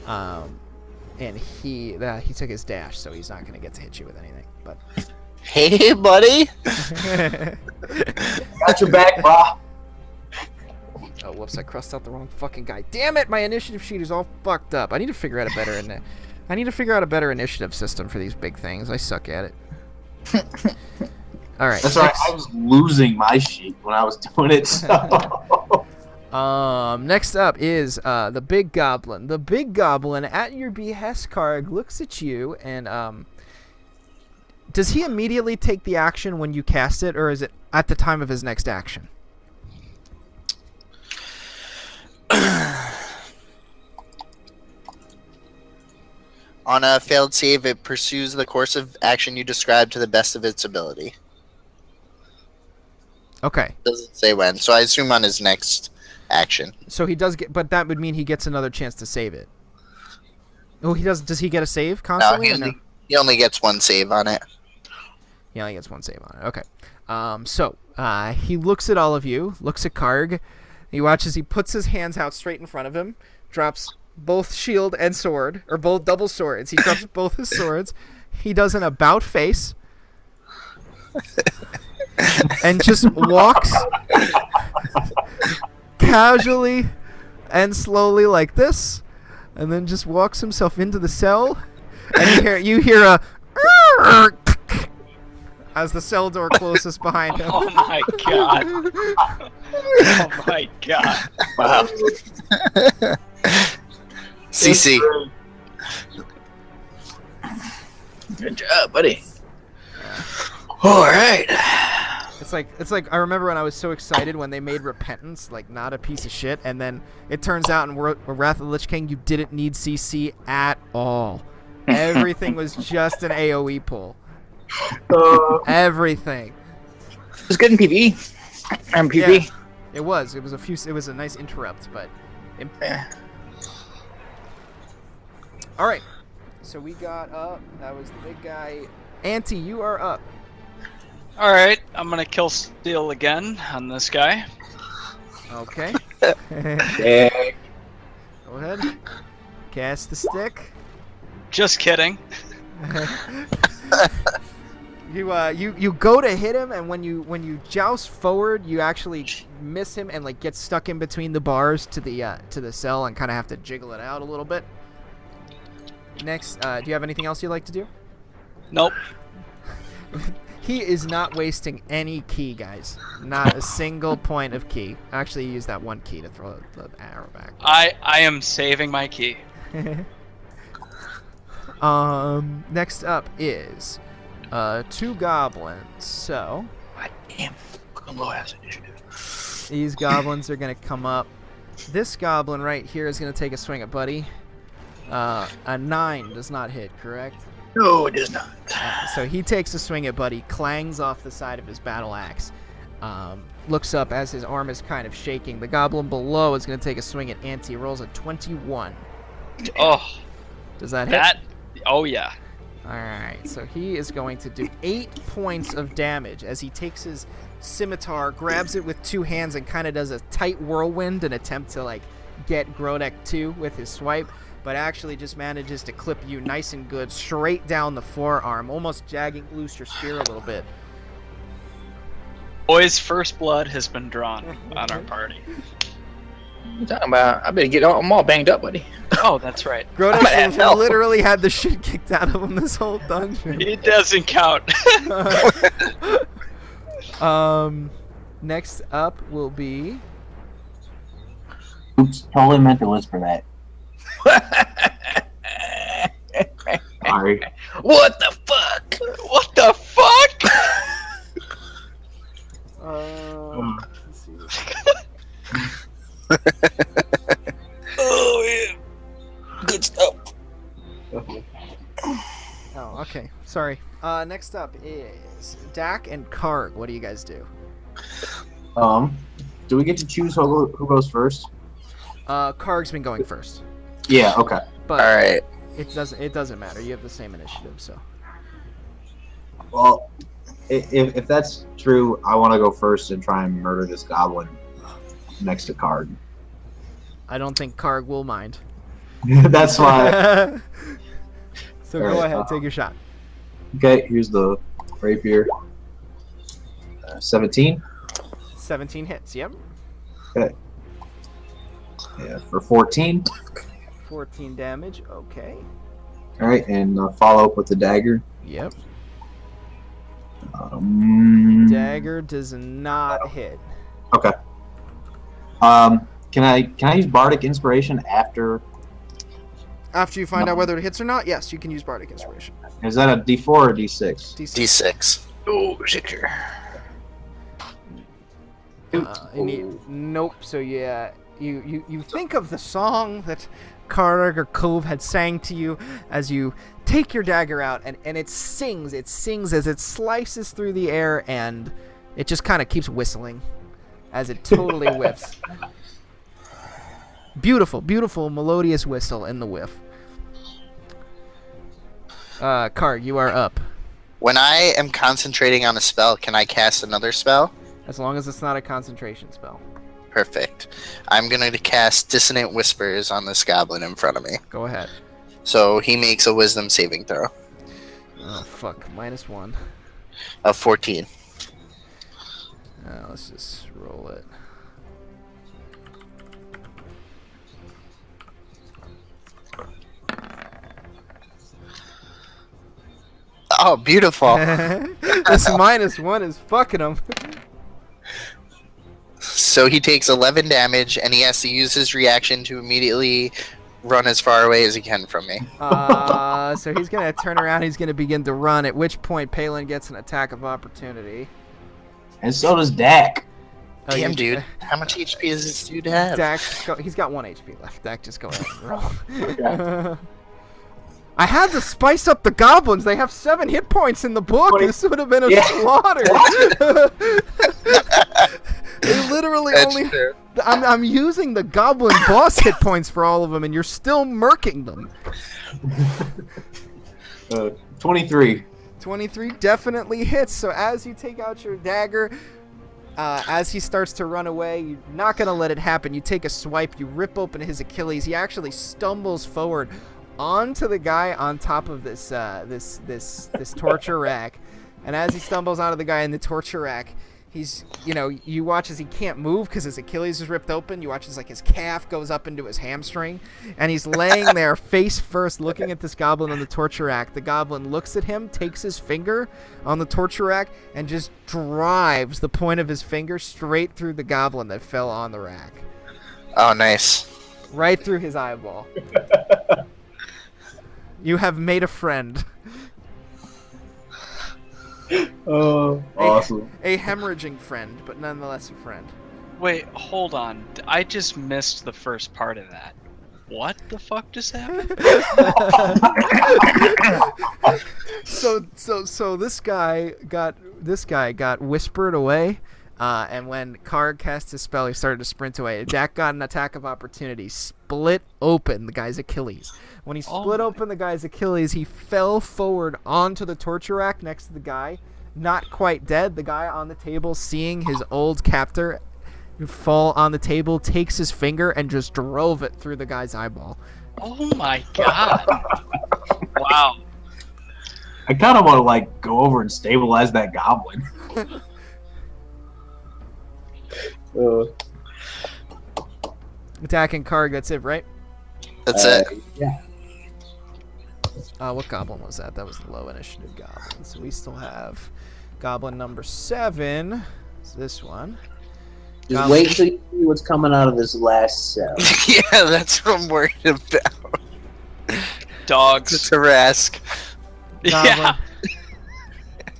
And he took his dash, so he's not going to get to hit you with anything. But Hey, buddy. Got your back, brah. Oh, whoops! I crossed out the wrong fucking guy. Damn it! My initiative sheet is all fucked up. I need to figure out a better initiative system for these big things. I suck at it. All right. That's right. I was losing my sheet when I was doing it. So. Next up is the big goblin. The big goblin, at your behest, Karg, looks at you and does he immediately take the action when you cast it, or is it at the time of his next action? On a failed save, it pursues the course of action you described to the best of its ability. Okay. Doesn't say when, so I assume on his next action. So he does get, but that would mean he gets another chance to save it. Oh, he does. Does he get a save No, constantly? or no? he only gets one save on it. He only gets one save on it. Okay. So he looks at all of you, looks at Karg. He watches. He puts his hands out straight in front of him, drops both shield and sword, or both double swords. He drops both his swords. He does an about face, and just walks casually and slowly like this, and then just walks himself into the cell. And you hear a as the cell door closes behind him. Oh my god. Oh my god. Wow. CC. Good job, buddy. All right. It's like I remember when I was so excited when they made Repentance like not a piece of shit, and then it turns out in Wrath of the Lich King you didn't need CC at all. Everything was just an AoE pull. Everything. It was good in PvE. And PvP. Yeah, it was. It was a nice interrupt, but. Yeah. All right. So we got up. That was the big guy. Auntie, you are up. Alright, I'm gonna kill steal again on this guy. Okay. Yeah. Go ahead. Cast the stick. Just kidding. You go to hit him, and when you joust forward, you actually miss him and like get stuck in between the bars to the cell and kind of have to jiggle it out a little bit. Next, do you have anything else you'd like to do? Nope. He is not wasting any key, guys. Not a single point of key. Actually, use that one key to throw the arrow back. I am saving my key. Next up is two goblins. So God damn. Fucking low ass initiative. these goblins are gonna come up. This goblin right here is gonna take a swing at Buddy. A 9 does not hit, correct? No, it does not. So he takes a swing at Buddy, clangs off the side of his battle axe, looks up as his arm is kind of shaking. The goblin below is going to take a swing at Auntie. Rolls a 21. Oh, Does that hit? that. Oh yeah. Alright, so he is going to do 8 points of damage as he takes his scimitar, grabs it with two hands, and kind of does a tight whirlwind and attempt to like get Grodek 2 with his swipe, but actually just manages to clip you nice and good straight down the forearm, almost jagging loose your spear a little bit. Boys, first blood has been drawn on our party. What you talking about? I better get all, I'm all banged up, buddy. Oh, that's right. I'm at Grodek hell. literally had the shit kicked out of him this whole dungeon. It doesn't count. Next up will be Oops, totally meant to whisper that. Sorry. What the fuck? What the fuck? let's see. Oh, yeah. Good stuff. Oh, okay. Sorry. Next up is Dak and Karg. What do you guys do? Do we get to choose who goes first? Karg's been going first, Yeah. Okay. but All right. it doesn't matter. You have the same initiative, so. Well, if that's true, I want to go first and try and murder this goblin next to Card. I don't think Karg will mind. That's why. So All go right, ahead, take your shot. Okay, here's the rapier. 17. 17 hits. Yep. Okay. Yeah, for 14. 14 damage. Okay. All right, and follow up with the dagger. Yep. Dagger. Dagger does not hit. Okay. Can I use bardic inspiration after? After you find out whether it hits or not, yes, you can use bardic inspiration. Is that a D4 or a D6? D6. Oh, sixer. Nope. So yeah, you think of the song that Karg or Cove had sang to you as you take your dagger out, and it sings as it slices through the air, and it just kind of keeps whistling as it totally whiffs. Beautiful, beautiful, melodious whistle in the whiff. Karg, you are up. When I am concentrating on a spell, can I cast another spell? As long as it's not a concentration spell. Perfect. I'm going to cast Dissonant Whispers on this goblin in front of me. Go ahead. So he makes a wisdom saving throw Oh, fuck. -1. of 14. Let's just roll it. Oh, beautiful. This -1 is fucking him. So he takes 11 damage, and he has to use his reaction to immediately run as far away as he can from me. So he's going to turn around. He's going to begin to run, at which point Palin gets an attack of opportunity. And so does Dak. Damn, dude. How much HP does this dude have? Dak, he's got 1 HP left. Dak, just go ahead and roll. I had to spice up the goblins. They have 7 hit points in the book. 20. This would have been a slaughter. They literally That's only... true. I'm using the goblin boss hit points for all of them, and you're still murking them. 23. 23 definitely hits. So as you take out your dagger, as he starts to run away, you're not going to let it happen. You take a swipe. You rip open his Achilles. He actually stumbles forward onto the guy on top of this torture rack. And as he stumbles onto the guy in the torture rack, he's, you watch as he can't move because his Achilles is ripped open. You watch as his calf goes up into his hamstring, and he's laying there face first looking at this goblin on the torture rack. The goblin looks at him, takes his finger on the torture rack, and just drives the point of his finger straight through the goblin that fell on the rack. Oh, nice. Right through his eyeball. You have made a friend. Oh, awesome. A hemorrhaging friend, but nonetheless a friend. Wait, hold on. I just missed the first part of that. What the fuck just happened? So this guy got whispered away, and when Karg cast his spell, he started to sprint away. Dak got an attack of opportunity, split open the guy's Achilles. When he split open the guy's Achilles, he fell forward onto the torture rack next to the guy, not quite dead. The guy on the table, seeing his old captor fall on the table, takes his finger and just drove it through the guy's eyeball. Oh my god. Wow. I kind of want to go over and stabilize that goblin. Attacking Karg, that's it, right? That's it. Yeah. What goblin was that? That was the low initiative goblin. So we still have goblin number 7. It's this one. Just wait until you see what's coming out of this last cell. Yeah, that's what I'm worried about. Dogs. It's a Tarask. Yeah.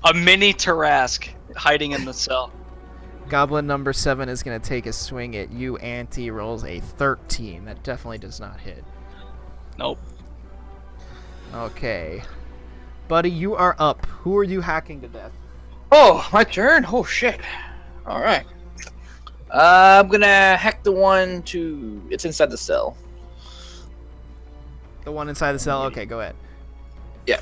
A mini Tarask hiding in the cell. Goblin number 7 is going to take a swing at you. Auntie rolls a 13. That definitely does not hit. Nope. Okay. Buddy, you are up. Who are you hacking to death? Oh, my turn? Oh, shit. All right. I'm going to hack the one to... It's inside the cell. The one inside the cell? Okay, go ahead. Yeah.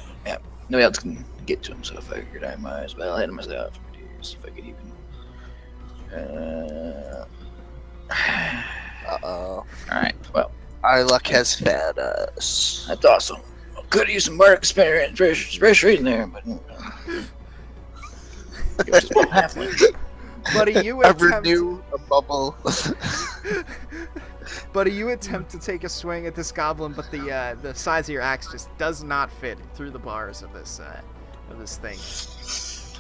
Nobody else can get to him, so I figured I might as well hit him myself. See if I could even... Uh-oh. Alright, well. Our luck has failed us. That's awesome. Could use some mark experience, fresh reading there, but... Buddy, you Ever attempt. knew a bubble? Buddy, you attempt to take a swing at this goblin, but the size of your axe just does not fit through the bars of this thing. So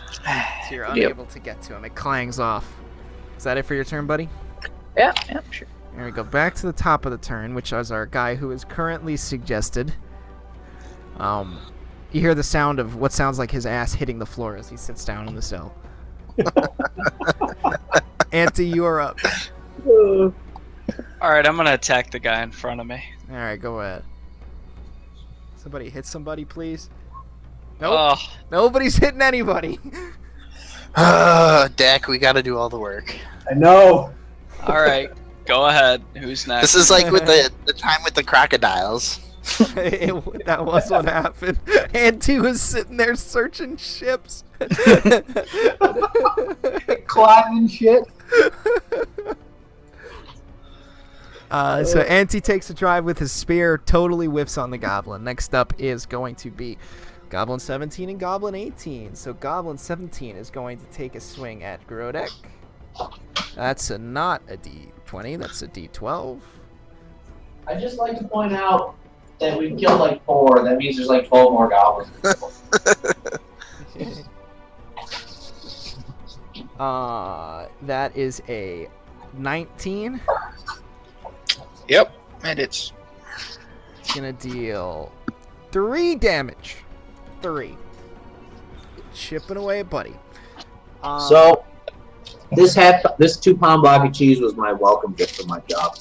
you're unable to get to him. It clangs off. Is that it for your turn, buddy? Yeah, sure. There we go. Back to the top of the turn, which is our guy who is currently suggested. You hear the sound of what sounds like his ass hitting the floor as he sits down in the cell. Auntie, you are up. Alright, I'm gonna attack the guy in front of me. Alright, go ahead. Somebody hit somebody, please. Nope. Oh, Nobody's hitting anybody. Dak, we gotta do all the work. I know. alright. Go ahead. Who's next? This is like with the time with the crocodiles. That was what happened. Auntie was sitting there searching ships. Climbing shit. So Auntie takes a drive with his spear, totally whiffs on the goblin. Next up is going to be Goblin 17 and Goblin 18. So Goblin 17 is going to take a swing at Grodek. That's not a D20, that's a D12. I'd just like to point out that we've killed like 4. That means there's like 12 more goblins. That is a 19. Yep, and it's Gonna deal 3 damage. 3. Chipping away at buddy. So, this 2-pound block of cheese was my welcome gift for my job.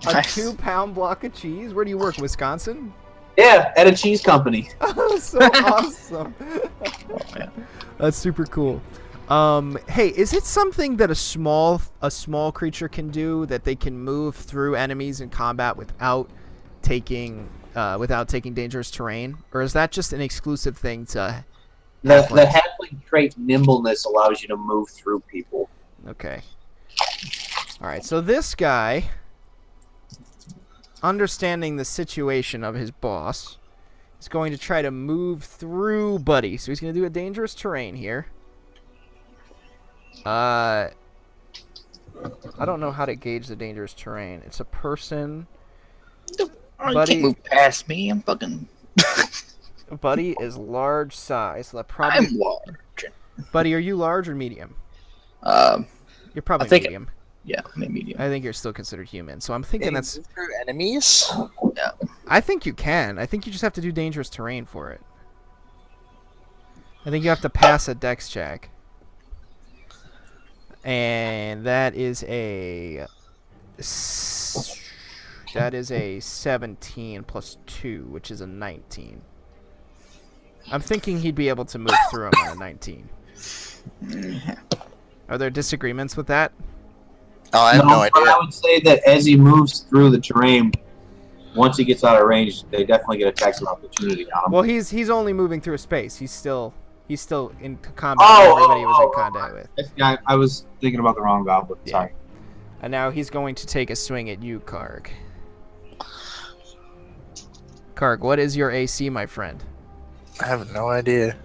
A Nice. 2-pound block of cheese? Where do you work, Wisconsin? Yeah, at a cheese company. Oh, so awesome. yeah. That's super cool. Hey, is it something that a small creature can do, that they can move through enemies in combat without taking dangerous terrain, or is that just an exclusive thing to The halflings? halfling trait nimbleness allows you to move through people. Okay. All right. So this guy, understanding the situation of his boss, is going to try to move through Buddy. So he's going to do a dangerous terrain here. I don't know how to gauge the dangerous terrain. It's a person. You Buddy- can't move past me. I'm fucking. Buddy is large size. So that probably. I'm large. Buddy, are you large or medium? You're probably I think- medium. Yeah, I'm medium. I think you're still considered human. So I'm thinking that's. Move through enemies. I think you can. I think you just have to do dangerous terrain for it. I think you have to pass a dex check. And that is a 17 plus 2, which is a 19. I'm thinking he'd be able to move through him on a 19. Are there disagreements with that? Oh, I have no but idea. I would say that as he moves through the terrain, once he gets out of range, they definitely get attacks of opportunity on him. Well, he's only moving through a space. He's still in combat with everybody he was in contact with. This guy, I was thinking about the wrong goblin. Yeah. Sorry. And now he's going to take a swing at you, Karg. Karg, what is your AC, my friend? I have no idea.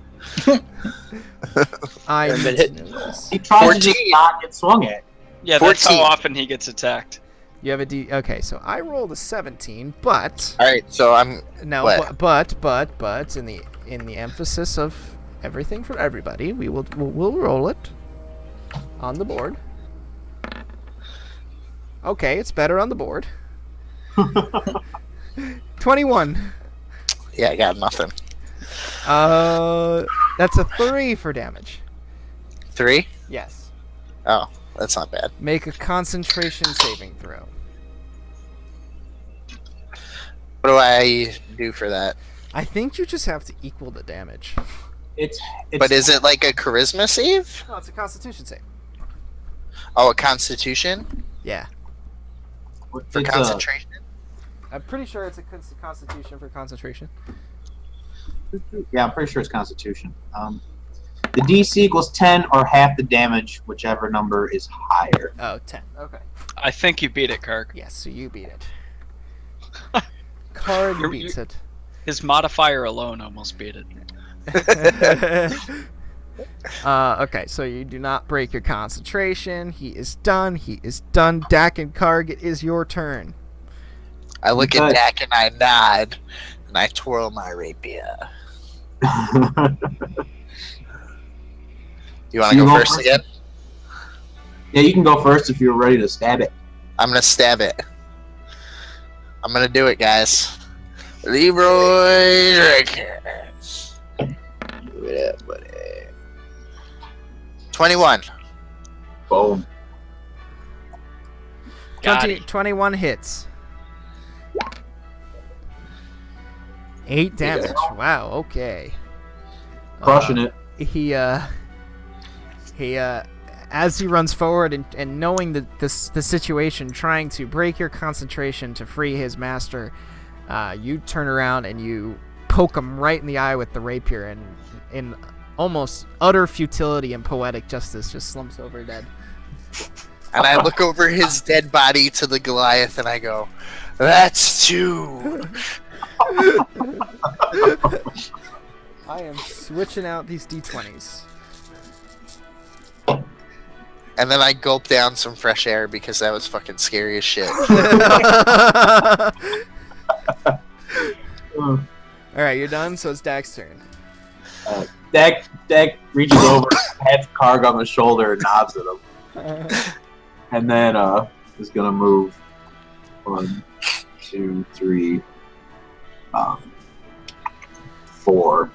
I Haven't been need to hit. know this. He tries to just 14. not get swung at. Yeah, that's 14. how often he gets attacked. You have a D. Okay, so I rolled a 17, but All right, so I'm. no, What? but in the emphasis of everything for everybody, we'll roll it on the board. Okay, it's better on the board. 21. Yeah, I got nothing. That's a 3 for damage. 3? Yes. Oh, that's not bad. Make a concentration saving throw. What do I do for that? I think you just have to equal the damage. It's But is it like a charisma save? No, it's a constitution save. Oh, a constitution? Yeah. For concentration? I'm pretty sure it's a constitution for concentration. Yeah, I'm pretty sure it's Constitution. The DC equals 10 or half the damage, whichever number is higher. Oh, 10. Okay. I think you beat it, Kirk. Yes, so you beat it. Karg You're- beats it. His modifier alone almost beat it. Okay, so you do not break your concentration. He is done. He is done. Dak and Karg, it is your turn. I look Okay. at Dak and I nod, and I twirl my rapier. You want to go first again? Yeah, you can go first if you're ready to stab it. I'm gonna stab it. I'm gonna do it, guys. Leroy Jenkins. Do it up, buddy. 21. Boom. Got 21 hits. 8 damage. Wow, okay. Crushing it. He as he runs forward and knowing the situation, trying to break your concentration to free his master, you turn around and you poke him right in the eye with the rapier, and in almost utter futility and poetic justice, just slumps over dead. And I look over his dead body to the Goliath and I go, "That's 2." I am switching out these d20s. And then I gulp down some fresh air because that was fucking scary as shit. Alright, you're done, so it's Dak's turn. Dak reaches over, pats Karg on the shoulder, and nods at him. And then is gonna move 1, 2, 3, 4,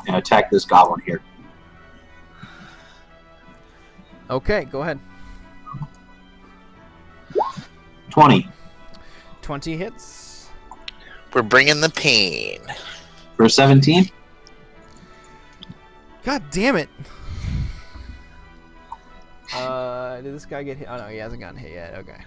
and attack this goblin here. Okay, go ahead. 20 hits. We're bringing the pain. for 17. God damn it. Did this guy get hit? Oh no, he hasn't gotten hit yet. Okay.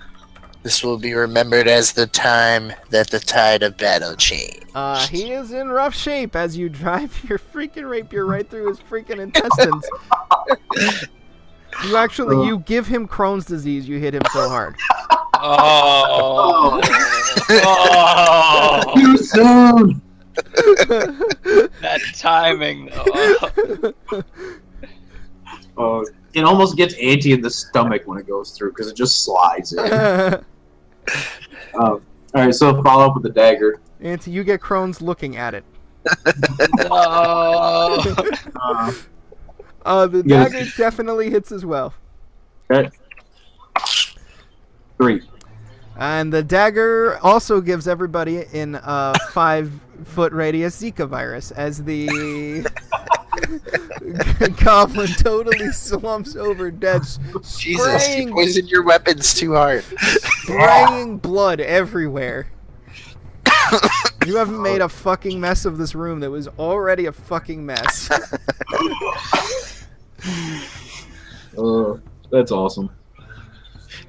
This will be remembered as the time that the tide of battle changed. He is in rough shape as you drive your freaking rapier right through his freaking intestines. You give him Crohn's disease. You hit him so hard. Oh. Oh. Too soon. That timing, though. It almost gets Auntie in the stomach when it goes through because it just slides in. All right, so follow up with the dagger. Auntie, you get Crohn's looking at it. Oh. The Yes. dagger definitely hits as well. Okay. 3. And the dagger also gives everybody in a 5-foot radius Zika virus as the goblin totally slumps over dead, Jesus, you poisoned your weapons too hard. spraying blood everywhere. You haven't made a fucking mess of this room that was already a fucking mess. That's awesome.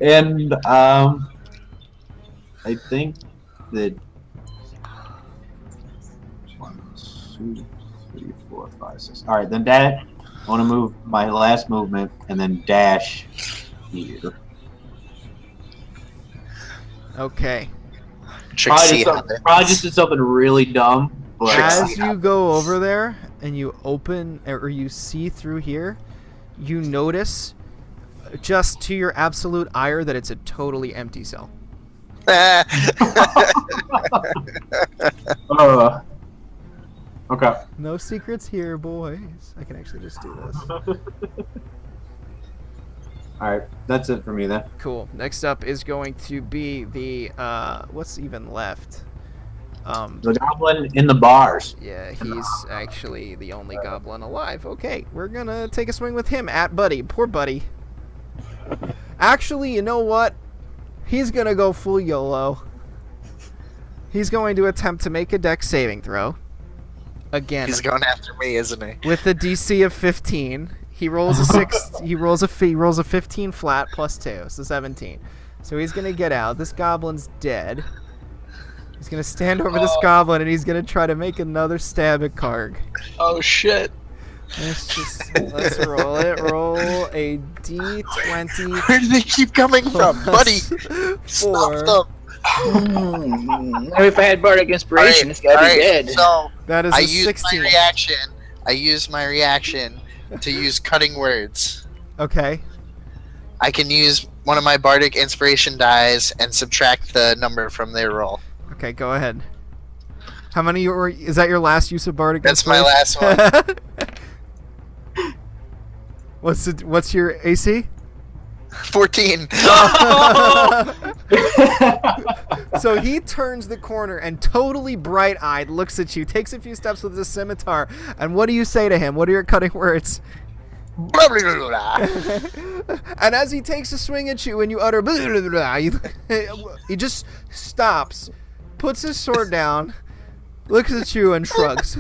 And I think that 1, 2, 3, 4, 5, 6. All right, then I want to move my last movement and then dash here. Okay. Trixie. Probably just did something really dumb. But As you go over there and you open or you see through here, you notice just to your absolute ire that it's a totally empty cell. Okay. No secrets here, boys. I can actually just do this. All right, that's it for me then. Cool. Next up is going to be the what's even left? The goblin in the bars. Yeah, he's actually the only goblin alive. Okay, we're gonna take a swing with him at Buddy. Poor Buddy. Actually, you know what? He's gonna go full YOLO. He's going to attempt to make a dex saving throw. Again. He's going after me, isn't he? With the DC of 15. He rolls a 6. He rolls a 15 flat plus 2, so 17. So he's gonna get out. This goblin's dead. He's gonna stand over this goblin and he's gonna try to make another stab at Karg. Oh shit. Let's roll it. Roll a D20. Where do they keep coming from, buddy? Stop 4. them. If I had bardic inspiration, this guy would be dead. So That is I a use 16. my reaction. I use my reaction to use cutting words. Okay. I can use one of my bardic inspiration dies and subtract the number from their roll. Okay, go ahead. How many is that your last use of bardic That's my inspiration? last one. What's your AC? 14. So he turns the corner and totally bright-eyed looks at you, takes a few steps with his scimitar, and what do you say to him? What are your cutting words? Blah, blah, blah, blah. And as he takes a swing at you and you utter blah, blah, blah, he just stops, puts his sword down, looks at you and shrugs.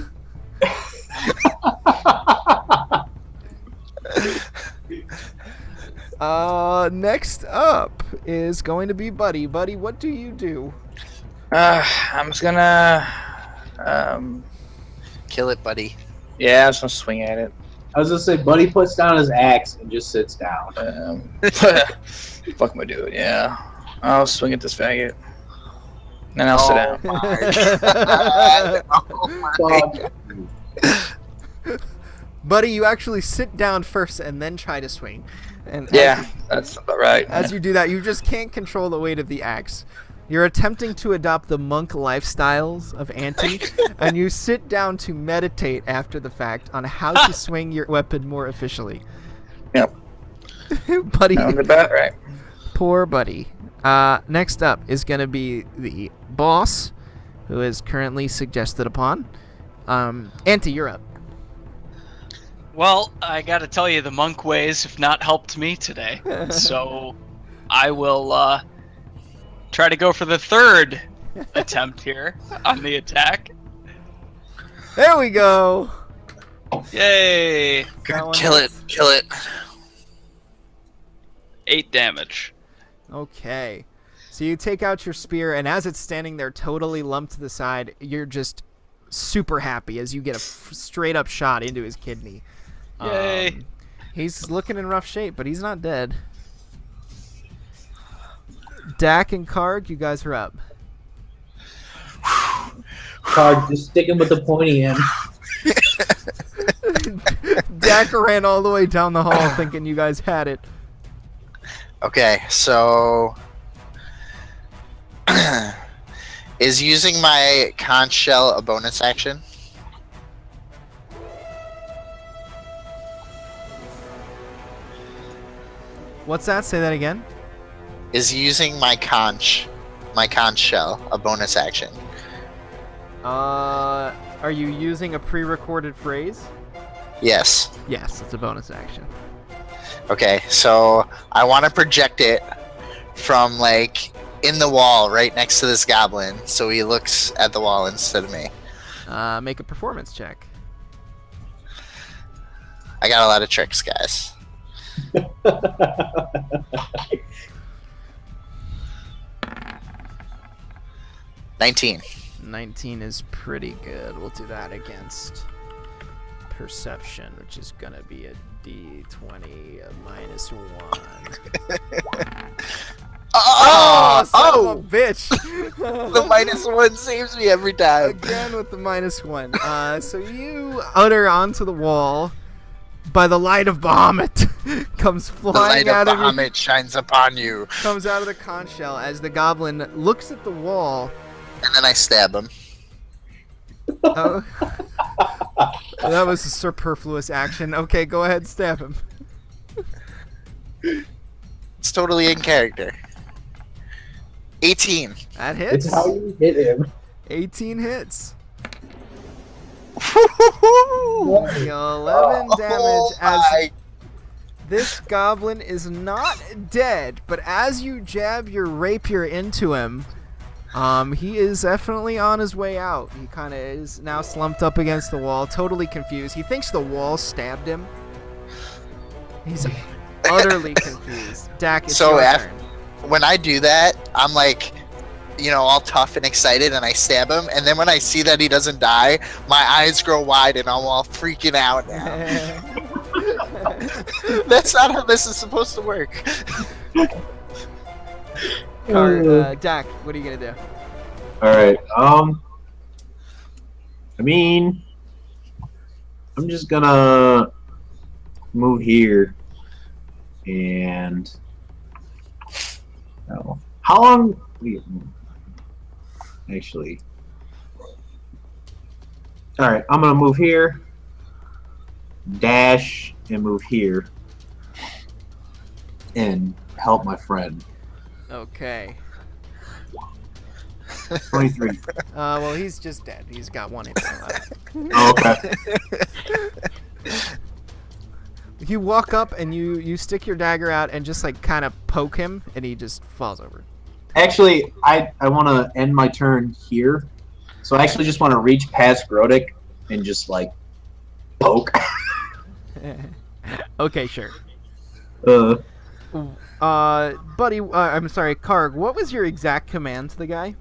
Next up is going to be Buddy. Buddy, what do you do? I'm just gonna. Kill it, buddy. Yeah, I'm just gonna swing at it. I was gonna say, Buddy puts down his axe and just sits down. Fuck my dude. Yeah, I'll swing at this faggot. Then I'll sit down. Buddy, you actually sit down first and then try to swing. And Yeah, that's about right. as you do that, you just can't control the weight of the axe. You're attempting to adopt the monk lifestyles of Auntie, and you sit down to meditate after the fact on how to swing your weapon more efficiently. Yep. Buddy, Sounds about right. poor Buddy. Next up is going to be the boss, who is currently suggested upon. Auntie, you're up. Well, I gotta tell you, the monk ways have not helped me today. So I will try to go for the third attempt here on the attack. There we go. Yay! That one Kill it. hits. Kill it. 8 damage. Okay. So you take out your spear, and as it's standing there totally lumped to the side, you're just super happy as you get a straight up shot into his kidney. Yay. He's looking in rough shape, but he's not dead. Dak and Karg, you guys are up. Card, just sticking with the pointy end. Dak ran all the way down the hall thinking you guys had it. Okay, so is using my conch shell a bonus action? What's that? Say that again. Is using my conch shell a bonus action? Are you using a pre-recorded phrase? Yes. Yes, it's a bonus action. Okay, so I want to project it from like in the wall right next to this goblin, so he looks at the wall instead of me. Make a performance check. I got a lot of tricks, guys. 19. 19 is pretty good. We'll do that against perception, which is gonna be a D20 minus 1. Oh! Son of a bitch! The -1 saves me every time. Again with the -1. So you utter onto the wall. By the light of Bahamut, comes The flying light out of of your, Bahamut shines upon you. comes out of the conch shell as the goblin looks at the wall. And then I stab him. Oh, that was a superfluous action. Okay, go ahead, stab him. It's totally in character. 18. That hits. It's how you hit him. 18 hits. 11 damage as my- this goblin is not dead, but as you jab your rapier into him, he is definitely on his way out. He kind of is now slumped up against the wall, totally confused. He thinks the wall stabbed him. He's utterly confused. Dak, it's So your after- turn. When I do that, I'm like, you know, all tough and excited, and I stab him. And then when I see that he doesn't die, my eyes grow wide, and I'm all freaking out now. That's not how this is supposed to work. Dak, what are you gonna do? All right. I mean, I'm just gonna move here and how long? Actually, all right. I'm gonna move here, dash, and move here, and help my friend. Okay. 23. Well, he's just dead. He's got 1 hit point left. Oh, okay. You walk up and you stick your dagger out and just like kind of poke him, and he just falls over. Actually, I want to end my turn here, so I actually just want to reach past Grodic and just like poke. Okay, sure. Uh, Buddy, I'm sorry, Karg. What was your exact command to the guy?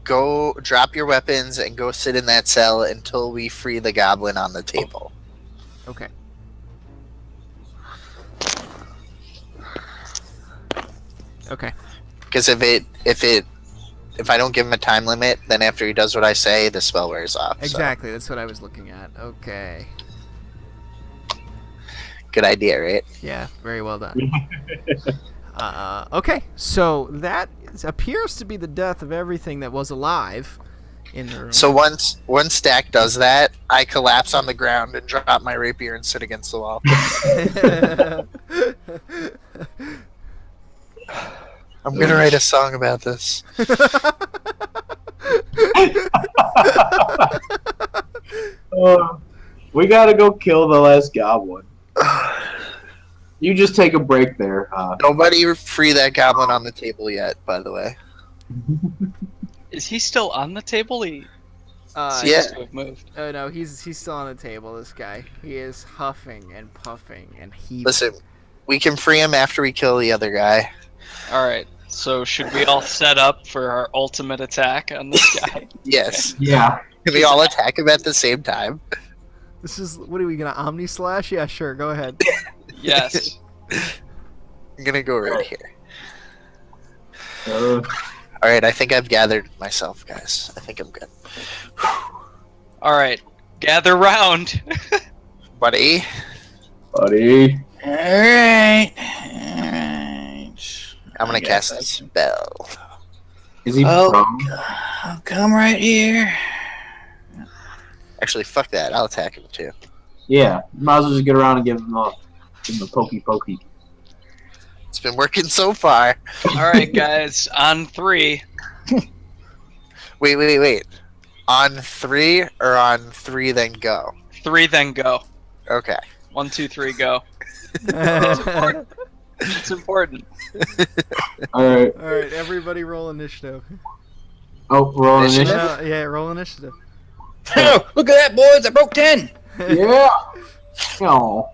Go drop your weapons and go sit in that cell until we free the goblin on the table. Okay. Okay. Because if I don't give him a time limit, then after he does what I say, the spell wears off. so. Exactly. That's what I was looking at. Okay. Good idea, right? Yeah. Very well done. Okay. So that appears to be the death of everything that was alive in the room. So once Stack does that, I collapse on the ground and drop my rapier and sit against the wall. I'm gonna write a song about this. We gotta go kill the last goblin. You just take a break there. Nobody free that goblin on the table yet, by the way. Is he still on the table? He Yeah. seems to have moved. Oh no, he's still on the table. This guy. He is huffing and puffing and heaving. Listen, we can free him after we kill the other guy. All right. So should we all set up for our ultimate attack on this guy? Yes. Yeah. Can we all attack him at the same time? This is what are we gonna Omni Slash? Yeah, sure. Go ahead. Yes. I'm gonna go right here. Uh, Alright, I think I've gathered myself, guys. I think I'm good. All right. Gather round. Buddy. buddy. Alright. I'm gonna cast a spell. Is he Oh. prone? I'll come right here. Actually, fuck that. I'll attack him too. Yeah. Might as well just get around and give him a pokey pokey. It's been working so far. All right, guys. On 3. Wait. On 3 or on 3 then go? 3, then go. Okay. 1, 2, 3, go. It's important. Alright. All right, everybody, roll initiative. Oh, we're on Initiative? initiative? Yeah, roll initiative. Look at that, boys! I broke 10. Yeah. Oh.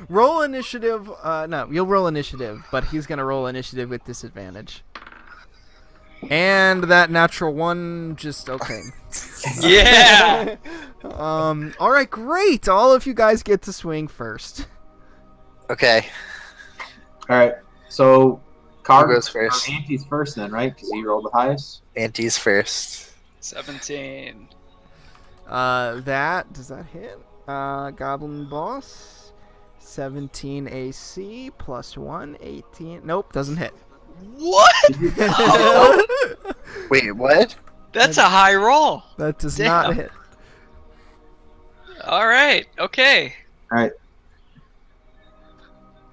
Roll initiative. No, you'll roll initiative, but he's gonna roll initiative with disadvantage. And that natural 1, just okay. Yeah. All right, great. All of you guys get to swing first. Okay. Alright. So, Carg Who goes first? Auntie's first then, right? Because he rolled the highest. Auntie's first. 17. That does that hit? Goblin boss. 17 AC plus 1, 18. Nope, doesn't hit. What? Wait, what? That's a high roll. That does Damn. not hit. All right. Okay. Alright.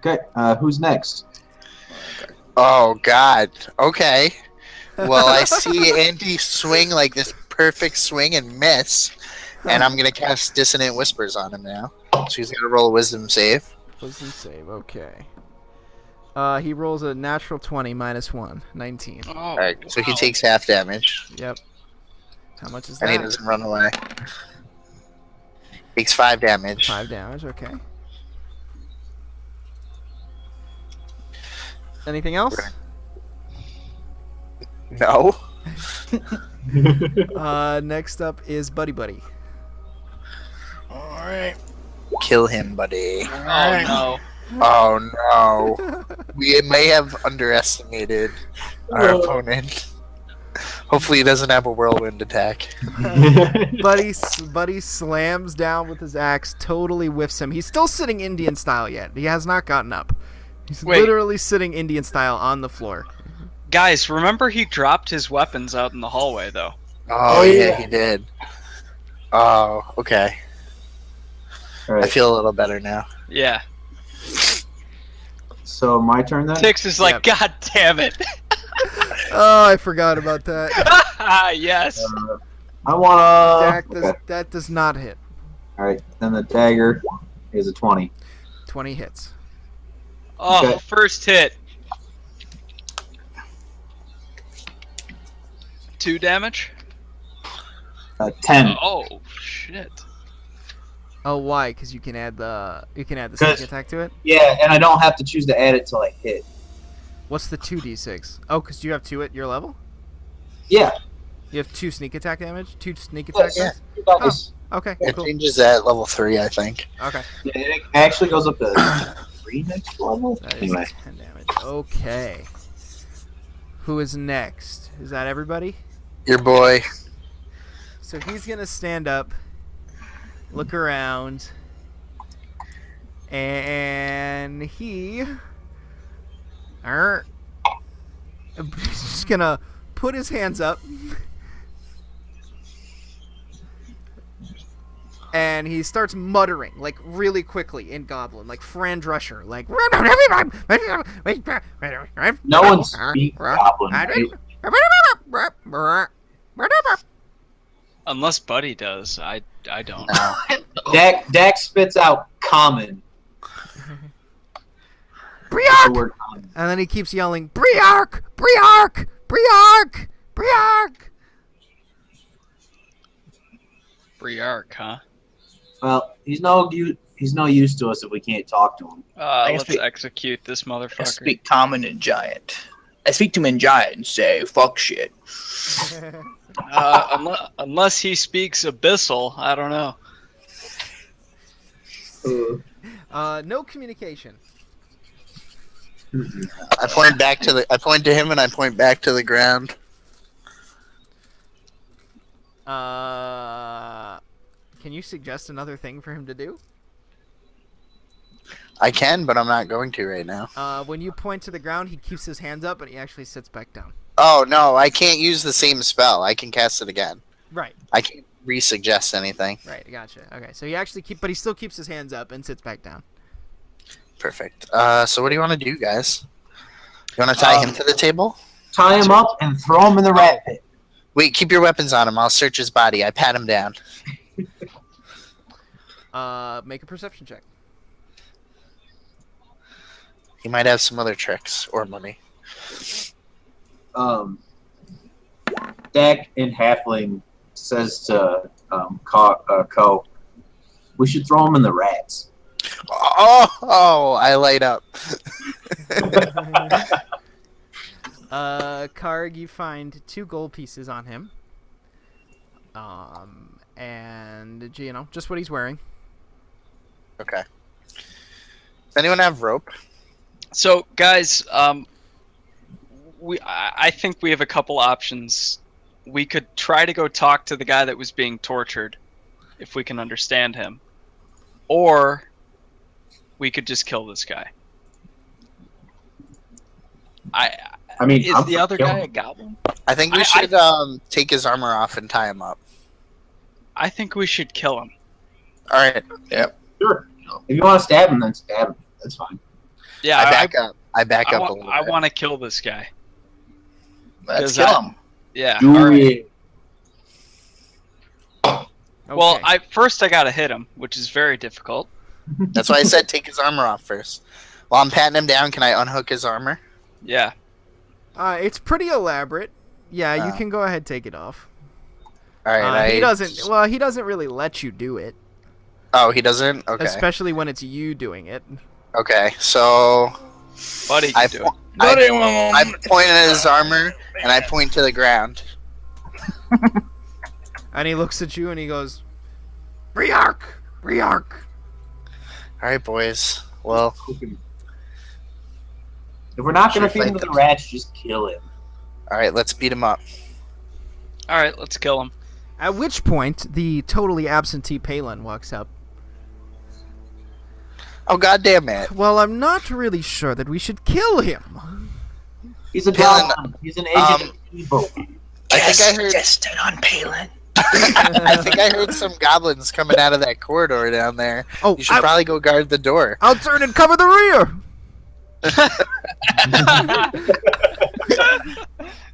Okay, who's next? Oh, God. Okay. Well, I see Andy swing like this perfect swing and miss. And I'm going to cast Dissonant Whispers on him now. So he's going to roll a Wisdom save. Wisdom save, okay. He rolls a natural 20 minus 1, 19. Oh, Alright, so he wow. takes half damage. Yep. How much is And he that? doesn't run away. Takes 5 damage. 5 damage, okay. Anything else? No. Next up is Buddy Buddy. Alright. Kill him, buddy. Oh no. Oh no. We may have underestimated our opponent. Hopefully he doesn't have a whirlwind attack. Buddy slams down with his axe, totally whiffs him. He's still sitting Indian style yet. He has not gotten up. He's Wait. literally sitting Indian style on the floor. Guys, remember he dropped his weapons out in the hallway, though. Oh, yeah, he did. Oh, okay. All right. I feel a little better now. Yeah. So my turn then. Tix is like, God damn it. Oh, I forgot about that. Yes. I wanna. Dak does, Okay. that does not hit. All right. Then the dagger is a 20. 20 hits. Oh, Okay. first hit. 2 damage? 10. Oh, shit. Oh, why? Because you can add the sneak 'Cause- attack to it. Yeah, and I don't have to choose to add it till I hit. What's the 2d6? Oh, because you have 2 at your level. Yeah. You have 2 sneak attack damage. 2 sneak Yes. attack. Yeah. Dice? Okay, It cool. changes at level 3, I think. Okay, Yeah, it actually goes up to 3 next level. that is Anyway. 10 damage. Okay. Who is next? Is that everybody? Your boy. So he's gonna stand up, look around, and he's just gonna put his hands up, and he starts muttering like really quickly in Goblin, like Fran Drescher, like. No one speaks Goblin, right? Unless Buddy does. I don't. No. Dak spits out common. The Briark! word common. And then he keeps yelling, Briark! Briark! Briark! Briark! Briark, huh? Well, he's no use to us if we can't talk to him. can Let's speak- execute this I motherfucker. speak common and giant. I speak to him in giant and say, fuck shit. Unless he speaks abyssal, I don't know. No communication. I point to him and I point back to the ground. Can you suggest another thing for him to do? I can, but I'm not going to right now. When you point to the ground, he keeps his hands up and he actually sits back down. Oh, no, I can't use the same spell. I can cast it again. Right, I can't re-suggest anything. right, gotcha. Okay, so he still keeps his hands up and sits back down. Perfect. So what do you want to do, guys? You want to tie him to the table? Tie him up and throw him in the rat pit. Wait, keep your weapons on him. I'll search his body. I pat him down. Make a perception check. He might have some other tricks or money. Dak in Halfling says to Co, we should throw him in the rats. Oh, I light up. Karg, you find 2 gold pieces on him. And, just what he's wearing. Okay. Does anyone have rope? So, guys, I think we have a couple options. We could try to go talk to the guy that was being tortured, if we can understand him, or we could just kill this guy. I mean, Is I'm the for other guy killing a him. goblin? I think we I- should take his armor off and tie him up. I think we should kill him. All right. Sure. If you want to stab him, then stab him. That's fine. Yeah, I back up. I back up a little I bit. want to kill this guy. Let's Does kill that- him. Yeah. Do all right. it. Well, Okay. I gotta hit him, which is very difficult. That's why I said take his armor off first. While I'm patting him down, can I unhook his armor? Yeah. It's pretty elaborate. Yeah, you Oh. can go ahead take it off. All right. He doesn't. Well, he doesn't really let you do it, Oh, he doesn't. Okay. especially when it's you doing it. Okay. So Buddy, I you do it. I point at his armor and I point to the ground. And he looks at you and he goes, Briark! Briark! All right, boys. Well, If we're not going to Should we feed him fight to the them? rats, just kill him. all right. Let's beat him up. All right, let's kill him. At which point, the totally absentee Palin walks up. Oh, God damn it. Well, I'm not really sure that we should kill him. He's a Palin, goblin. He's an agent of evil. I think I heard. Tested on Palin. I think I heard some goblins coming out of that corridor down there. Oh, You should probably go guard the door. I'll turn and cover the rear.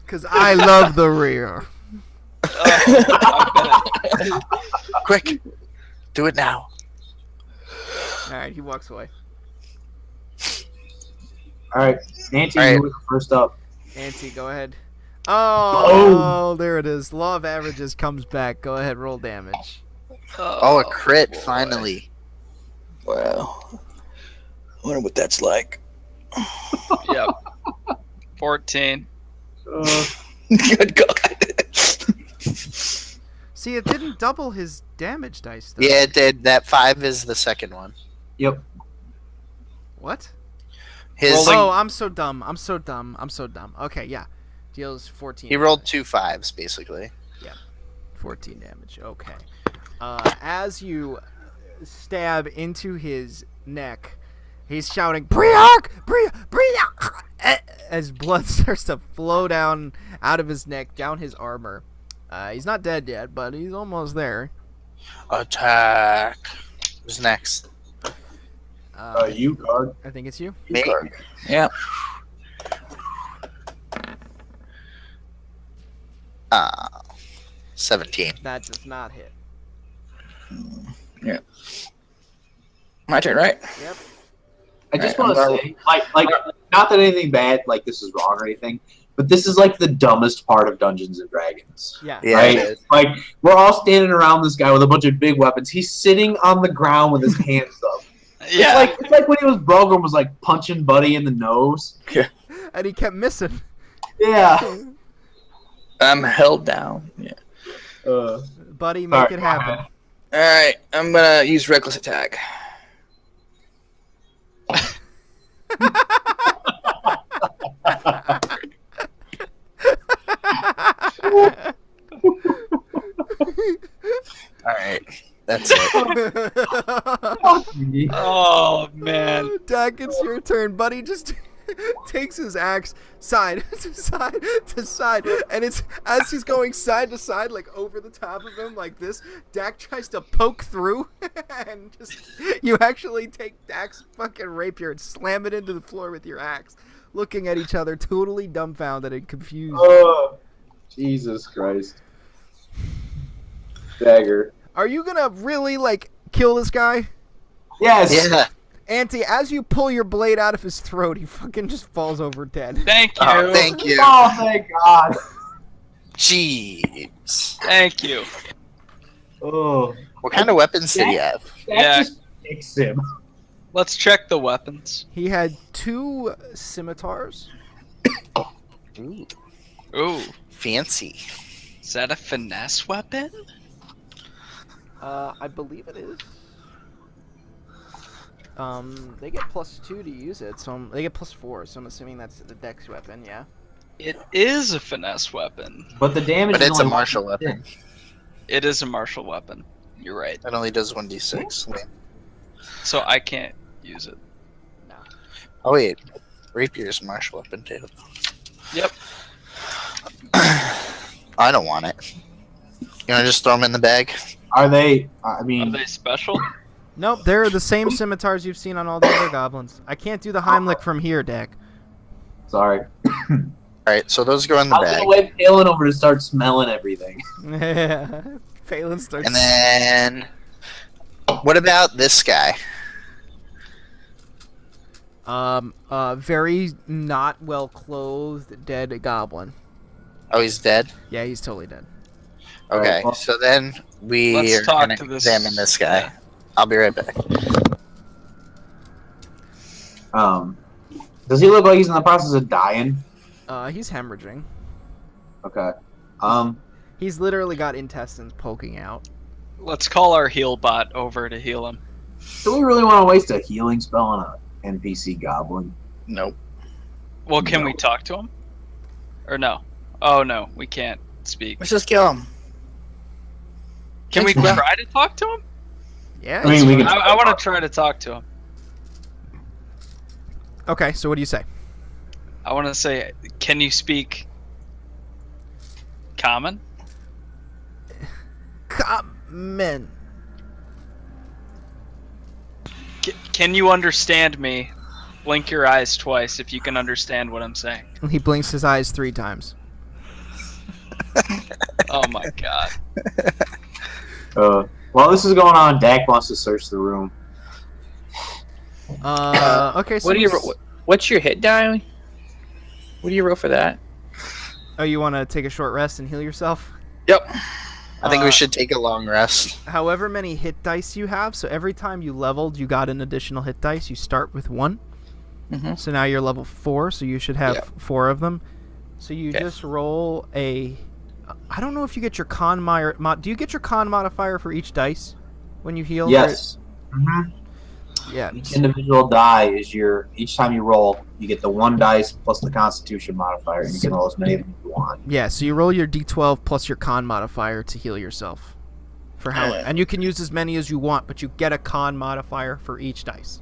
Because I love the rear. Quick, do it now. Alright, he walks away. All right, Nancy, All right. you were first up. Nancy, go ahead. Oh, there it is. Law of averages comes back. Go ahead, roll damage. Oh, a crit, finally. Wow. I wonder what that's like. Yep. 14. Good God. See, it didn't double his damage dice, though. Yeah, it did. That 5 is the second one. Yep. What? His Oh, I'm so dumb. I'm so dumb. Okay, yeah. Deals 14. He rolled 2 5s, basically. 14 damage. Okay. As you stab into his neck, he's shouting, "Briark! Briark!" as blood starts to flow down out of his neck, down his armor. He's not dead yet, but he's almost there. Attack. Who's next? You guard. I think it's you. Me? Yeah. 17. That does not hit. My turn, right? Yep. I just Right, want to say, like, not that anything bad, like this is wrong or anything, but this is like the dumbest part of Dungeons and Dragons. Yeah. Yeah, Right? it is. Like, we're all standing around this guy with a bunch of big weapons. He's sitting on the ground with his hands up. Yeah. It's like when he was Brogan was like punching Buddy in the nose. And he kept missing. Yeah. I'm held down. Yeah. Buddy, make it happen. All right. I'm gonna use reckless attack. Alright. That's it. Oh man. Dak, it's your turn. Buddy just takes his axe side to side to side, and it's as he's going side to side, like over the top of him, like this. Dak tries to poke through, and just you actually take Dak's fucking rapier and slam it into the floor with your axe, looking at each other, totally dumbfounded and confused. Oh, Jesus Christ. Dagger. Are you gonna really like kill this guy? Yes. Yeah. Auntie, as you pull your blade out of his throat, he fucking just falls over dead. Thank you. Oh, thank you. Oh, thank God. Jeez. Thank you. Oh. What kind of weapons did he have? That Yeah. just kicks him. Let's check the weapons. He had 2 scimitars. Ooh, Ooh, fancy. is that a finesse weapon? I believe it is. They get +2 to use it, so they get +4. So I'm assuming that's the dex weapon. Yeah. It is a finesse weapon. But the damage But is it's a only martial 1d6. weapon. It is a martial weapon. You're right. It only does 1d6. Wait. So I can't use it. Oh wait, rapier's a martial weapon too. Yep. I don't want it. You wanna just throw them in the bag? Are they? I Are mean, they special? Nope, they're the same scimitars you've seen on all the other goblins. I can't do the Heimlich from here, Dak. sorry. Alright, so those go in the I was gonna bag. wait Palin over to start smelling everything. Phelan starts. And then what about this guy? Very not well clothed, dead goblin. Oh, he's dead? Yeah, he's totally dead. Okay, Alright, well- so then we Let's are talk gonna to this- examine this guy. I'll be right back. Does he look like he's in the process of dying? He's hemorrhaging. Okay. He's literally got intestines poking out. Let's call our heal bot over to heal him. Do we really want to waste a healing spell on an NPC goblin? Nope. Well, can No. we talk to him? Or no? Oh no, we can't. speak. Let's just kill him. Can we Thanks, bro. try to talk to him? Yeah. I mean, we can. I want to try to talk to him. Okay, so what do you say? I want to say, can you speak common? Common. Can you understand me? Blink your eyes twice if you can understand what I'm saying. He blinks his eyes 3 times. Oh my god. While this is going on, Dak wants to search the room. Okay, so What's your hit die? What do you roll for that? Oh, you want to take a short rest and heal yourself? Yep. I think we should take a long rest. However many hit dice you have, so every time you leveled, you got an additional hit dice. You start with 1. Mm-hmm. So now you're level 4, so you should have 4 of them. So you just roll a... I don't know if you get your con do you get your con modifier for each dice when you heal? Yes. Mm-hmm. Yeah. Each individual die is each time you roll, you get the 1 dice plus the Constitution modifier, and you can roll as many of them as you want. Yeah, so you roll your d12 plus your con modifier to heal yourself. And you can use as many as you want, but you get a con modifier for each dice.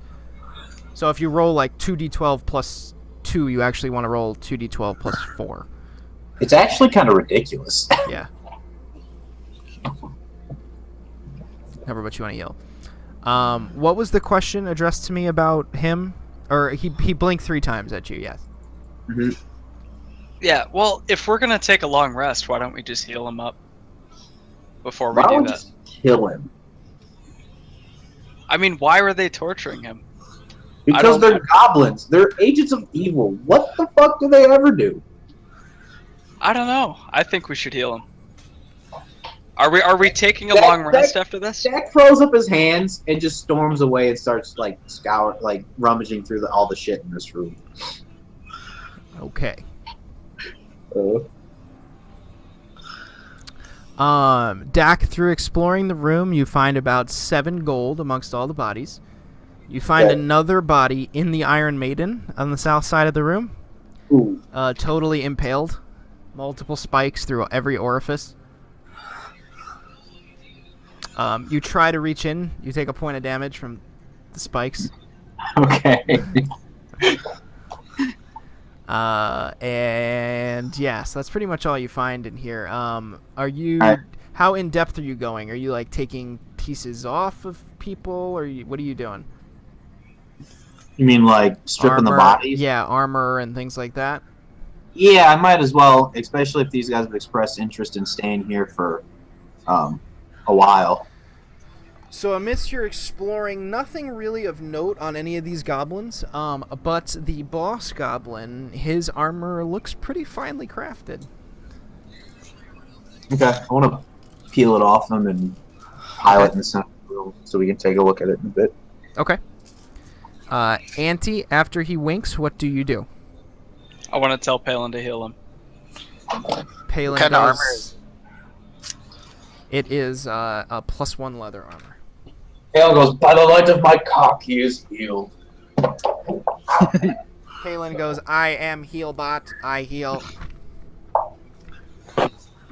So if you roll like 2d12 plus 2, you actually want to roll 2d12 plus 4. It's actually kind of ridiculous. Yeah. Never, but you want to heal. What was the question addressed to me about him? Or he blinked 3 times at you, yes. Mm-hmm. Yeah, well, if we're gonna take a long rest, why don't we just heal him up before we Why do don't we that? just kill him? I mean, why were they torturing him? Because they're goblins. They're agents of evil. What the fuck do they ever do? I don't know. I think we should heal him. Are we taking a long rest after this? Jack throws up his hands and just storms away and starts rummaging through all the shit in this room. Okay. Uh, Dak, through exploring the room, you find about 7 gold amongst all the bodies. You find another body in the Iron Maiden on the south side of the room. Ooh. Totally impaled. Multiple spikes through every orifice. You try to reach in. You take a point of damage from the spikes. Okay. And yeah, so that's pretty much all you find in here. Are you? Alright. How in depth are you going? Are you like taking pieces off of people, or what are you doing? You mean like stripping the bodies? Yeah, armor and things like that. Yeah, I might as well, especially if these guys have expressed interest in staying here for a while. So amidst your exploring, nothing really of note on any of these goblins, but the boss goblin, his armor looks pretty finely crafted. Okay, I want to peel it off them and pile it in the center of the room so we can take a look at it in a bit. Okay. Auntie, after he winks, what do you do? I want to tell Palin to heal him. Palin What kind of armor is it? Is a +1 leather armor. Hale goes, by the light of my cock, he is healed. Palin goes, I am Healbot, I heal.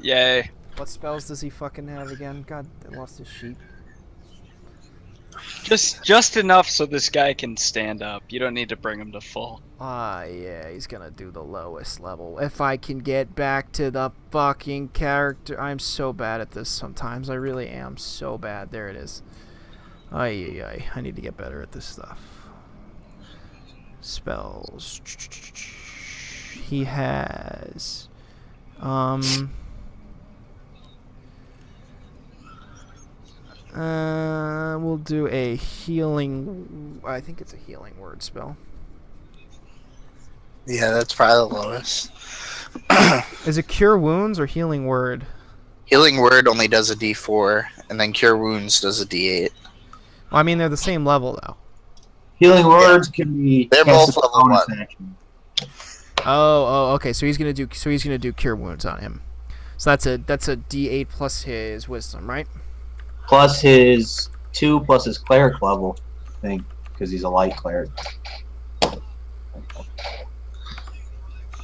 Yay. What spells does he fucking have again? God, I lost his sheet. Just enough so this guy can stand up. You don't need to bring him to full. Yeah, he's gonna do the lowest level. If I can get back to the fucking character. I'm so bad at this sometimes. I really am so bad. There it is. I need to get better at this stuff. Spells. He has... we'll do a healing... I think it's a healing word spell. Yeah, that's probably the lowest. Is it Cure Wounds or Healing Word? Healing Word only does a D4, and then Cure Wounds does a D8. Well, I mean, they're the same level, though. Healing words can be. They're cast both as a level bonus 1. action. Oh, okay. So he's gonna do Cure Wounds on him. So that's a D8 plus his Wisdom, right? Plus his 2 plus his cleric level, I think, because he's a light cleric.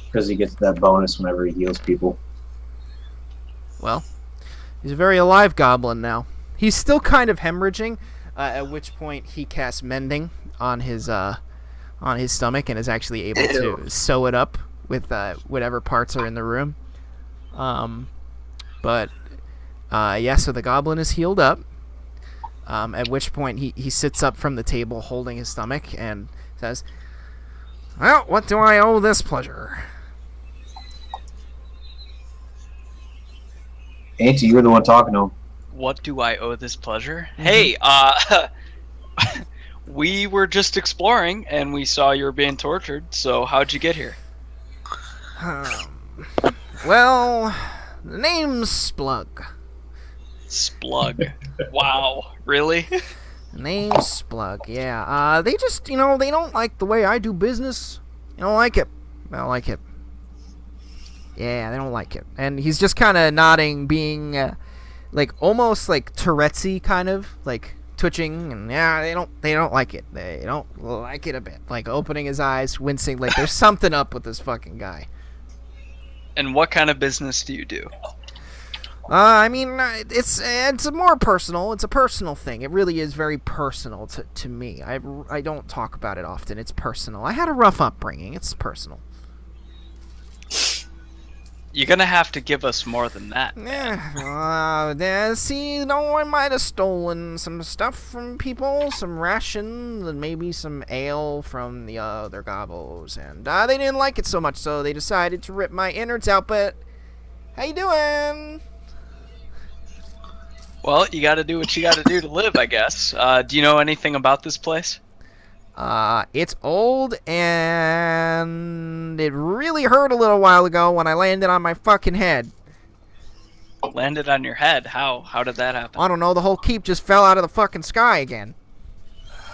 Because he gets that bonus whenever he heals people. Well, he's a very alive goblin now. He's still kind of hemorrhaging, at which point he casts mending on his stomach and is actually able to sew it up with whatever parts are in the room. So the goblin is healed up. At which point he sits up from the table holding his stomach and says, "Well, what do I owe this pleasure?" Auntie, you're the one talking to him. What do I owe this pleasure? Hey, we were just exploring and we saw you were being tortured. So how'd you get here? Well, the name's Splug. Splug. Wow, really? The name's Splug. Yeah. They just, they don't like the way I do business. They don't like it. They don't like it. Yeah, they don't like it. And he's just kind of nodding, being almost like Tourette'sy, kind of like twitching, and yeah, they don't like it. They don't like it a bit. Like opening his eyes, wincing, like there's something up with this fucking guy. And what kind of business do you do? It's more personal. It's a personal thing. It really is very personal to me. I don't talk about it often. It's personal. I had a rough upbringing. It's personal. You're gonna have to give us more than that. I might have stolen some stuff from people, some rations, and maybe some ale from the other gobos, and they didn't like it so much, so they decided to rip my innards out. But how you doing? Well, you gotta do what you gotta do to live, I guess. Do you know anything about this place? It's old, and it really hurt a little while ago when I landed on my fucking head. Landed on your head? How? How did that happen? I don't know, the whole keep just fell out of the fucking sky again.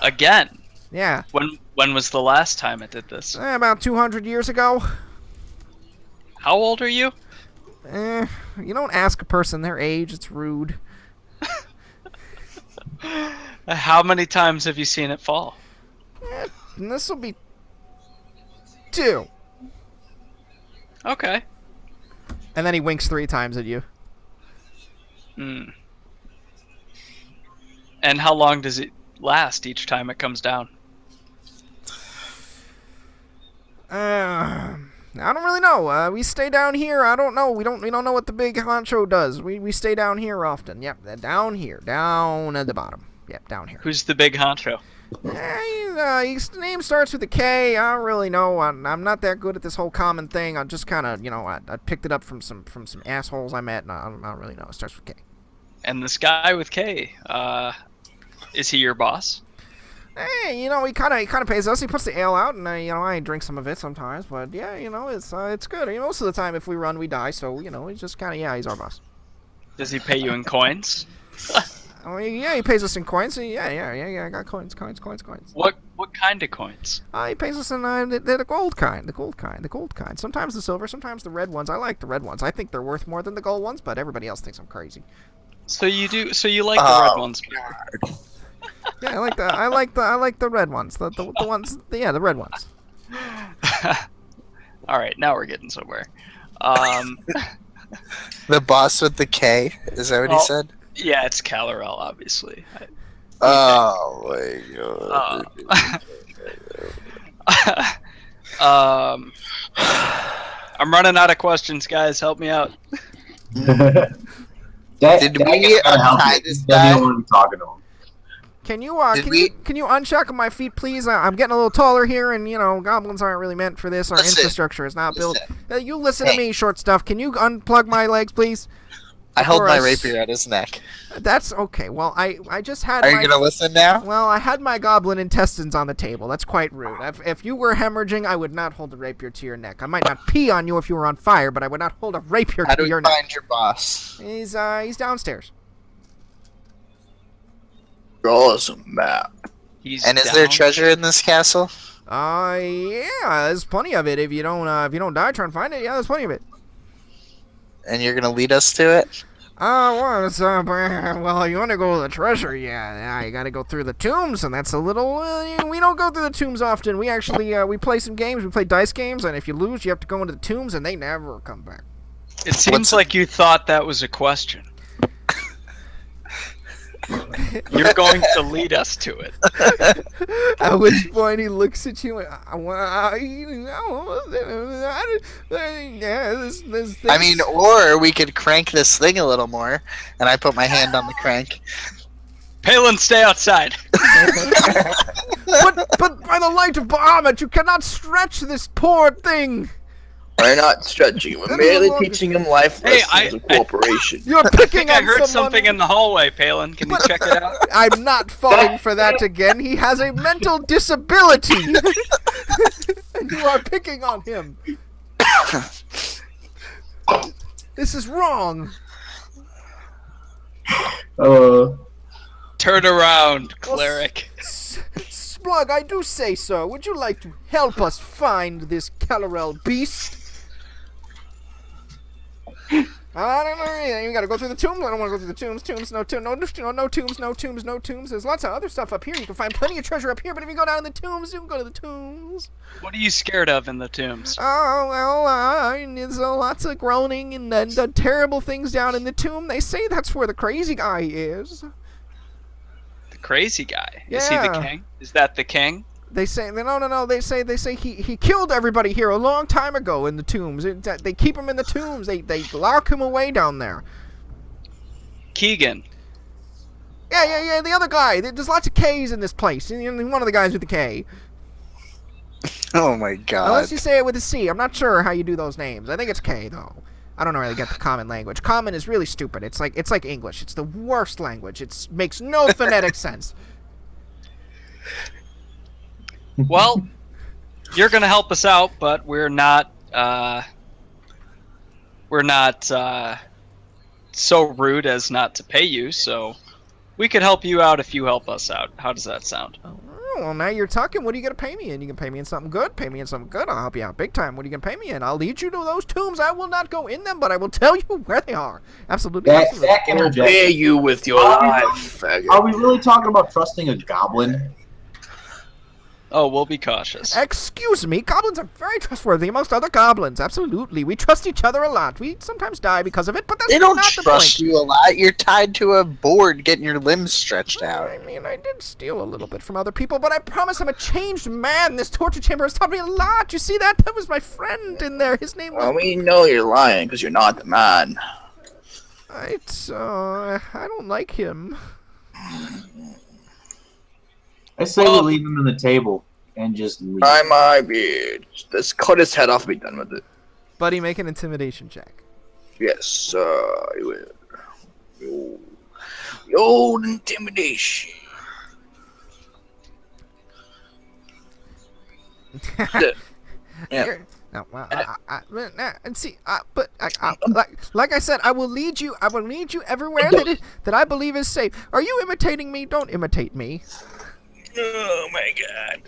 Again? Yeah. When was the last time it did this? About 200 years ago. How old are you? You don't ask a person their age, it's rude. How many times have you seen it fall? This will be 2. Okay. And then he winks 3 times at you. Hmm. And how long does last each time it comes down? I don't really know. We stay down here. I don't know. We don't know what the big honcho does. We stay down here often. Yep, down here, down at the bottom. Yep, down here. Who's the big honcho? His name starts with a K. I don't really know. I'm not that good at this whole common thing. I just kind of, I picked it up from some assholes I met, and I don't really know. It starts with K. And this guy with K, is he your boss? Hey, he kind of pays us. He puts the ale out, and I drink some of it sometimes. But yeah, it's good. Most of the time, if we run, we die. So he's just kind of he's our boss. Does he pay you in coins? Oh yeah, he pays us in coins. Yeah. I got coins. What kind of coins? He pays us in the gold kind. The gold kind. Sometimes the silver, sometimes the red ones. I like the red ones. I think they're worth more than the gold ones, but everybody else thinks I'm crazy. So you do. So you like the red ones better? Yeah, I like the red ones. The ones. Yeah, the red ones. All right, now we're getting somewhere. The boss with the K, is that what he said? Yeah, it's Calorel, obviously. Oh my god. I'm running out of questions, guys. Help me out. Did we untie this guy? Talking to him. Can you unshackle my feet, please? I'm getting a little taller here, and goblins aren't really meant for this. Our infrastructure is not built. You listen to me, short stuff. Can you unplug my legs, please? I held my rapier at his neck. That's okay. Well, I just had. Are you gonna listen now? Well, I had my goblin intestines on the table. That's quite rude. If you were hemorrhaging, I would not hold a rapier to your neck. I might not pee on you if you were on fire, but I would not hold a rapier to your neck. How do we find your boss? He's downstairs. Draw us a map. Is there treasure in this castle? Yeah, there's plenty of it. If you don't die trying to find it, yeah, there's plenty of it. And you're gonna lead us to it? Well, you want to go to the treasure, yeah, you gotta go through the tombs, and that's a little, we don't go through the tombs often. We actually, we play some games, we play dice games, and if you lose, you have to go into the tombs, and they never come back. It seems like you thought that was a question. You're going to lead us to it. At which point he looks at you and this thing. I mean, or we could crank this thing a little more, and I put my hand on the crank. Palin, stay outside. but by the light of Bahamut, you cannot stretch this poor thing. We're not stretching. We're merely teaching him life lessons Hey, of cooperation. You're I picking think I on heard someone. something in the hallway, Palin. Can you check it out? I'm not falling for that again. He has a mental disability. And you are picking on him. This is wrong. Turn around, cleric. Splug, I do say so. Would you like to help us find this Calorel beast? I don't know. You gotta go through the tombs. I don't want to go through the tombs. No tombs. There's lots of other stuff up here. You can find plenty of treasure up here, but if you go down in the tombs, you can go to the tombs. What are you scared of in the tombs? Oh, well, there's lots of groaning and terrible things down in the tomb. They say that's where the crazy guy is. The crazy guy. Is he the Yeah. king? Is that the king? They say no. They say he killed everybody here a long time ago in the tombs. They keep him in the tombs. They lock him away down there. Keegan. Yeah. The other guy. There's lots of K's in this place. And one of the guys with the K. Oh my god. Unless you say it with a C. I'm not sure how you do those names. I think it's K though. I don't really get the common language. Common is really stupid. It's like English. It's the worst language. It makes no phonetic sense. Well, you're gonna help us out, but we're not so rude as not to pay you. So we could help you out if you help us out. How does that sound? Oh, well, now you're talking. What are you gonna pay me in? You can pay me in something good. Pay me in something good. I'll help you out big time. What are you gonna pay me in? I'll lead you to those tombs. I will not go in them, but I will tell you where they are. Absolutely. Absolutely. Back interject. Pay you with your life, faggot. Are we really talking about trusting a goblin? Oh, we'll be cautious. Excuse me, goblins are very trustworthy amongst other goblins. Absolutely. We trust each other a lot. We sometimes die because of it, but that's They don't not the trust point. you a lot. You're tied to a board getting your limbs stretched out. I mean, I did steal a little bit from other people, but I promise I'm a changed man. This torture chamber has taught me a lot. You see that? That was my friend in there. His name was... Well, we know you're lying because you're not the man. I don't like him. I say we leave him on the table and just leave. By my beard. Let's cut his head off and be done with it. Buddy, make an intimidation check. Yes, I will. Yo, intimidation. Yeah. No, well, and see, but like I said, I will lead you. I will lead you everywhere that I believe is safe. Are you imitating me? Don't imitate me. Oh my god.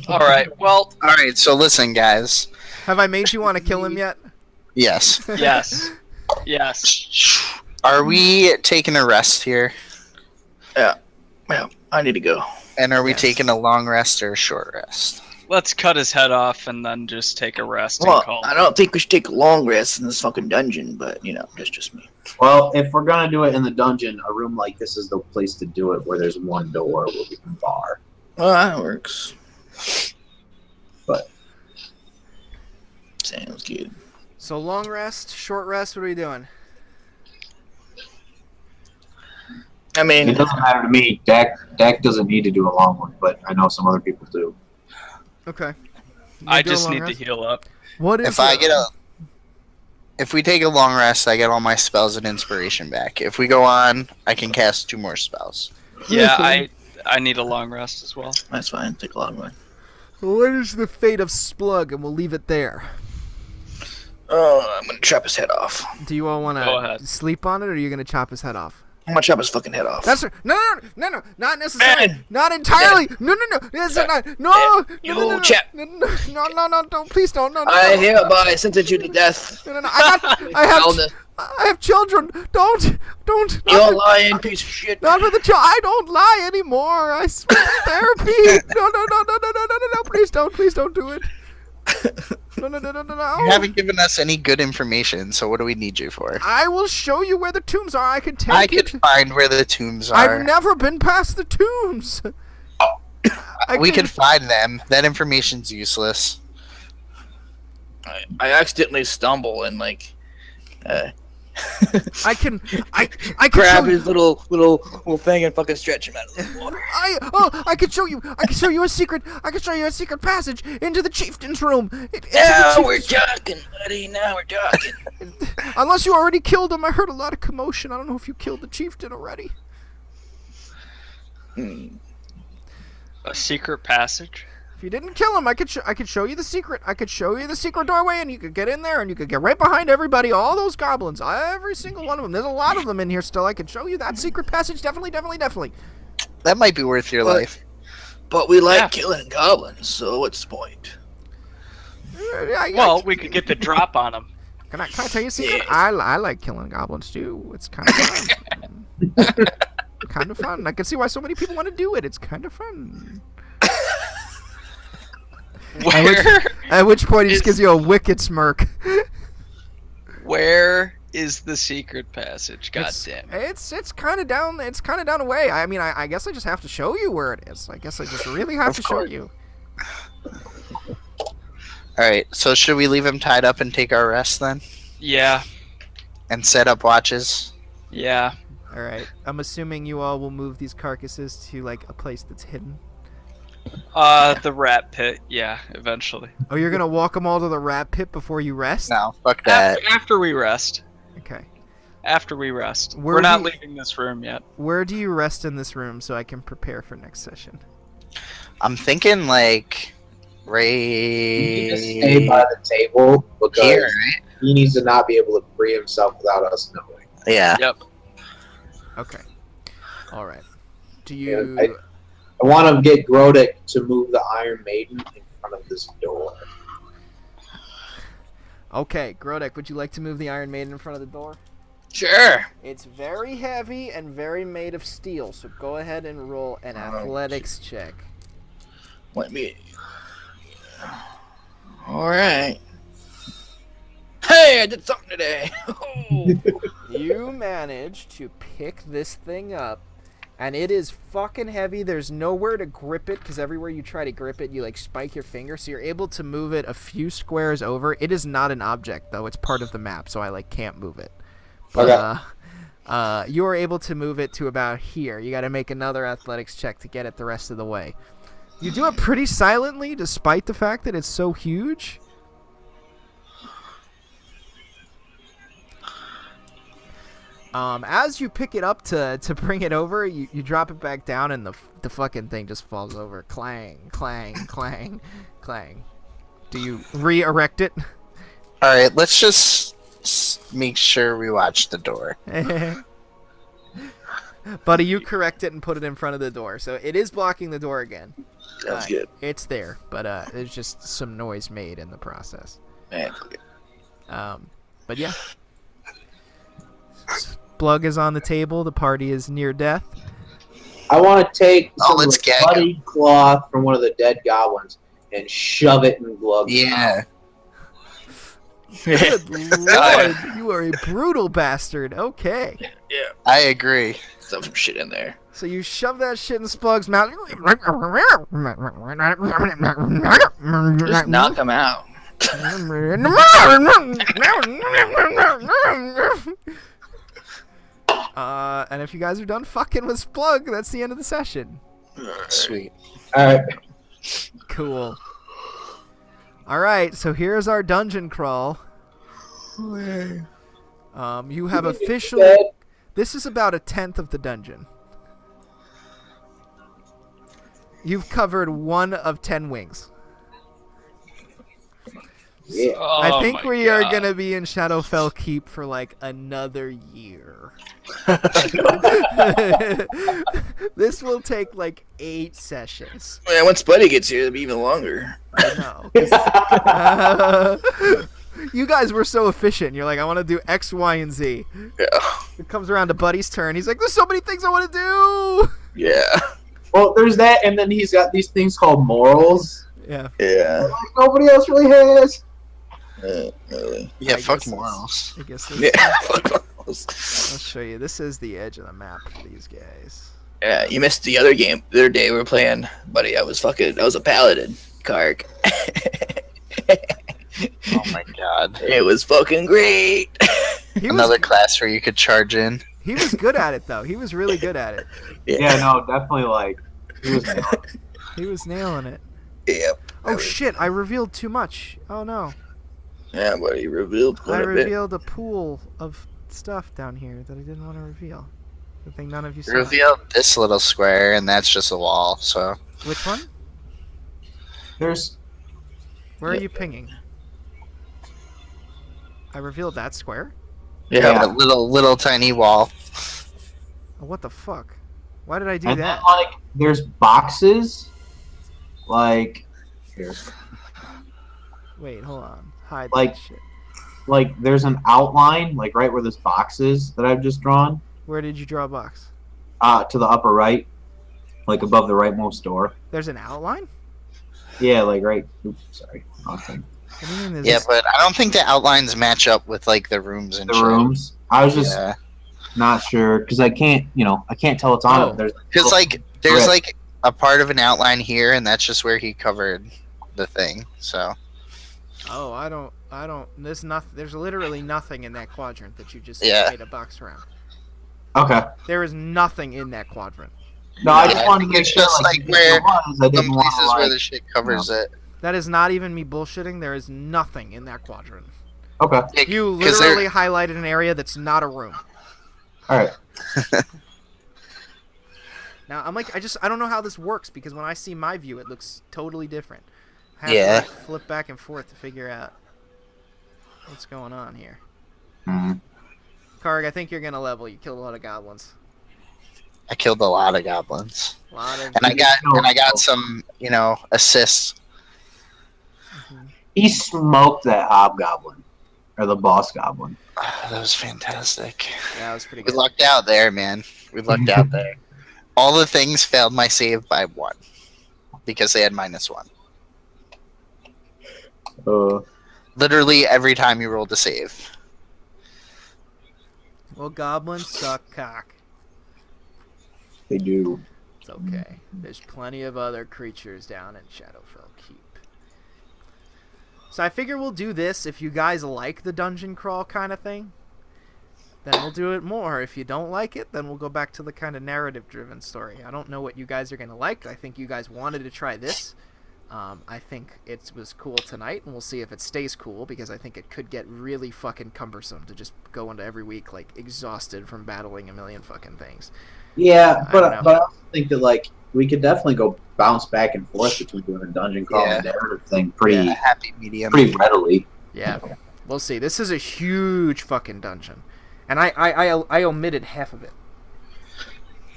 All right. Well, All right, so listen, guys. Have I made you want to kill him yet? Yes. yes. Yes. Are we taking a rest here? Yeah. Well, I need to go. And are we taking a long rest or a short rest? Let's cut his head off and then just take a rest Well, and call. I don't think we should take a long rest in this fucking dungeon, but, you know, that's just me. Well, if we're gonna do it in the dungeon, a room like this is the place to do it, where there's one door where we can bar. Well, that works. But Sounds good. So long rest, short rest. What are we doing? I mean, it doesn't matter to me. Dak doesn't need to do a long one, but I know some other people do. Okay. I just need to heal up. What is? If we take a long rest, I get all my spells and inspiration back. If we go on, I can cast 2 more spells. Yeah, I need a long rest as well. that's fine. Take a long one. What is the fate of Splug? And we'll leave it there. Oh, I'm gonna chop his head off. Do you all want Go ahead. to sleep on it, or are you gonna chop his head off? I'm gonna chop his fucking head off. That's no, not necessarily, Man. not entirely. No, it's not. No, You chap. no, don't, please don't. No. I hereby sentence you to death. No. I have children. Don't. You're lying, piece of shit. Not for the child. I don't lie anymore. I swear therapy. No. Please don't do it. No. You haven't given us any good information, so what do we need you for? I will show you where the tombs are. I can take I you. could find where the tombs are. I've never been past the tombs. We could find them. That information's useless. I accidentally stumble and like I can grab show his little thing and fucking stretch him out of the water. I can show you. I can show you a secret. I can show you a secret passage into the chieftain's room. Now we're talking, buddy. Now we're talking. Unless you already killed him. I heard a lot of commotion. I don't know if you killed the chieftain already. A secret passage? If you didn't kill him, I could show you the secret. I could show you the secret doorway, and you could get in there, and you could get right behind everybody, all those goblins, every single one of them. There's a lot of them in here still. I could show you that secret passage. Definitely. That might be worth your life. But we like killing goblins, so what's the point? Well, we could get the drop on them. Can I tell you a secret? I like killing goblins too. It's kind of fun. Kind of fun. I can see why so many people want to do it. It's kind of fun. At which point he just gives you a wicked smirk. Where is the secret passage? God damn it. It's kind of down. It's kind of down the way. I mean, I guess I just have to show you where it is. I guess I just really have to show you. All right. So should we leave him tied up and take our rest then? Yeah. And set up watches? Yeah. All right. I'm assuming you all will move these carcasses to like a place that's hidden. The rat pit. Yeah, eventually. Oh, you're gonna walk them all to the rat pit before you rest? No, fuck that. After we rest. Okay. After we rest. Where We're not leaving this room yet. Where do you rest in this room so I can prepare for next session? I'm thinking like right He can just stay by the table because here, right? he needs to not be able to free himself without us knowing. Yeah. Yep. Okay. All right. Do you? I want to get Grodek to move the Iron Maiden in front of this door. Okay, Grodek, would you like to move the Iron Maiden in front of the door? Sure. It's very heavy and very made of steel, so go ahead and roll an athletics check. Let me. All right. Hey, I did something today. You manage to pick this thing up, and it is fucking heavy. There's nowhere to grip it, because everywhere you try to grip it, you like spike your finger, so you're able to move it a few squares over. It is not an object, though. It's part of the map, so I like can't move it. But you are able to move it to about here. You got to make another athletics check to get it the rest of the way. You do it pretty silently, despite the fact that it's so huge. As you pick it up to bring it over, you drop it back down, and the fucking thing just falls over. Clang, clang, clang, clang. Do you re-erect it? All right. Let's just make sure we watch the door. Buddy, you correct it and put it in front of the door. So it is blocking the door again. That's good. It's there, but there's just some noise made in the process. But yeah. Splug is on the table. The party is near death. I want to take some let's of the gag bloody cloth from one of the dead goblins and shove it in Glug's Yeah. Good lord, you are a brutal bastard. Okay. Yeah. I agree. Stuff some shit in there. So you shove that shit in Splug's mouth. Just knock him out. And if you guys are done fucking with Splug, that's the end of the session. Sweet. Alright. Cool. Alright, so here's our dungeon crawl. You have officially... This is about 1/10 of the dungeon. You've covered 1 of 10 wings. Yeah. Oh, I think my we are God. going to be in Shadowfell Keep for like another year. This will take like 8 sessions. Man, once Buddy gets here, it'll be even longer. I know. You guys were so efficient. You're like, I want to do X, Y, and Z. Yeah. It comes around to Buddy's turn. He's like, there's so many things I want to do. Yeah. Well, there's that, and then he's got these things called morals. Yeah. Yeah. Nobody else really has. Yeah, I fuck guess morals. I guess Yeah. I'll show you. This is the edge of the map for these guys. Yeah, you missed the other game. The other day we were playing, buddy. I was a paladin, Karg. Oh my god. It was fucking great. Another class where you could charge in. He was good at it though. He was really good at it. Yeah, no, definitely like he was He was nailing it. Yep. Oh shit! I revealed too much. Oh no! Yeah, buddy, revealed I quite a bit. revealed a pool of stuff down here that I didn't want to reveal. The thing none of you saw. Reveal this little square, and that's just a wall. So Which one? There's Where are you pinging? I revealed that square? Yeah. a little tiny wall. Oh, what the fuck? Why did I do and that? then like there's boxes. Like here. Wait, hold on. Hide Like- that shit. Like there's an outline, like right where this box is that I've just drawn. Where did you draw a box? To the upper right. Like above the rightmost door. There's an outline? Yeah, like right oops, sorry. Wrong thing. What do you mean there's Yeah, this- but I don't think the outlines match up with like the rooms and The shit. rooms. I was just Yeah, not sure because I can't tell it's on Oh. it. There's because like there's Correct. like a part of an outline here, and that's just where he covered the thing. So Oh, I don't. There's nothing. There's literally nothing in that quadrant that you just Yeah. made a box around. okay. There is nothing in that quadrant. No, I Yeah, just I wanted to think make it's sure just, like like, if there was, I some didn't want places to where like. the shit covers it. That is not even me bullshitting. There is nothing in that quadrant. Okay. You 'Cause they're- literally highlighted an area that's not a room. All right. Now I'm like, I don't know how this works because when I see my view, it looks totally different. I have Yeah. to like, flip back and forth to figure out what's going on here. Mhm. Karg, I think you're gonna level. You killed a lot of goblins. I killed a lot of goblins, A lot of. and I got some assists. He smoked that hobgoblin, or the boss goblin. That was fantastic. Yeah, that was pretty We good. lucked out there, man. We lucked out there. All the things failed my save by 1 because they had -1. Literally every time you rolled a save. Well, goblins suck cock. They do. It's okay. There's plenty of other creatures down in Shadowfell Keep. So I figure we'll do this if you guys like the dungeon crawl kind of thing. Then we'll do it more. If you don't like it, then we'll go back to the kind of narrative-driven story. I don't know what you guys are going to like. I think you guys wanted to try this. I think it was cool tonight, and we'll see if it stays cool, because I think it could get really fucking cumbersome to just go into every week, like, exhausted from battling a million fucking things. Yeah, I don't know. but I also think that like we could definitely go bounce back and forth between doing a dungeon crawl and the narrative thing pretty Yeah, happy medium. pretty readily. Yeah, we'll see. This is a huge fucking dungeon, and I omitted half of it.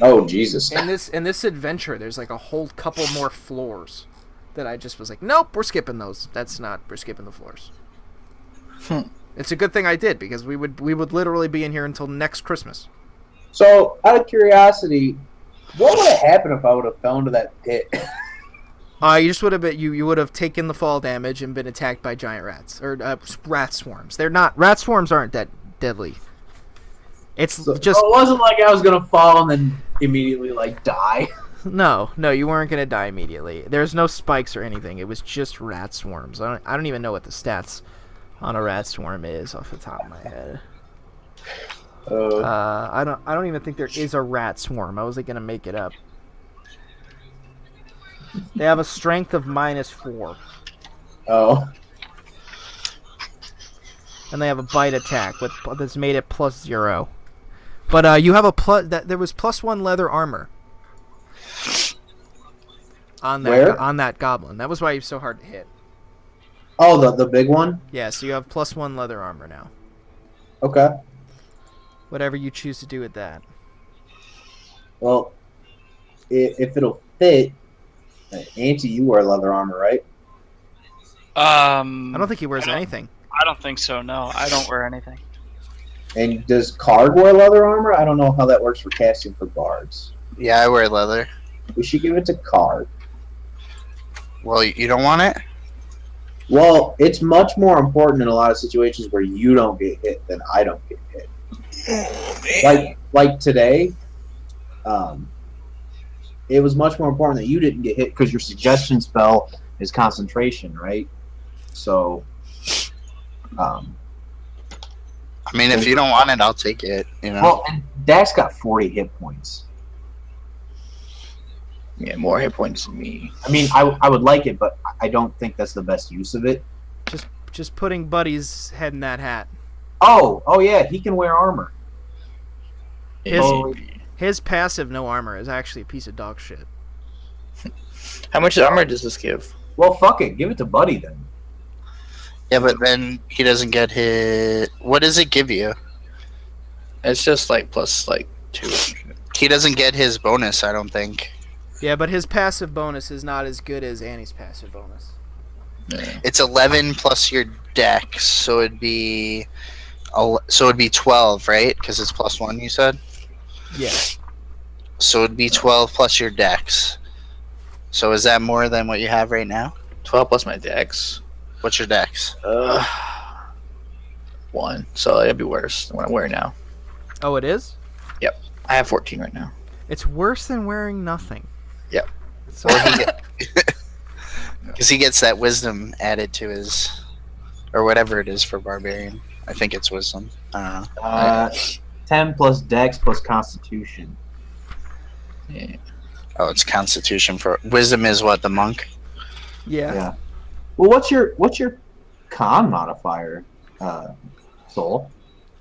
Oh Jesus! In this adventure, there's like a whole couple more floors that I just was like, nope, we're skipping those. We're skipping the floors. It's a good thing I did, because we would literally be in here until next Christmas. So, out of curiosity, what would have happened if I would have fell into that pit? You just would have been, you would have taken the fall damage and been attacked by giant rats or rat swarms. Rat swarms aren't that deadly. It's So, just it wasn't like I was gonna fall and then immediately like die. no, you weren't gonna die immediately. There's no spikes or anything. It was just rat swarms. I don't even know what the stats on a rat swarm is off the top of my head. I don't even think there is a rat swarm. I was like gonna make it up. They have a strength of -4, Oh, and they have a bite attack that's made it +0. But you have there was +1 leather armor on that Where? on that goblin. That was why he's so hard to hit. oh, the big one. Yeah, so you have +1 leather armor now. Okay. Whatever you choose to do with that. Well, if it'll fit, Auntie, you wear leather armor, right? I don't think he wears anything. I don't think so. No, I don't wear anything. And does Karg wear leather armor? I don't know how that works for casting for bards. Yeah, I wear leather. We should give it to Karg. Well, you don't want it? Well, it's much more important in a lot of situations where you don't get hit than I don't get hit. Like today, it was much more important that you didn't get hit because your suggestion spell is concentration, right? So, I mean, if you don't want it, I'll take it. You know. well, and Dax got 40 hit points. Yeah, more hit points than me. I mean, I would like it, but I don't think that's the best use of it. Just putting Buddy's head in that hat. Oh yeah, he can wear armor. His passive no armor is actually a piece of dog shit. How much armor does this give? Well, fuck it, give it to Buddy then. Yeah, but then he doesn't get hit. What does it give you? It's just like plus like 2. He doesn't get his bonus, I don't think. Yeah, but his passive bonus is not as good as Annie's passive bonus. Yeah. It's 11 plus your dex, so it'd be 12, right? Because it's +1, you said. Yeah. So it'd be 12 plus your dex. So is that more than what you have right now? 12 plus my dex. What's your dex? 1. So it'd be worse than what I'm wearing now. Oh, it is? I have 14 right now. It's worse than wearing nothing. Yep. So Because he gets that wisdom added to his, or whatever it is for barbarian. I think it's wisdom. I don't know. 10 plus Dex plus Constitution. Yeah. Oh, it's Constitution for wisdom is what, the monk? yeah. Well, what's your con modifier, Soul?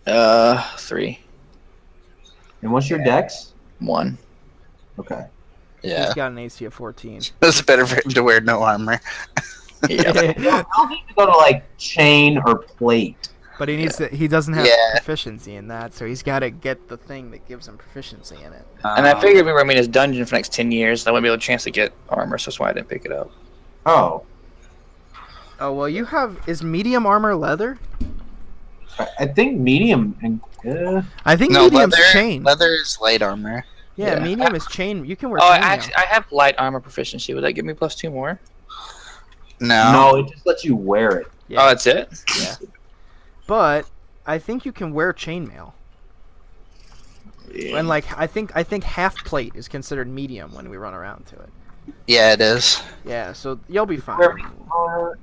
3. And what's your Dex? 1. Okay. Yeah, He's got an AC of 14. it's better for him to wear no armor. Yeah. I'll need to go to like chain or plate. But he needs to. He doesn't have Yeah. proficiency in that, so he's got to get the thing that gives him proficiency in it. And I figured we were in this dungeon for the next 10 years. I wouldn't be able to chance to get armor, so that's why I didn't pick it up. Oh, Oh well, you have is medium armor leather? I think medium and I think No, medium's leather, chain. leather is light armor. Yeah, Yeah. medium is chain. You can wear Oh, chain I have light armor proficiency. Would that give me +2 more? No. it just lets you wear it. Yeah. Oh, that's it? Yeah. But I think you can wear chainmail. Yeah. And like I think half plate is considered medium when we run around to it. Yeah, it is. Yeah, so you'll be fine.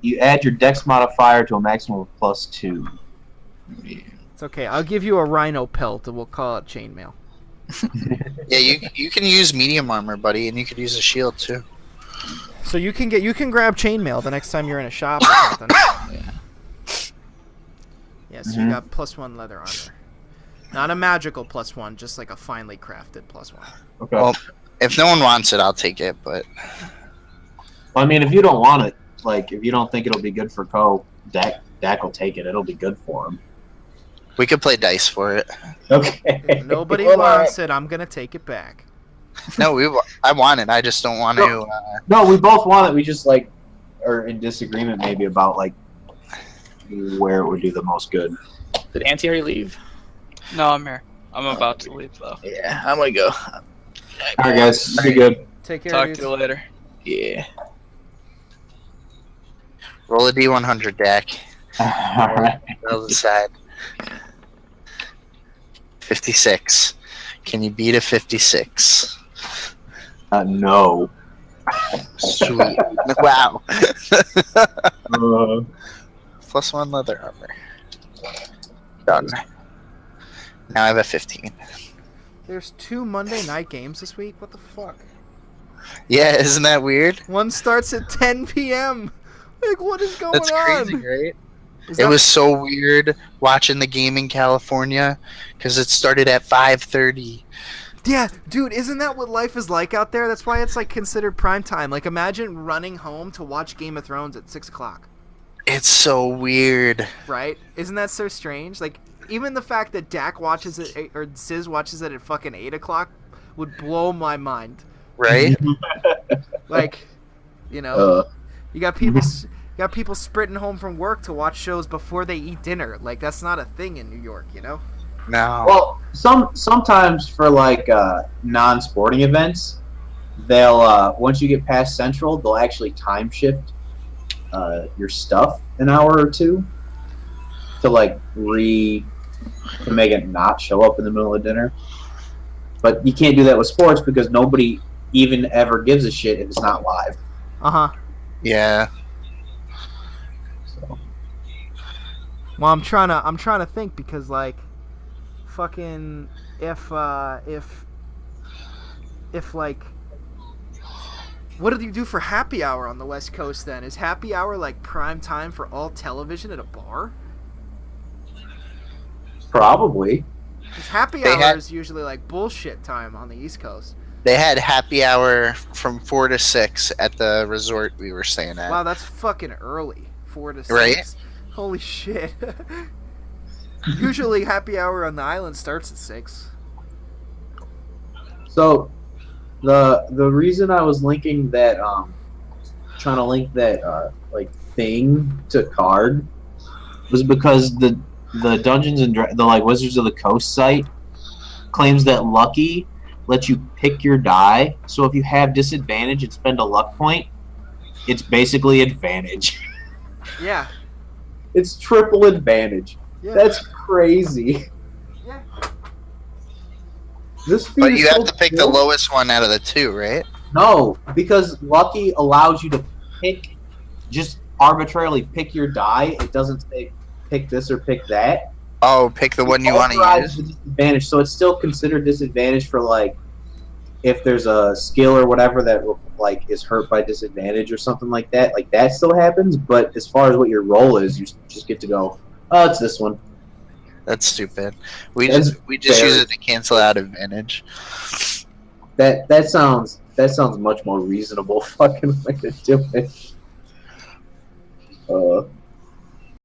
You add your Dex modifier to a maximum of +2. It's okay. I'll give you a rhino pelt and we'll call it chainmail. Yeah, you can use medium armor, buddy, and you could use a shield too. So you can grab chainmail the next time you're in a shop or something. Yeah, so you got +1 leather armor. Not a magical +1, just like a finely crafted +1. Okay. Well, if no one wants it, I'll take it. But I mean, if you don't want it, like if you don't think it'll be good for Ko, Dak will take it. It'll be good for him. we could play dice for it. Okay. If nobody Well, wants it, I'm gonna take it back. No, I want it. I just don't want to. No, we both want it. We just like are in disagreement maybe about like where it would do the most good. Did Auntie already leave? No, I'm here. I'm about to leave though. Yeah, I'm gonna go. All right, guys, be good. Take care. Talk dudes. to you later. Yeah. Roll a d100, Dak. All right. I'll decide. 56. Can you beat a 56? No. Sweet. Wow. Uh, +1 leather armor. Done. Now I have a 15. There's 2 Monday night games this week. What the fuck? Yeah, isn't that weird? One starts at 10 p.m. Like, what is going That's crazy, on? right? Is It that- was so weird watching the game in California because it started at 5:30. Yeah, dude, isn't that what life is like out there? That's why it's like considered prime time. Like, imagine running home to watch Game of Thrones at 6 o'clock, It's so weird. right? Isn't that so strange? Like, even the fact that Dak watches it or Sis watches it at fucking 8 o'clock would blow my mind. Right? Like, you know, you got people sprinting home from work to watch shows before they eat dinner. Like, that's not a thing in New York, you know? No. well, sometimes for like non-sporting events, they'll once you get past Central, they'll actually time shift your stuff an hour or two to to make it not show up in the middle of dinner. But you can't do that with sports because nobody even ever gives a shit if it's not live. Uh-huh. Yeah. So Well, I'm trying to think because like fucking if like what do you do for happy hour on the West Coast then? Is happy hour like prime time for all television at a bar? probably. Because happy They hour had- is usually like bullshit time on the East Coast. They had happy hour from 4 to 6 at the resort we were staying at. Wow, that's fucking early. 4 to 6. Right? Holy shit. Usually happy hour on the island starts at 6. So the reason I was linking that trying to link that like thing to card was because the Dungeons and the like Wizards of the Coast site claims that Lucky lets you pick your die. So if you have disadvantage and spend a luck point, it's basically advantage. Yeah. It's triple advantage. Yeah. That's crazy. Yeah. This feat But is you so have to pick the cool. lowest one out of the 2, right? No, because Lucky allows you to pick, just arbitrarily pick your die. It doesn't say pick this or pick that. Oh, pick the one you want to Overrides use. the disadvantage, so it's still considered disadvantage for like if there's a skill or whatever that like is hurt by disadvantage or something like that. Like that still happens, but as far as what your roll is, you just get to go. Oh, it's this one. That's stupid. We That's just use very- it to cancel out advantage. That sounds much more reasonable fucking way to do it.